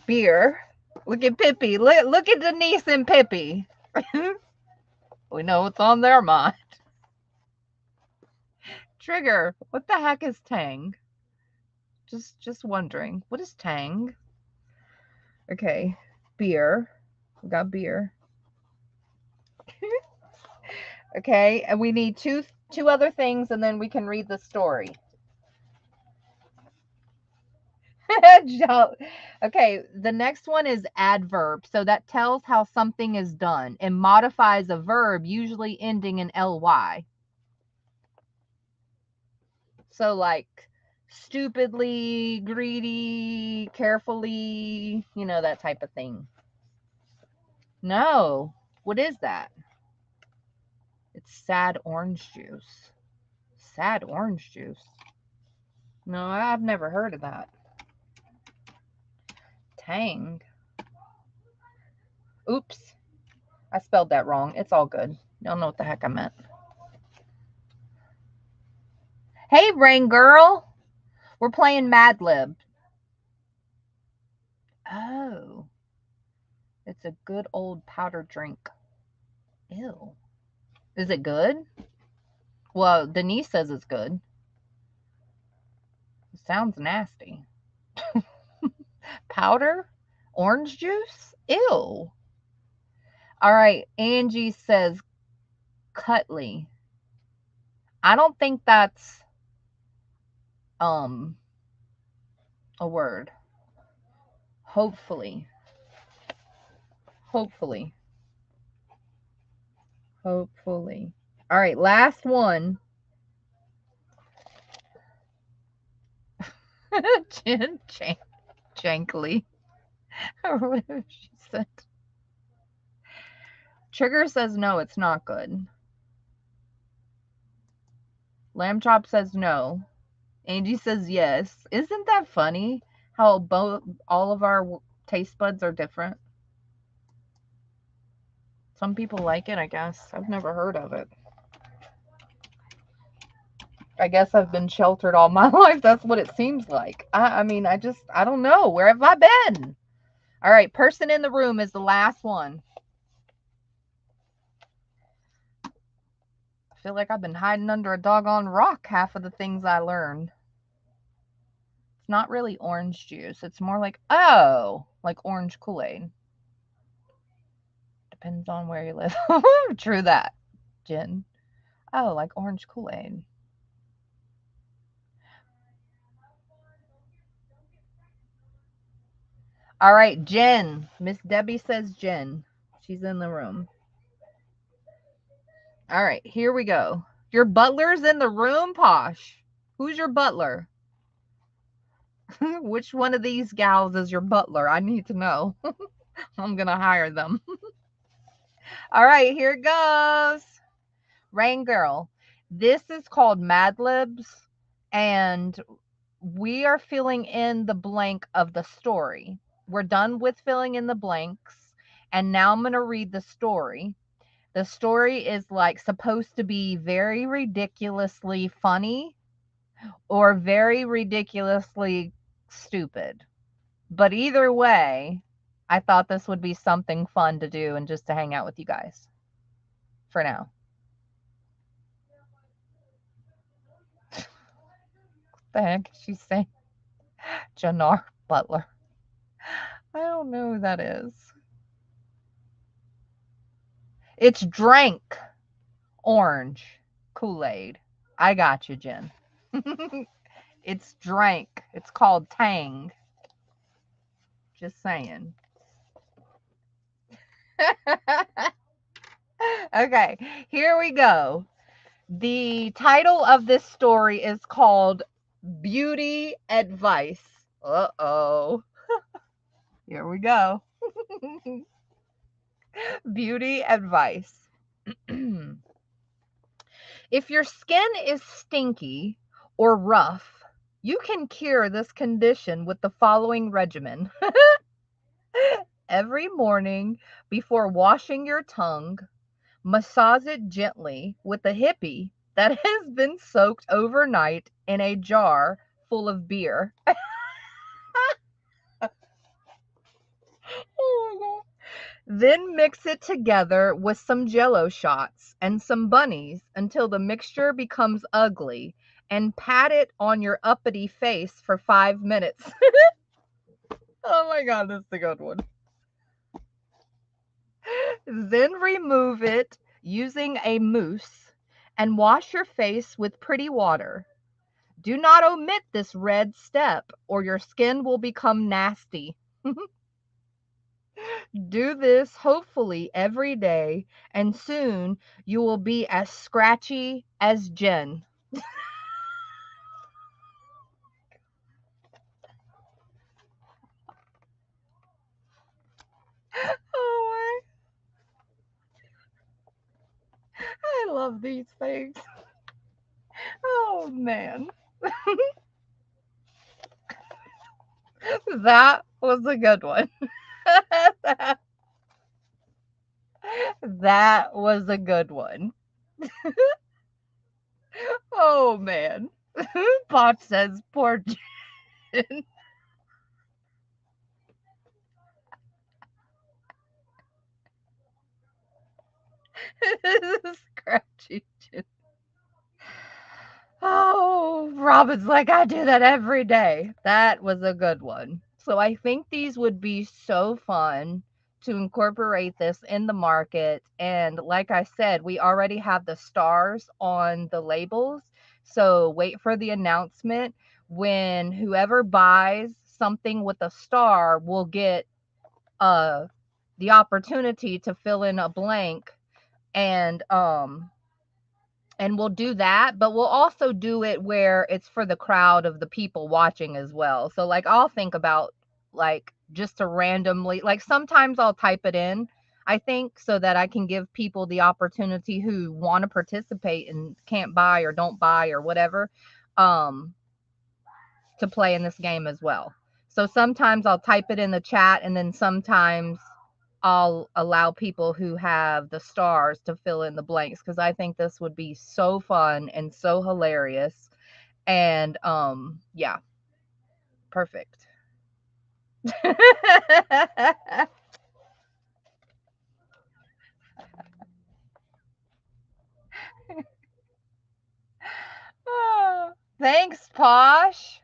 Beer. Look at Pippi. Look at Denise and Pippi. We know what's on their mind. Trigger. What the heck is Tang? Just wondering. What is Tang? Okay. Beer. We got beer. Okay, and we need two other things, and then we can read the story. Okay, the next one is adverb. So that tells how something is done and modifies a verb, usually ending in ly. So like stupidly, greedy, carefully, you know, that type of thing. No. What is that? It's sad orange juice. Sad orange juice. No, I've never heard of that. Tang. Oops. I spelled that wrong. It's all good. Y'all know what the heck I meant. Hey, Rain Girl. We're playing Mad Lib. Oh. It's a good old powder drink. Ew. Is it good? Well, Denise says it's good. It sounds nasty. Powder? Orange juice? Ew. All right. Angie says Cutley. I don't think that's a word. Hopefully. Hopefully. Hopefully. All right, last one. Jankly. Or whatever she said. Trigger says no, it's not good. Lamb Chop says no. Angie says yes. Isn't that funny? How all of our taste buds are different. Some people like it, I guess. I've never heard of it. I guess I've been sheltered all my life. That's what it seems like. I mean, I don't know. Where have I been? All right, person in the room is the last one. I feel like I've been hiding under a doggone rock half of the things I learned. It's not really orange juice. It's more like, oh, like orange Kool-Aid. Depends on where you live. True that, Jen. Oh, like orange Kool-Aid. All right, Jen. Miss Debbie says Jen. She's in the room. All right, here we go. Your butler's in the room, Posh. Who's your butler? Which one of these gals is your butler? I need to know. I'm going to hire them. All right, here it goes. Rain Girl. This is called Mad Libs, and we are filling in the blank of the story. We're done with filling in the blanks, and now I'm going to read the story. The story is like supposed to be very ridiculously funny or very ridiculously stupid. But either way, I thought this would be something fun to do and just to hang out with you guys for now. What the heck is she saying? Jannar Butler. I don't know who that is. It's drank orange Kool-Aid. I got you, Jen. It's drank. It's called Tang. Just saying. Okay, here we go. The title of this story is called Beauty Advice. Uh-oh. Here we go. Beauty advice. If your skin is stinky or rough, you can cure this condition with the following regimen. Every morning before washing your tongue, massage it gently with a hippie that has been soaked overnight in a jar full of beer. Oh my God. Then mix it together with some jello shots and some bunnies until the mixture becomes ugly and pat it on your uppity face for 5 minutes. Oh my God, that's a good one. Then remove it using a mousse and wash your face with pretty water. Do not omit this red step or your skin will become nasty. Do this hopefully every day, and soon you will be as scratchy as Jen. Oh my, I love these things. Oh man. That was a good one. That was a good one. Oh man. Pot says poor Jen. Scratchy Jen. Oh, Robin's like, I do that every day. That was a good one. So I think these would be so fun to incorporate this in the market. And like I said, we already have the stars on the labels. So wait for the announcement when whoever buys something with a star will get uh the opportunity to fill in a blank and we'll do that, but we'll also do it where it's for the crowd of the people watching as well. So like I'll think about like just to randomly like sometimes I'll type it in, I think, so that I can give people the opportunity who want to participate and can't buy or don't buy or whatever um to play in this game as well. So sometimes I'll type it in the chat and then sometimes I'll allow people who have the stars to fill in the blanks because I think this would be so fun and so hilarious. And yeah, perfect. Thanks, Posh.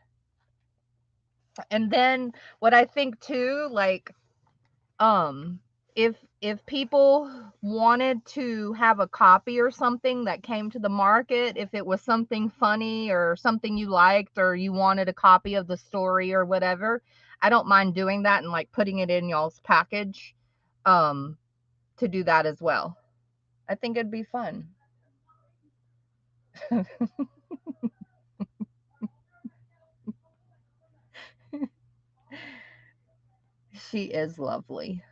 And then what I think too, like, um, if people wanted to have a copy or something that came to the market, if it was something funny or something you liked or you wanted a copy of the story or whatever, I don't mind doing that and like putting it in y'all's package, um, to do that as well. I think it'd be fun. She is lovely.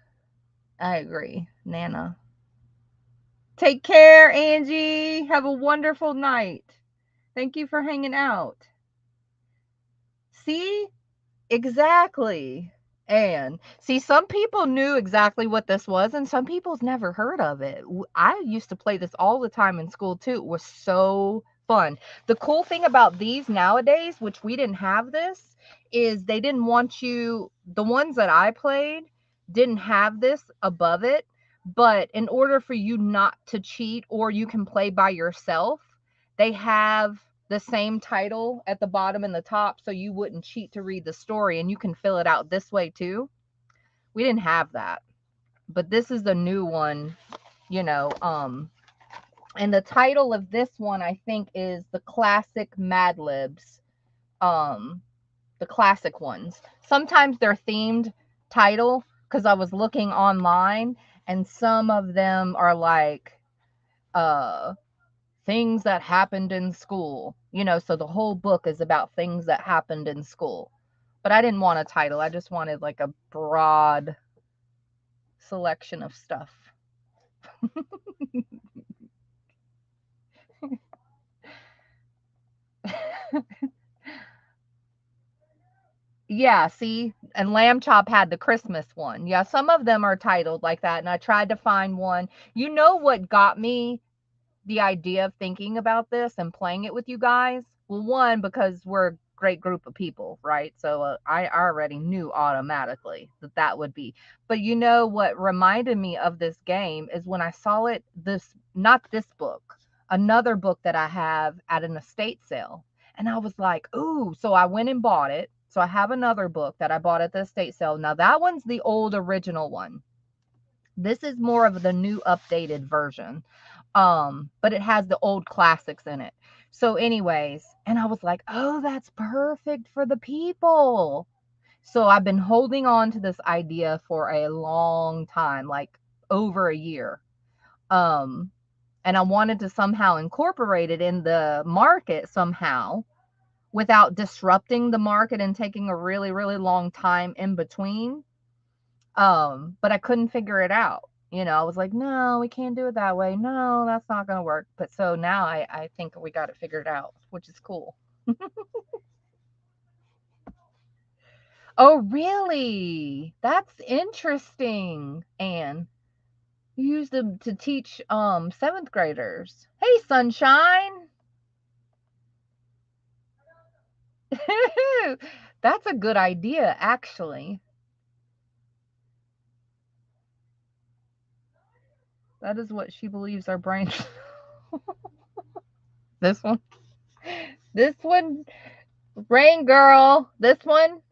I agree, Nana. Take care, Angie. Have a wonderful night. Thank you for hanging out. See? Exactly. And see, some people knew exactly what this was, and some people's never heard of it. I used to play this all the time in school too. It was so fun. The cool thing about these nowadays, which we didn't have this, is they didn't want you, the ones that I played didn't have this above it. But in order for you not to cheat or you can play by yourself, they have the same title at the bottom and the top so you wouldn't cheat to read the story, and you can fill it out this way too. We didn't have that. But this is the new one, you know, and the title of this one I think is the classic Mad Libs. The classic ones. Sometimes they're themed title because I was looking online and some of them are like uh things that happened in school, so the whole book is about things that happened in school. But I didn't want a title. I just wanted like a broad selection of stuff. Yeah, see? And Lamb Chop had the Christmas one. Yeah, some of them are titled like that. And I tried to find one. You know what got me the idea of thinking about this and playing it with you guys? Well, one, because we're a great group of people, right? So I already knew automatically that that would be. But you know what reminded me of this game is when I saw it, not this book, another book that I have at an estate sale. And I was like, ooh, so I went and bought it. So I have another book that I bought at the estate sale. Now that one's the old original one. This is more of the new updated version. But it has the old classics in it. So anyways, and I was like, "Oh, that's perfect for the people." So I've been holding on to this idea for a long time, like over a year. Um and I wanted to somehow incorporate it in the market somehow without disrupting the market and taking a really really long time in between. But I couldn't figure it out. I was like, no, we can't do it that way. No, that's not going to work. But so now I think we got it figured out, which is cool. Oh, really? That's interesting. And you use them to teach seventh graders. Hey, sunshine. That's a good idea, actually. That is what she believes our brains. This one. This one. Rain girl. This one.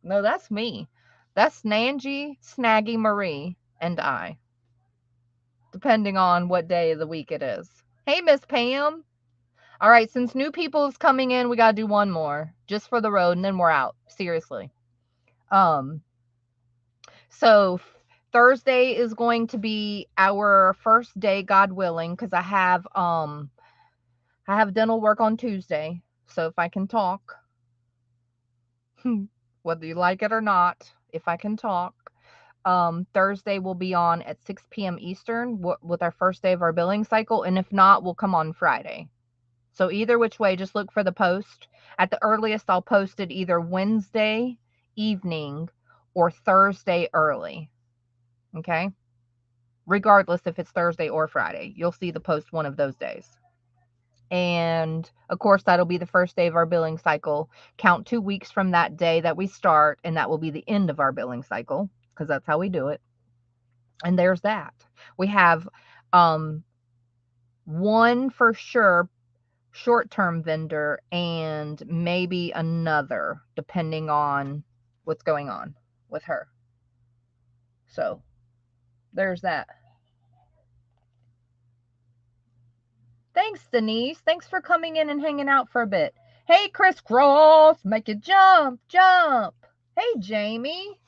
No, that's me. That's Nanji, Snaggy Marie, and I, depending on what day of the week it is. Hey, Miss Pam. All right, since new people is coming in, we got to do one more just for the road, and then we're out. Seriously. Um, so Thursday is going to be our first day, God willing, because I have dental work on Tuesday. So if I can talk, whether you like it or not, if I can talk. Thursday will be on at 6 p.m. Eastern with our first day of our billing cycle. And if not, we'll come on Friday. So either which way, just look for the post. At the earliest, I'll post it either Wednesday evening or Thursday early. Okay. Regardless if it's Thursday or Friday, you'll see the post one of those days. And of course, that'll be the first day of our billing cycle. Count 2 weeks from that day that we start, and that will be the end of our billing cycle because that's how we do it. And there's that. We have one for sure short-term vendor and maybe another depending on what's going on with her. So, there's that. Thanks, Denise. Thanks for coming in and hanging out for a bit. Hey, Crisscross, make it jump, jump. Hey, Jamie.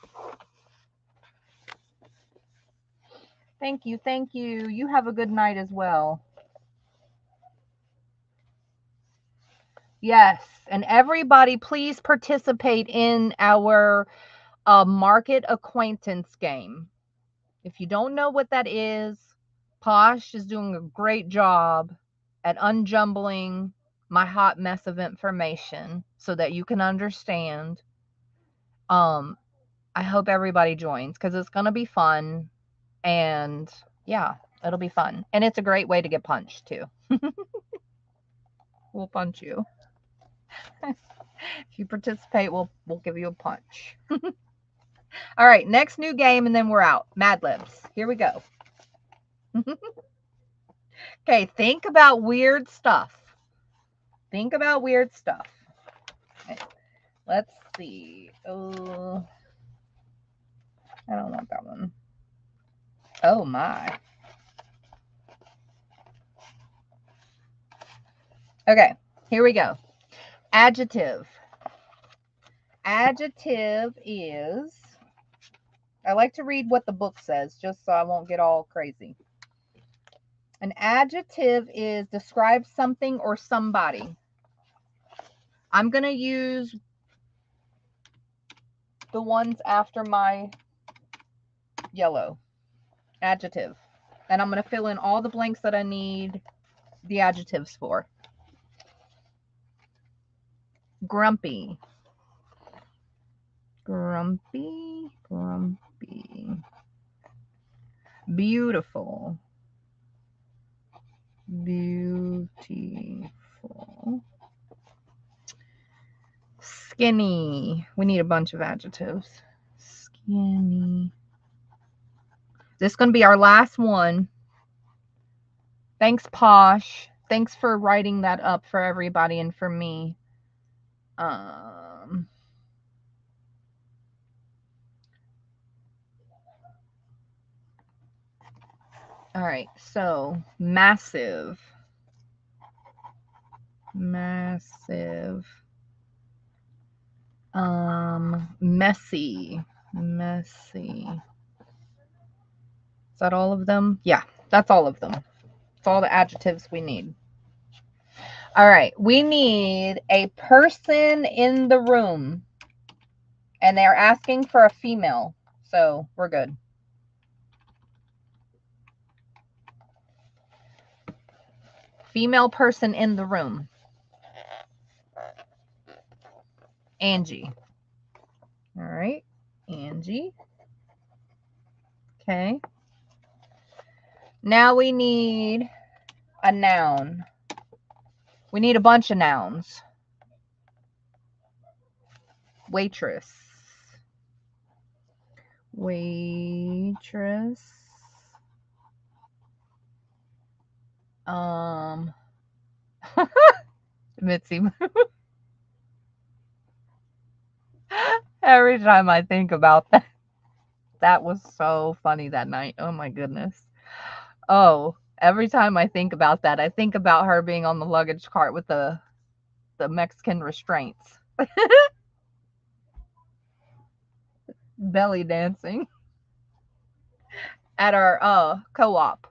Thank you, thank you. You have a good night as well. Yes, and everybody, please participate in our market acquaintance game. If you don't know what that is, Posh is doing a great job at unjumbling my hot mess of information so that you can understand. I hope everybody joins because it's going to be fun. And yeah, it'll be fun. And it's a great way to get punched too. We'll punch you. If you participate, we'll give you a punch. All right, next new game, and then we're out. Mad Libs. Here we go. Okay, think about weird stuff. Think about weird stuff. Okay, let's see. Oh, I don't want that one. Oh my. Okay, here we go. Adjective. Adjective is, I like to read what the book says just so I won't get all crazy. An adjective is describe something or somebody. I'm going to use the ones after my yellow. Adjective. And I'm going to fill in all the blanks that I need the adjectives for. Grumpy. Grumpy. Grumpy. Beautiful. Beautiful. Skinny. We need a bunch of adjectives. Skinny. This is going to be our last one. Thanks, Posh. Thanks for writing that up for everybody and for me. All right, so massive. Massive. Messy. Messy. Is that all of them? Yeah, that's all of them. That's all the adjectives we need. All right, we need a person in the room. And they're asking for a female, so we're good. Female person in the room. Angie. All right, Angie. Okay. Now we need a noun. We need a bunch of nouns. Waitress. Waitress. Mitzi. Every time I think about that, that was so funny that night. Oh my goodness. Oh, every time I think about that, I think about her being on the luggage cart with the Mexican restraints. Belly dancing at our co-op.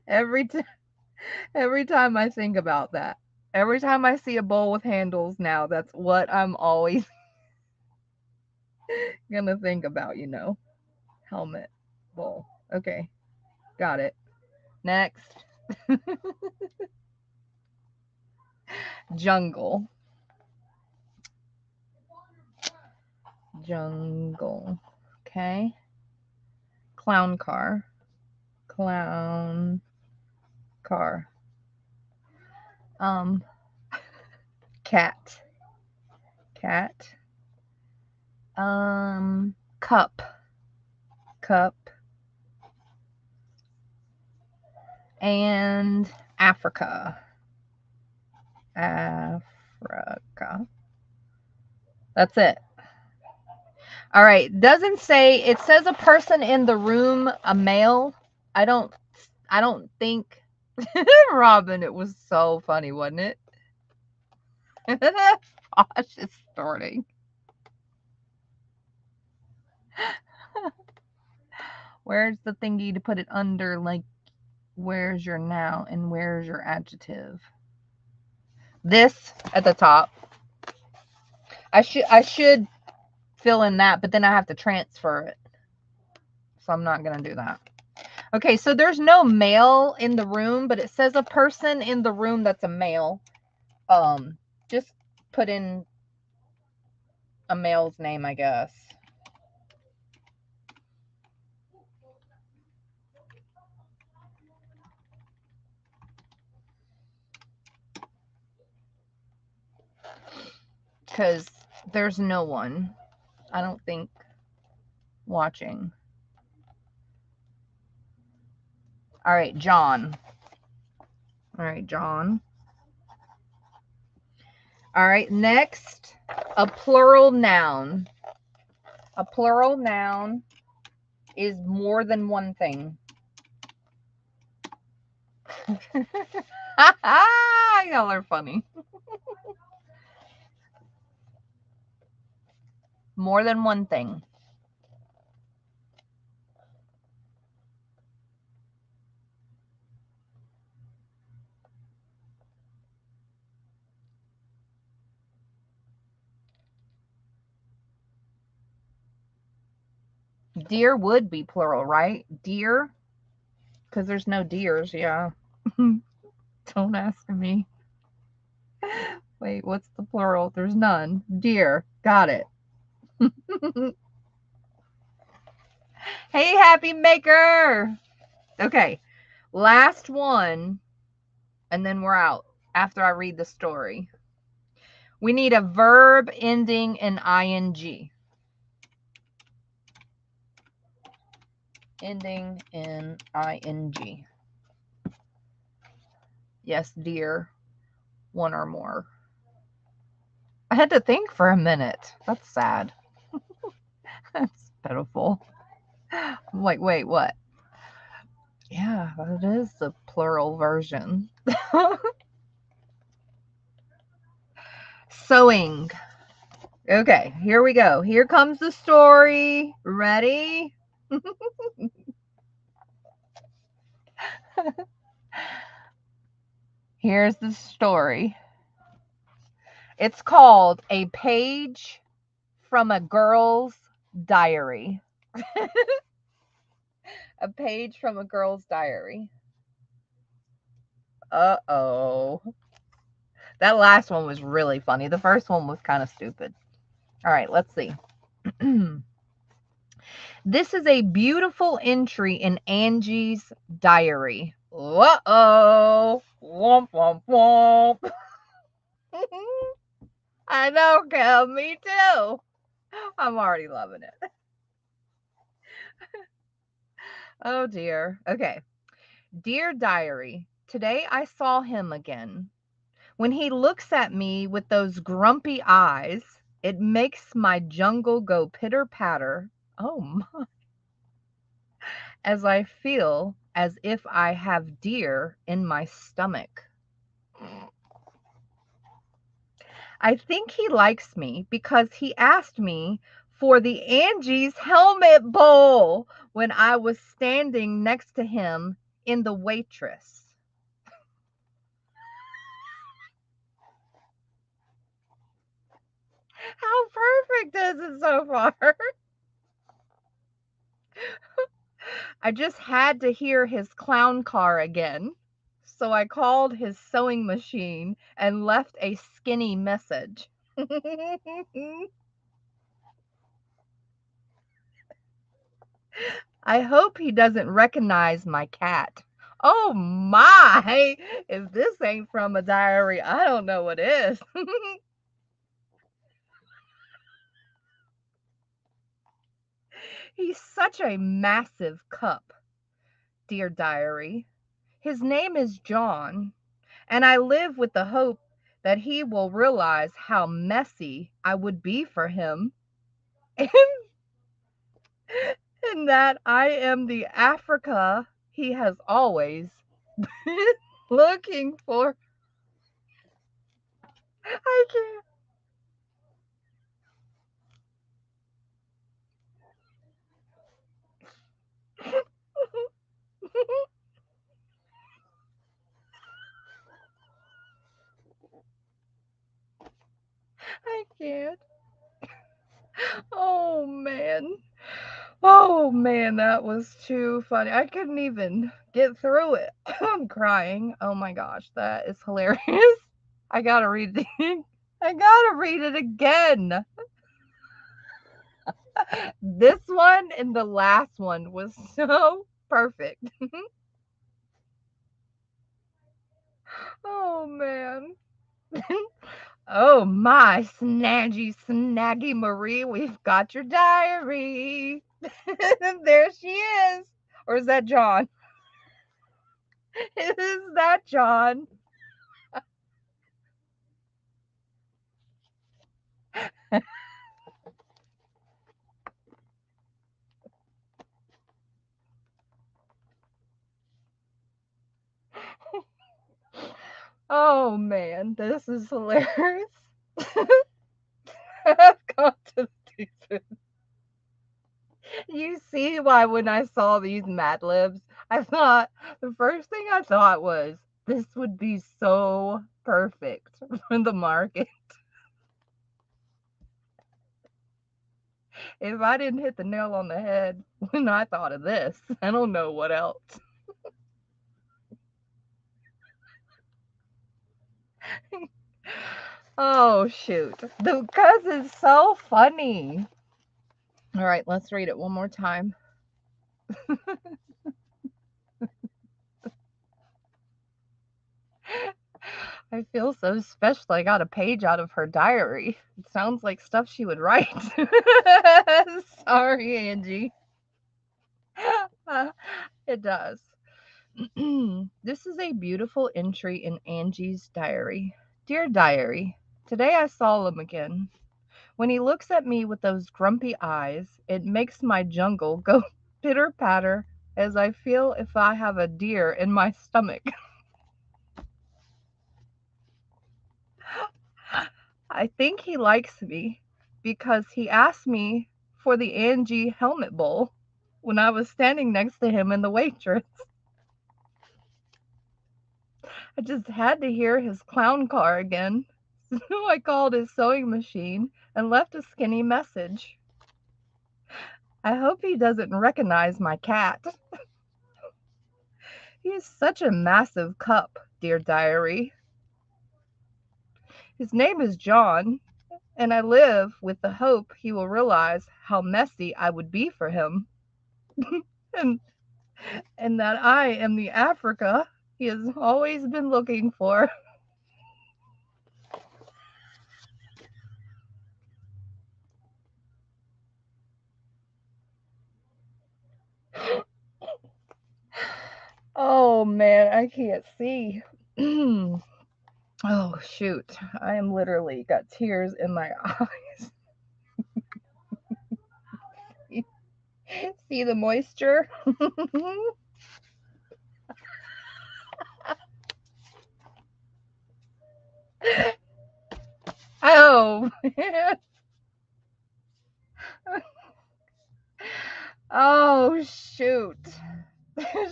every time I think about that. Every time I see a bowl with handles now, that's what I'm always gonna think about, you know. Helmet, bowl. Okay, got it. Next. Jungle. Jungle. Okay. Clown car. Clown car. Um, cat. Cat. Cup. Cup. And Africa. Africa. That's it. All right. Doesn't say, it says a person in the room, a male. I don't think Robin, it was so funny, wasn't it? Gosh, it's starting. Where's the thingy to put it under? Like, where's your noun and where's your adjective? This at the top. I should fill in that, but then I have to transfer it. So I'm not going to do that. Okay, so there's no male in the room, but it says a person in the room that's a male. Just put in a male's name, I guess. Because there's no one, I don't think, watching. All right, John. All right, John. All right, next, a plural noun. A plural noun is more than one thing. Y'all are funny. More than one thing. Deer would be plural, right? Deer? Because there's no deers, yeah. Don't ask me. Wait, what's the plural? There's none. Deer. Got it. Hey, Happy Maker. Okay, last one, and then we're out after I read the story. We need a verb ending in ing. Ending in ing. Yes, dear. One or more. I had to think for a minute. That's sad. That's pitiful. I'm like, wait, what? Yeah, that is the plural version. Sewing. Okay, here we go. Here comes the story. Ready? Here's the story. It's called A Page from a Girl's Diary. A page from a girl's diary. Uh-oh. That last one was really funny. The first one was kind of stupid. All right, let's see. This is a beautiful entry in Angie's diary. Uh-oh. Womp, womp, womp. I know, Kel. Me too. I'm already loving it. Oh, dear. Okay. Dear diary, today I saw him again. When he looks at me with those grumpy eyes, it makes my jungle go pitter-patter. Oh, my. As I feel as if I have deer in my stomach. I think he likes me because he asked me for the Angie's helmet bowl when I was standing next to him in the waitress. How perfect is it so far? I just had to hear his clown car again. So I called his sewing machine and left a skinny message. I hope he doesn't recognize my cat. Oh my! If this ain't from a diary, I don't know what is. He's such a massive cup, dear diary. His name is John, and I live with the hope that he will realize how messy I would be for him and that I am the Africa he has always been looking for. I can't. I can't. Oh man. Oh man, that was too funny. I couldn't even get through it. I'm crying. Oh my gosh, that is hilarious. I gotta read it. I gotta read it again. This one and the last one was so perfect. Oh man. Oh my snaggy snaggy Marie, we've got your diary. There she is. Or is that John? Is that John? Oh man, this is hilarious. I've got to do this. You see why when I saw these Mad Libs, I thought the first thing I thought was this would be so perfect for the market. If I didn't hit the nail on the head when I thought of this, I don't know what else. Oh shoot. Because it's so funny. All right, let's read it one more time. I feel so special. I got a page out of her diary. It sounds like stuff she would write. Sorry, Angie. It does. This is a beautiful entry in Angie's diary. Dear diary, today I saw him again. When he looks at me with those grumpy eyes, it makes my jungle go pitter patter as I feel if I have a deer in my stomach. I think he likes me because he asked me for the Angie helmet bowl when I was standing next to him in the waitress. I just had to hear his clown car again. So I called his sewing machine and left a skinny message. I hope he doesn't recognize my cat. He's such a massive cup, dear diary. His name is John, and I live with the hope he will realize how messy I would be for him. and, and that I am the Africa he has always been looking for. Oh man, I can't see. Oh shoot. I am literally got tears in my eyes. See the moisture? Oh man. Oh shoot.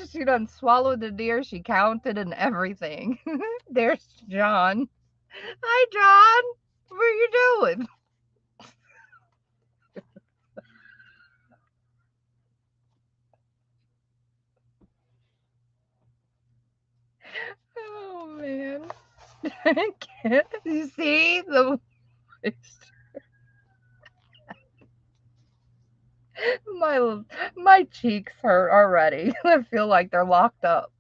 She done swallowed the deer, she counted and everything. There's John. Hi John. What are you doing? Oh man. I can't. You see the My cheeks hurt already. I feel like they're locked up.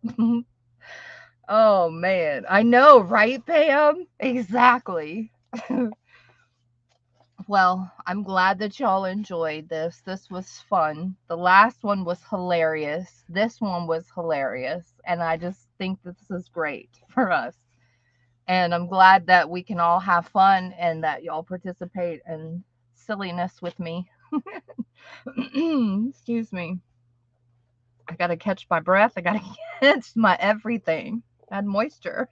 Oh man, I know, right, Pam? Exactly. Well, I'm glad that y'all enjoyed this. This was fun. The last one was hilarious. This one was hilarious. And I just think that this is great for us. And I'm glad that we can all have fun and that y'all participate in silliness with me. Excuse me. I gotta catch my breath. I gotta catch my everything. Add moisture.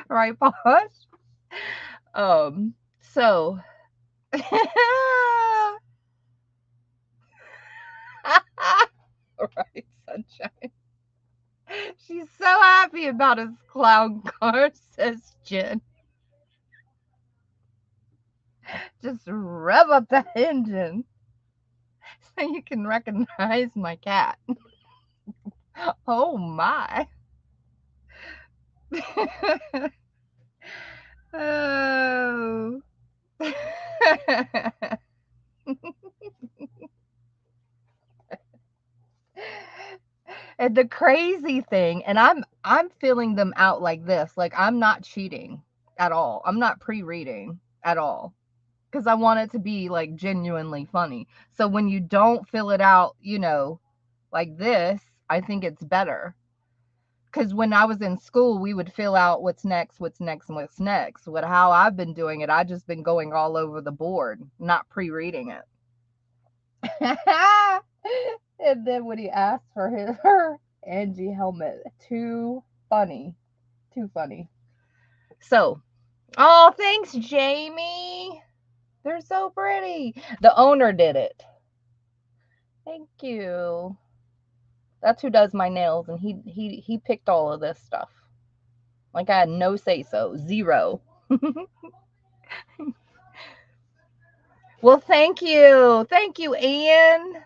Right, boss? So right, sunshine. She's so happy about his clown car, says Jen. Just rev up that engine so you can recognize my cat. Oh my. Oh. And the crazy thing, and I'm filling them out like this, like I'm not cheating at all. I'm not pre-reading at all because I want it to be like genuinely funny. So when you don't fill it out, like this, I think it's better. Because when I was in school, we would fill out what's next, what's next, and what's next. What how I've been doing it, I've just been going all over the board, not pre-reading it. And then when he asked for her Angie helmet, too funny, too funny. So, oh, thanks, Jamie. They're so pretty. The owner did it. Thank you. That's who does my nails, and he picked all of this stuff. Like I had no say so, zero. Well, thank you, Ian.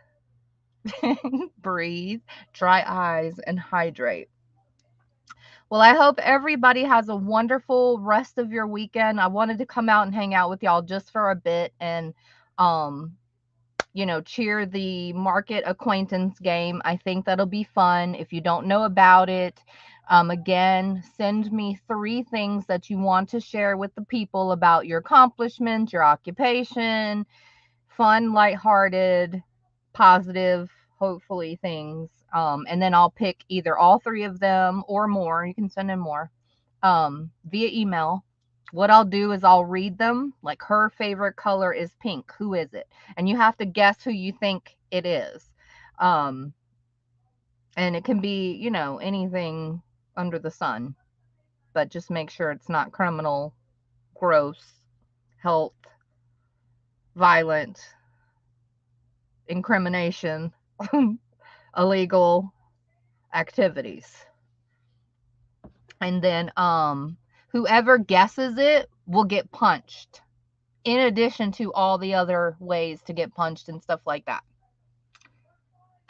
Breathe, dry eyes, and hydrate. Well, I hope everybody has a wonderful rest of your weekend. I wanted to come out and hang out with y'all just for a bit and cheer the market acquaintance game. I think that'll be fun. If you don't know about it, again, send me 3 things that you want to share with the people about your accomplishments, your occupation, fun, lighthearted, positive, hopefully things. And then I'll pick either all 3 of them or more. You can send in more via email. What I'll do is I'll read them. Like her favorite color is pink. Who is it? And you have to guess who you think it is. And it can be, anything under the sun. But just make sure it's not criminal, gross, health, violent, incrimination, illegal activities. And then whoever guesses it will get punched, in addition to all the other ways to get punched and stuff like that.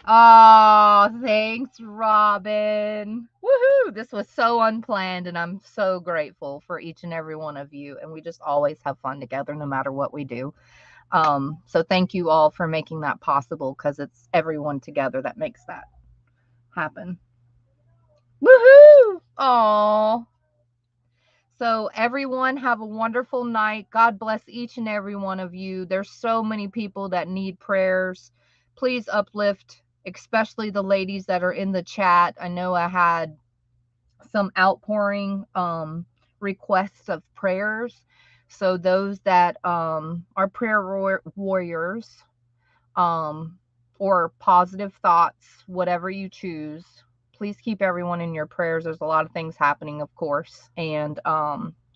Oh, thanks, Robin. Woohoo! This was so unplanned, and I'm so grateful for each and every one of you. And we just always have fun together, no matter what we do. So thank you all for making that possible, because it's everyone together that makes that happen. Woohoo! Aww. So everyone have a wonderful night. God bless each and every one of you. There's so many people that need prayers. Please uplift, especially the ladies that are in the chat. I know I had some outpouring requests of prayers. So those that are prayer warriors or positive thoughts, whatever you choose, please keep everyone in your prayers. There's a lot of things happening, of course. And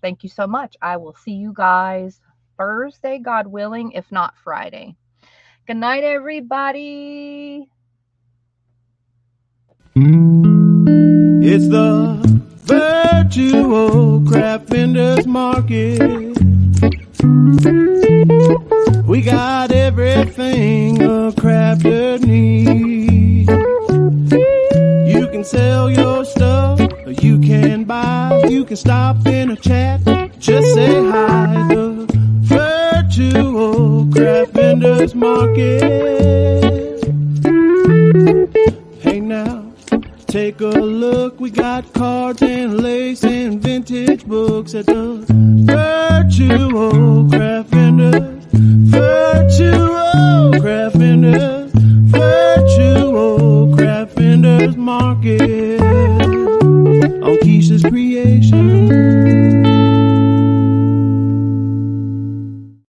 thank you so much. I will see you guys Thursday, God willing, if not Friday. Good night, everybody. It's the Virtual Craft Vendors Market. We got everything a crafter needs. You can sell your stuff, or you can buy. You can stop in a chat, just say hi. The Virtual Craft Vendors Vendors Market. Hey now, take a look. We got cards and lace and vintage books at the Virtual Craft Vendors. Virtual Craft Vendors. Virtual Craft Vendors Market. On Keisha's Creation.